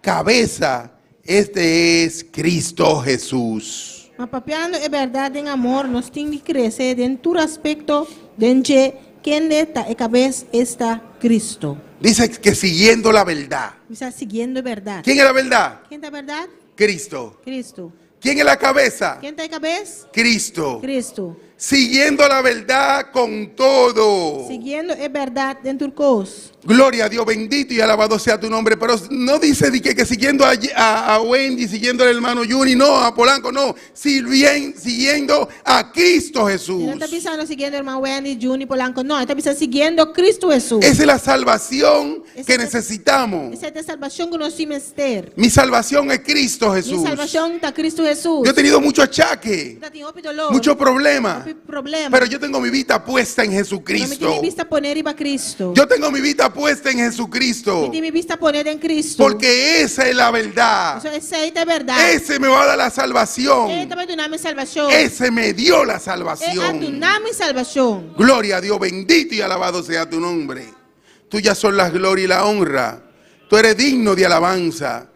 cabeza. Este es Cristo Jesús. Mas papiando é verdade em amor, nós temos que crescer em todo aspecto, dentro quem está a cabeça está Cristo. Dice que siguiendo la verdad. Está seguindo a verdade. ¿Quién es la verdad? Quem está a verdade? Cristo. Cristo. ¿Quién es la cabeza? Quem está a cabeça? Cristo. Cristo. Siguiendo la verdad con todo. Seguindo a verdade dentro do coisa. Gloria a Dios, bendito y alabado sea tu nombre. Pero no dice de que siguiendo a Wendy, siguiendo al hermano Juni, no, a Polanco, no. Siguiendo a Cristo Jesús. Não está pensando seguindo o irmão Wendy, Juni, Polanco, não. Está pensando seguindo Cristo Jesús. Esa es la salvación que necesitamos. Essa é a salvação que nós temos ter. Mi salvación es Cristo Minha Jesús. salvação está Cristo Jesús. Yo he tenido mucho achaque, Dolor, mucho problema. problema. Pero yo tengo mi vida puesta en Pero me Jesucristo. tiene vista poner iba Cristo. Yo tengo mi vida puesta en Jesucristo. Me tiene vista poner en Cristo. Porque esa es la verdad. Eso es verdade. Ese me va a dar la salvación. Também tu nome salvação. Ese me dio la A tu salvación. nome salvação. Gloria a Dios, bendito y alabado sea tu nombre. Tuyas son las gloria y la honra. Tú eres digno de alabanza.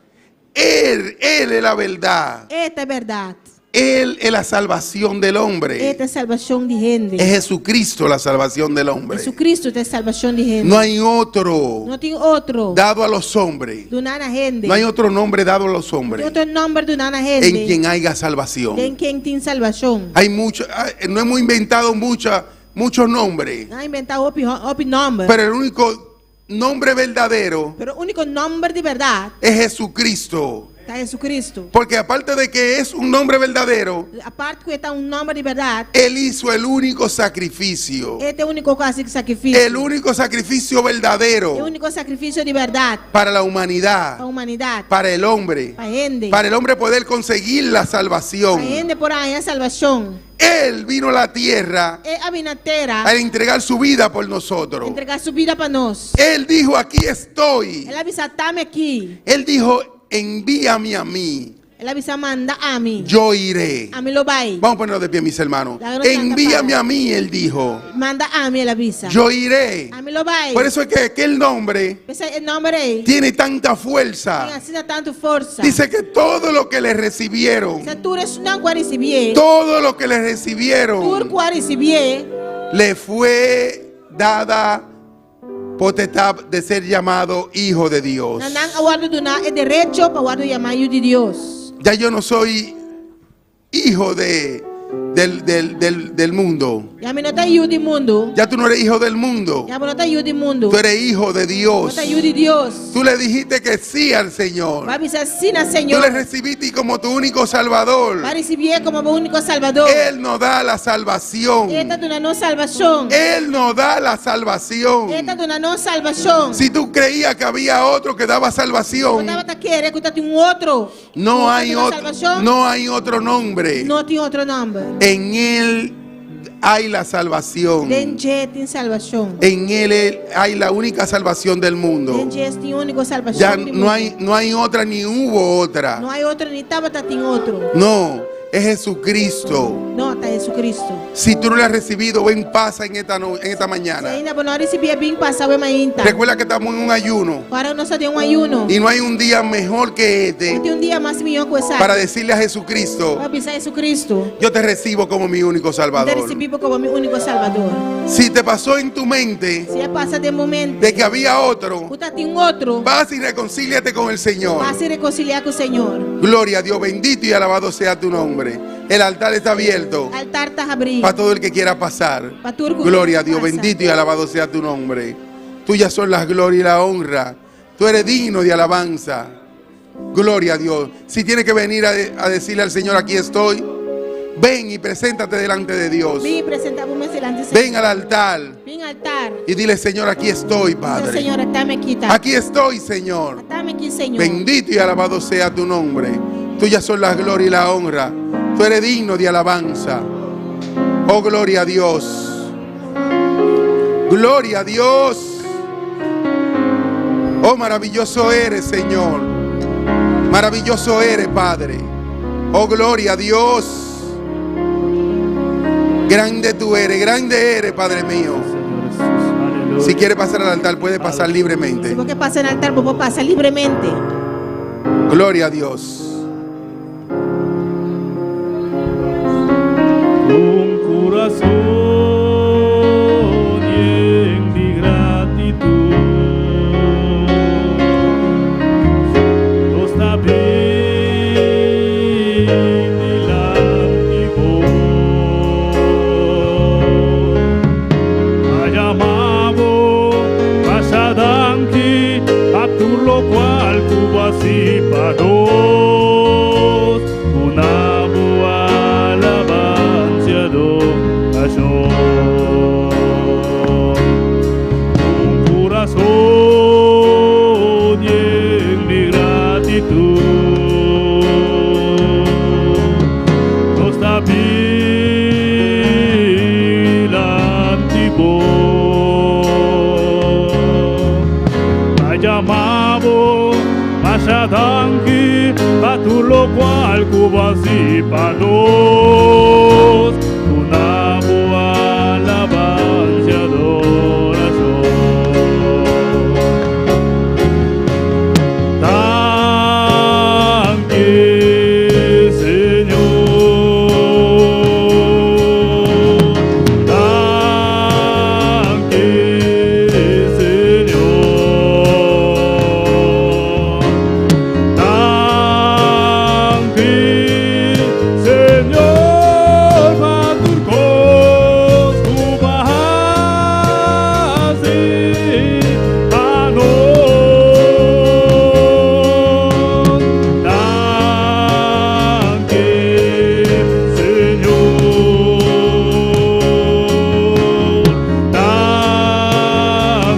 Él es la verdad. Esta é verdade. Él es la salvación del hombre. Esta é salvação de gente. Es Jesucristo la salvación del hombre. Jesucristo é salvação de gente. No hay otro Não tem outro. dado a los hombres. Do nada gente. No hay otro nombre dado a los Tem hombres outro nome do nada gente. en quien haya salvación. Em quem tem salvação. Hay mucho, no hemos inventado muchos nombres, Não inventar outro nome. pero el único nombre verdadero Pero o único nome de verdade es Jesucristo. é Jesucristo. Porque aparte de que es un nombre verdadero, A parte que está nome de verdade, Él hizo el único sacrificio. este é o único sacrifício. El único sacrificio É o verdadero único sacrifício de verdade para la para a humanidad, humanidade. para el hombre, Para a gente. para el hombre poder conseguir la Para a salvación. gente por aí a salvação. Él vino a la tierra É a vinatera a entregar su vida por nosotros. entregar sua vida para nós. Él dijo, aquí estoy. Ela avisa, tá-me aqui. Él dijo, envíame a mí, Ela avisa, manda a mim. yo iré. A mim lo vai. Vamos a ponernos de pie, mis hermanos. Dáganos Envíame tanta a mí, él dijo, Manda a mim, ela avisa. yo iré. A mim lo vai. Por eso es que aquel nombre Esse nome aí tiene tanta tem fuerza. assim tanto força. Dice que todo lo que le recibieron, Se tu não quer receber, todo lo que le tu recibieron, quer receber, le fue dada potestad de ser llamado hijo de Dios. nanang awardo do na é direito para awardo yamayo de Deus. Ya yo no soy hijo del mundo. Ya me nota yu di mundo. Ya tú no eres hijo del mundo. Ya me nota yu di mundo. Tú eres hijo de Dios. Nota yu di Deus. Tú le dijiste que sí al Señor. Vai avisar sim na Tú Senhor. le recibiste como tu único Salvador. Vai receber como o único Salvador. Él nos da la salvación. Esta do na no salvação. Él nos da la salvación. Esta do na no salvação. Si tú creías que había otro que daba salvación, Quando tá querer que tem outro. no hay otro, salvação. no hay otro nombre. Não tem outro nome. En Él hay la salvación. Dentro tem salvação. En Él hay la única salvación del mundo. Dentro tem único salvação. Ya do no mundo. hay otra ni hubo otra. Não há outro, nem tava tem outro. No, es Jesucristo. Nota Jesucristo. Si tú no lo has recibido, ven, pasa en esta mañana. Se ainda não recebia bem passar o mainta. Recuerda que estamos en un ayuno. Agora nós só tem ayuno. Y no hay un día mejor que este Tem dia mais melhor que essa. para decirle a Jesucristo: Para pisar Jesucristo. yo te recibo como mi único Te Salvador. recebi como meu único Salvador. Si te pasó en tu mente Se passa de momento. de que había otro, Puta tem outro. vas y reconcíliate con el Señor. Vai se reconciliar com o Senhor. Gloria a Dios, bendito y alabado sea tu nombre. El altar está abierto O altar está abrido. para todo el que quiera pasar. Para todo el que Gloria a quiera Dios, pasar. bendito y alabado sea tu nombre. Tuyas son las glorias y la honra. Tú eres digno de alabanza. Gloria a Dios. Si tienes que venir a decirle al Señor: aquí estoy, ven y preséntate delante de Dios. Vem apresentar por delante do Senhor. Ven al altar Vem ao altar. y dile: Señor, aquí estoy, Diz, Padre. Senhor, está-me aqui, tá? Aquí estoy, Señor. Está-me aqui, Senhor. Bendito y alabado sea tu nombre. Tuyas son las glorias y la honra. Tú eres digno de alabanza. Oh, gloria a Dios. Gloria a Dios. Oh, maravilloso eres, Señor. Maravilloso eres, Padre. Oh, gloria a Dios. Grande tú eres, Padre mío. Si quieres pasar al altar, puede pasar libremente. Se você passa no altar, você passa livremente. Gloria a Dios. Un corazón lleno de gratitud no está bien delante vos. Ha llamado más adelante a tu lo cual cubo así para dos. Una boa alabanza adoración. Un corazón lleno de gratitud no está bien antiguo. Ha llamado más adelante a tu lo cual cubo así para dos. Una boa alabanza adoración. Tanque, Señor. Tanque, Señor. Tanque, Señor, maturcos cubasi anon. Tanque, Señor.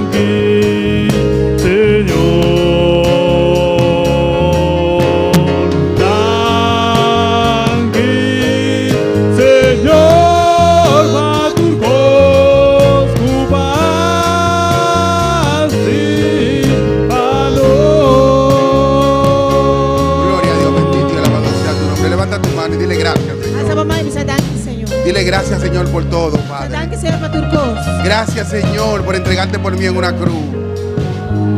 Tanque, Señor. Tanque, Señor, maturcos cubasi Gloria a Dios, bendito y alabado sea tu nombre. Levanta tu mano y dile gracias, Asa Señor. pa mai bisa danke, Senhor. Dile gracias, Señor, por todo, Sa Padre. danke, Senhor, para turcos. Gracias, Señor, por entregarte por mí en una cruz.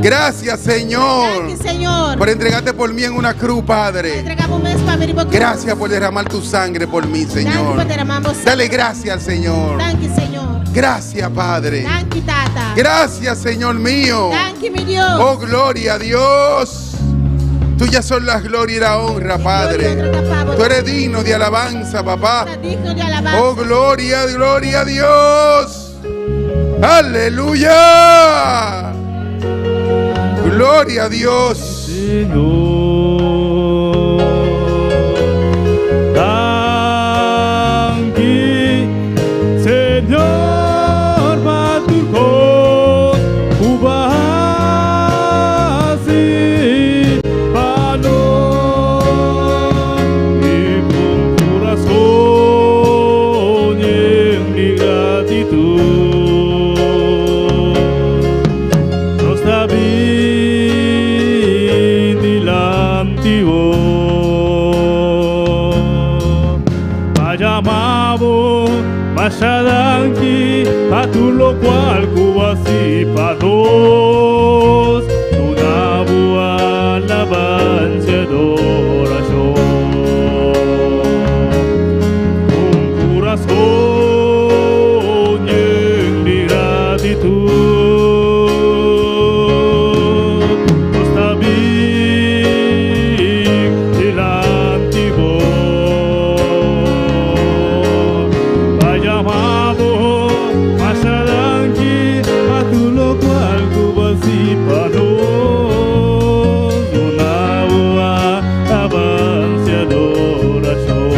Gracias, Señor, Danke, Senhor. por entregarte por mí en una cruz, Padre. Entregamos mês para mim, Gracias por derramar tu sangre por mí, Danke Señor. por derramar você. Dale gracias al Señor. Danke, Senhor. Gracias, Padre. Danke, Tata. Gracias, Señor mío. Danke, meu Deus. Oh, gloria a Dios. Tuyas son las glorias y la honra, Padre. Tú eres digno de alabanza, papá. Está digno de alabanza. Oh, gloria, gloria a Dios. Aleluya. Gloria a Dios. Señor. Tanque, Señor, maturcos cubasi panon. Y con corazón lleno de gratitud no está bien delante vos. a tu lo cual cubasi panos, una buena alabanza y adoración. Un corazón lleno de gratitud, nos también delante vos. Vaya amado, más adelante, a tu lo cual cubasi panos, una buena alabanza y adoración.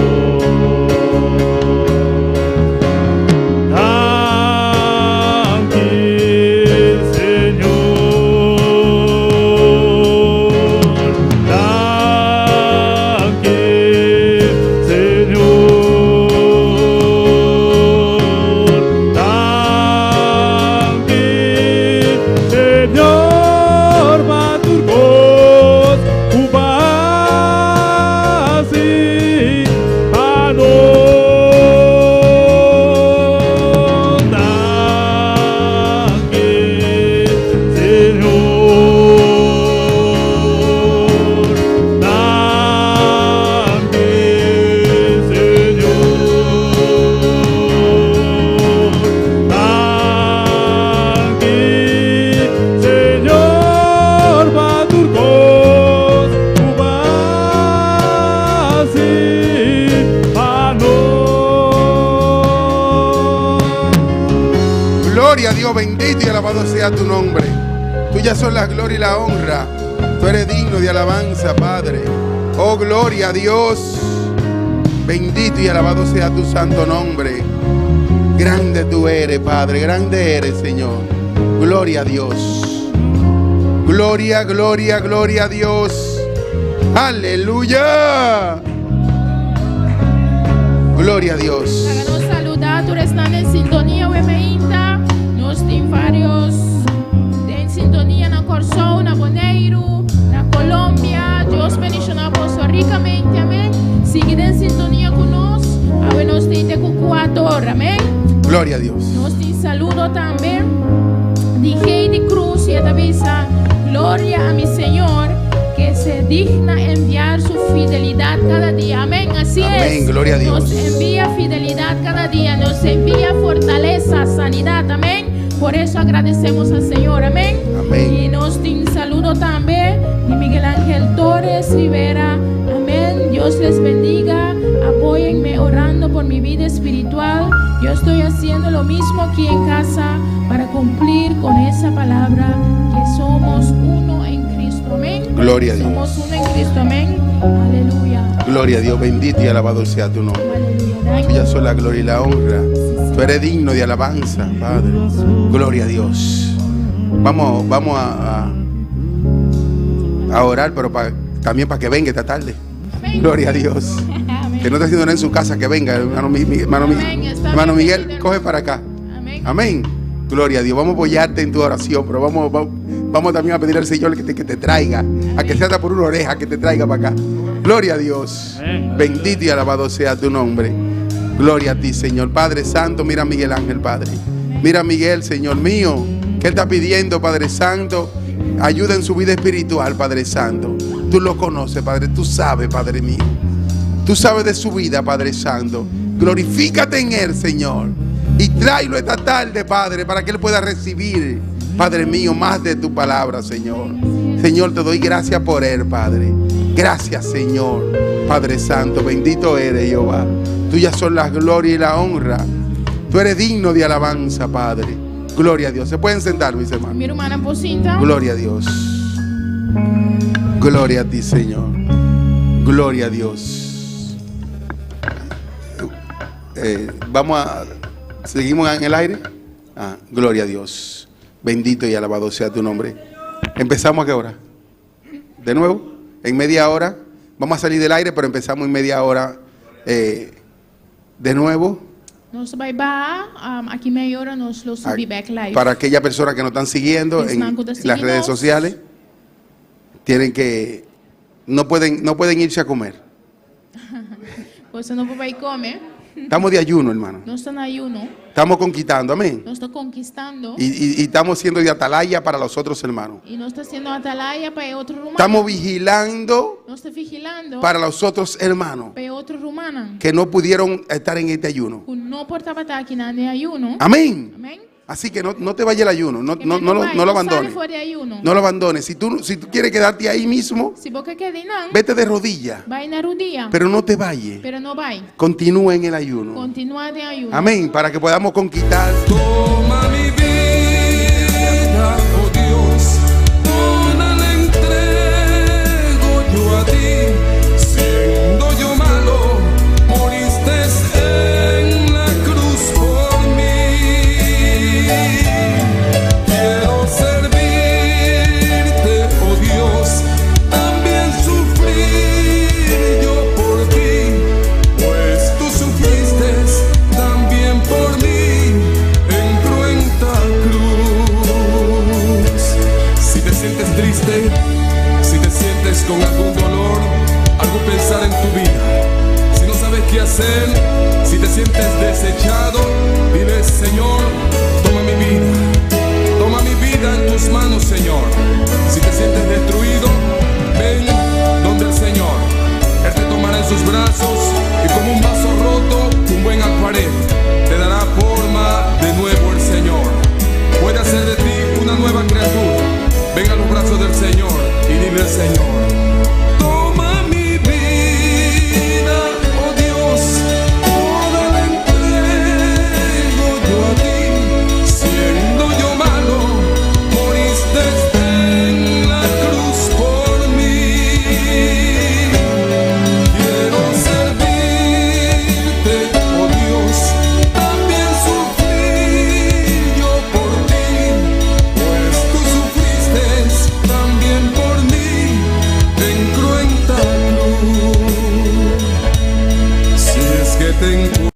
Gloria a Dios, bendito y alabado sea tu nombre. Tuyas son la gloria y la honra. Tú eres digno de alabanza, Padre. Oh, gloria a Dios. Bendito y alabado sea tu santo nombre. Grande tú eres, Padre. Grande eres, Señor. Gloria a Dios. Gloria, gloria, gloria a Dios. Aleluya. Gloria a Dios. Háganos saludar, tú estás en sintonía, Wemeinta. Nos tem vários em sintonia na Corsol, na Boneiro, na Colômbia. Deus bendiga Porto ricamente, amém. Siga em sintonia conosco. Agora nós temos Equador, amém. Gloria a Dios. Nós temos saludo também de Heidi Cruz e avisa glória a mi Senhor, que se digna enviar su fidelidad cada día. Amén, así Amén, es. gloria a Dios. Nos envía fidelidad cada día, nos envía fortaleza, sanidad, amén. Por eso agradecemos al Señor, amén. Amén. Y nos tiene un saludo también de Miguel Ángel Torres Rivera, amén. Dios les bendiga, apóyenme orando por mi vida espiritual. Yo estoy haciendo lo mismo aquí en casa para cumplir con esa palabra que somos uno en Cristo, amén. Gloria a Dios. Somos uno en Cristo, amén. Aleluya. Gloria a Dios, bendito y alabado sea tu nombre. Aleluya. Tuya son la gloria y la honra. Tú eres digno de alabanza, Padre. Gloria a Dios. Vamos a orar, pero también para que venga esta tarde. Amén. Gloria a Dios. Amén. Que no esté haciendo nada en su casa, que venga. Hermano Amén. Está hermano bien, Miguel, Miguel. coge para acá. Amén. Amén. Gloria a Dios. Vamos a apoyarte en tu oración, pero vamos también a pedir al Señor que te traiga, a que sea hasta por una oreja, que te traiga para acá. Gloria a Dios. Amén. Bendito y alabado sea tu nombre. Gloria a ti, Señor. Padre Santo, mira a Miguel Ángel, Padre. Mira a Miguel, Señor mío, que él está pidiendo, Padre Santo, ayuda en su vida espiritual, Padre Santo. Tú lo conoces, Padre. Tú sabes, Padre mío. Tú sabes de su vida, Padre Santo. Glorifícate en él, Señor. Y tráelo esta tarde, Padre, para que él pueda recibir, Padre mío, más de tu palabra, Señor. Señor, te doy gracias por él, Padre. Gracias, Señor. Padre Santo, bendito eres, Jehová. Tuyas son la gloria y la honra. Tú eres digno de alabanza, Padre. Gloria a Dios. ¿Se pueden sentar, mis hermanos? Mi hermana Pocinta. Gloria a Dios. Gloria a ti, Señor. Gloria a Dios. Seguimos en el aire. Gloria a Dios. Bendito y alabado sea tu nombre. ¿Empezamos a qué hora? ¿De nuevo? En media hora. Vamos a salir del aire, pero empezamos en media hora. De nuevo. Nos vai aquí media hora nos lo subí back live. Para aquellas personas que nos están siguiendo en las redes sociales, tienen que no pueden irse a comer. Você não vai comer. Estamos de ayuno, hermano. Nós estamos em ayuno. Estamos conquistando, amén. Nós estamos conquistando. Y estamos siendo de atalaya para los otros hermanos. E nós estamos sendo atalaya para outro romano. Estamos vigilando Nós estamos vigilando para los otros hermanos para outro romano. que no pudieron estar en este ayuno. Que não portava estar aqui na de ayuno. Amén. Amém. Así que no te vaya el ayuno, no Que lo sale abandones. fora de ayuno. No lo abandones. Si tú quieres quedarte ahí mismo, Se você quer ir, não, vete de rodillas, vai na rodilha. pero no te vayas. Pero não vai. Continúa en el ayuno. Continua de ayuno. Amén. Para que podamos conquistar. Toma mi vida, oh Dios, toda la entrego yo a ti. Siendo yo malo, moriste en la cruz por mí. Quiero servirte, oh Dios, también sufrir yo por ti, pues tú sufriste también por mí en cruenta cruz. Si te sientes triste, si te sientes con algún dolor, algún pensar en tu vida, si no sabes qué hacer, si te sientes desechado, dile: Señor, toma mi vida en tus manos, Señor. Si te sientes destruido, ven donde el Señor. Él te tomará en sus brazos y como un vaso roto, un buen alfarero, te dará forma de nuevo el Señor. Puede hacer de ti una nueva criatura. Ven a los brazos del Señor y dile al Señor: toma mi vida, oh Dios, toda la entrego yo a ti. Siendo yo malo, moriste en la cruz por mí. Quiero servirte, oh Dios, también sufrir yo por ti, pues tú sufriste también por mí en cruenta cruz. Si es que te encuentro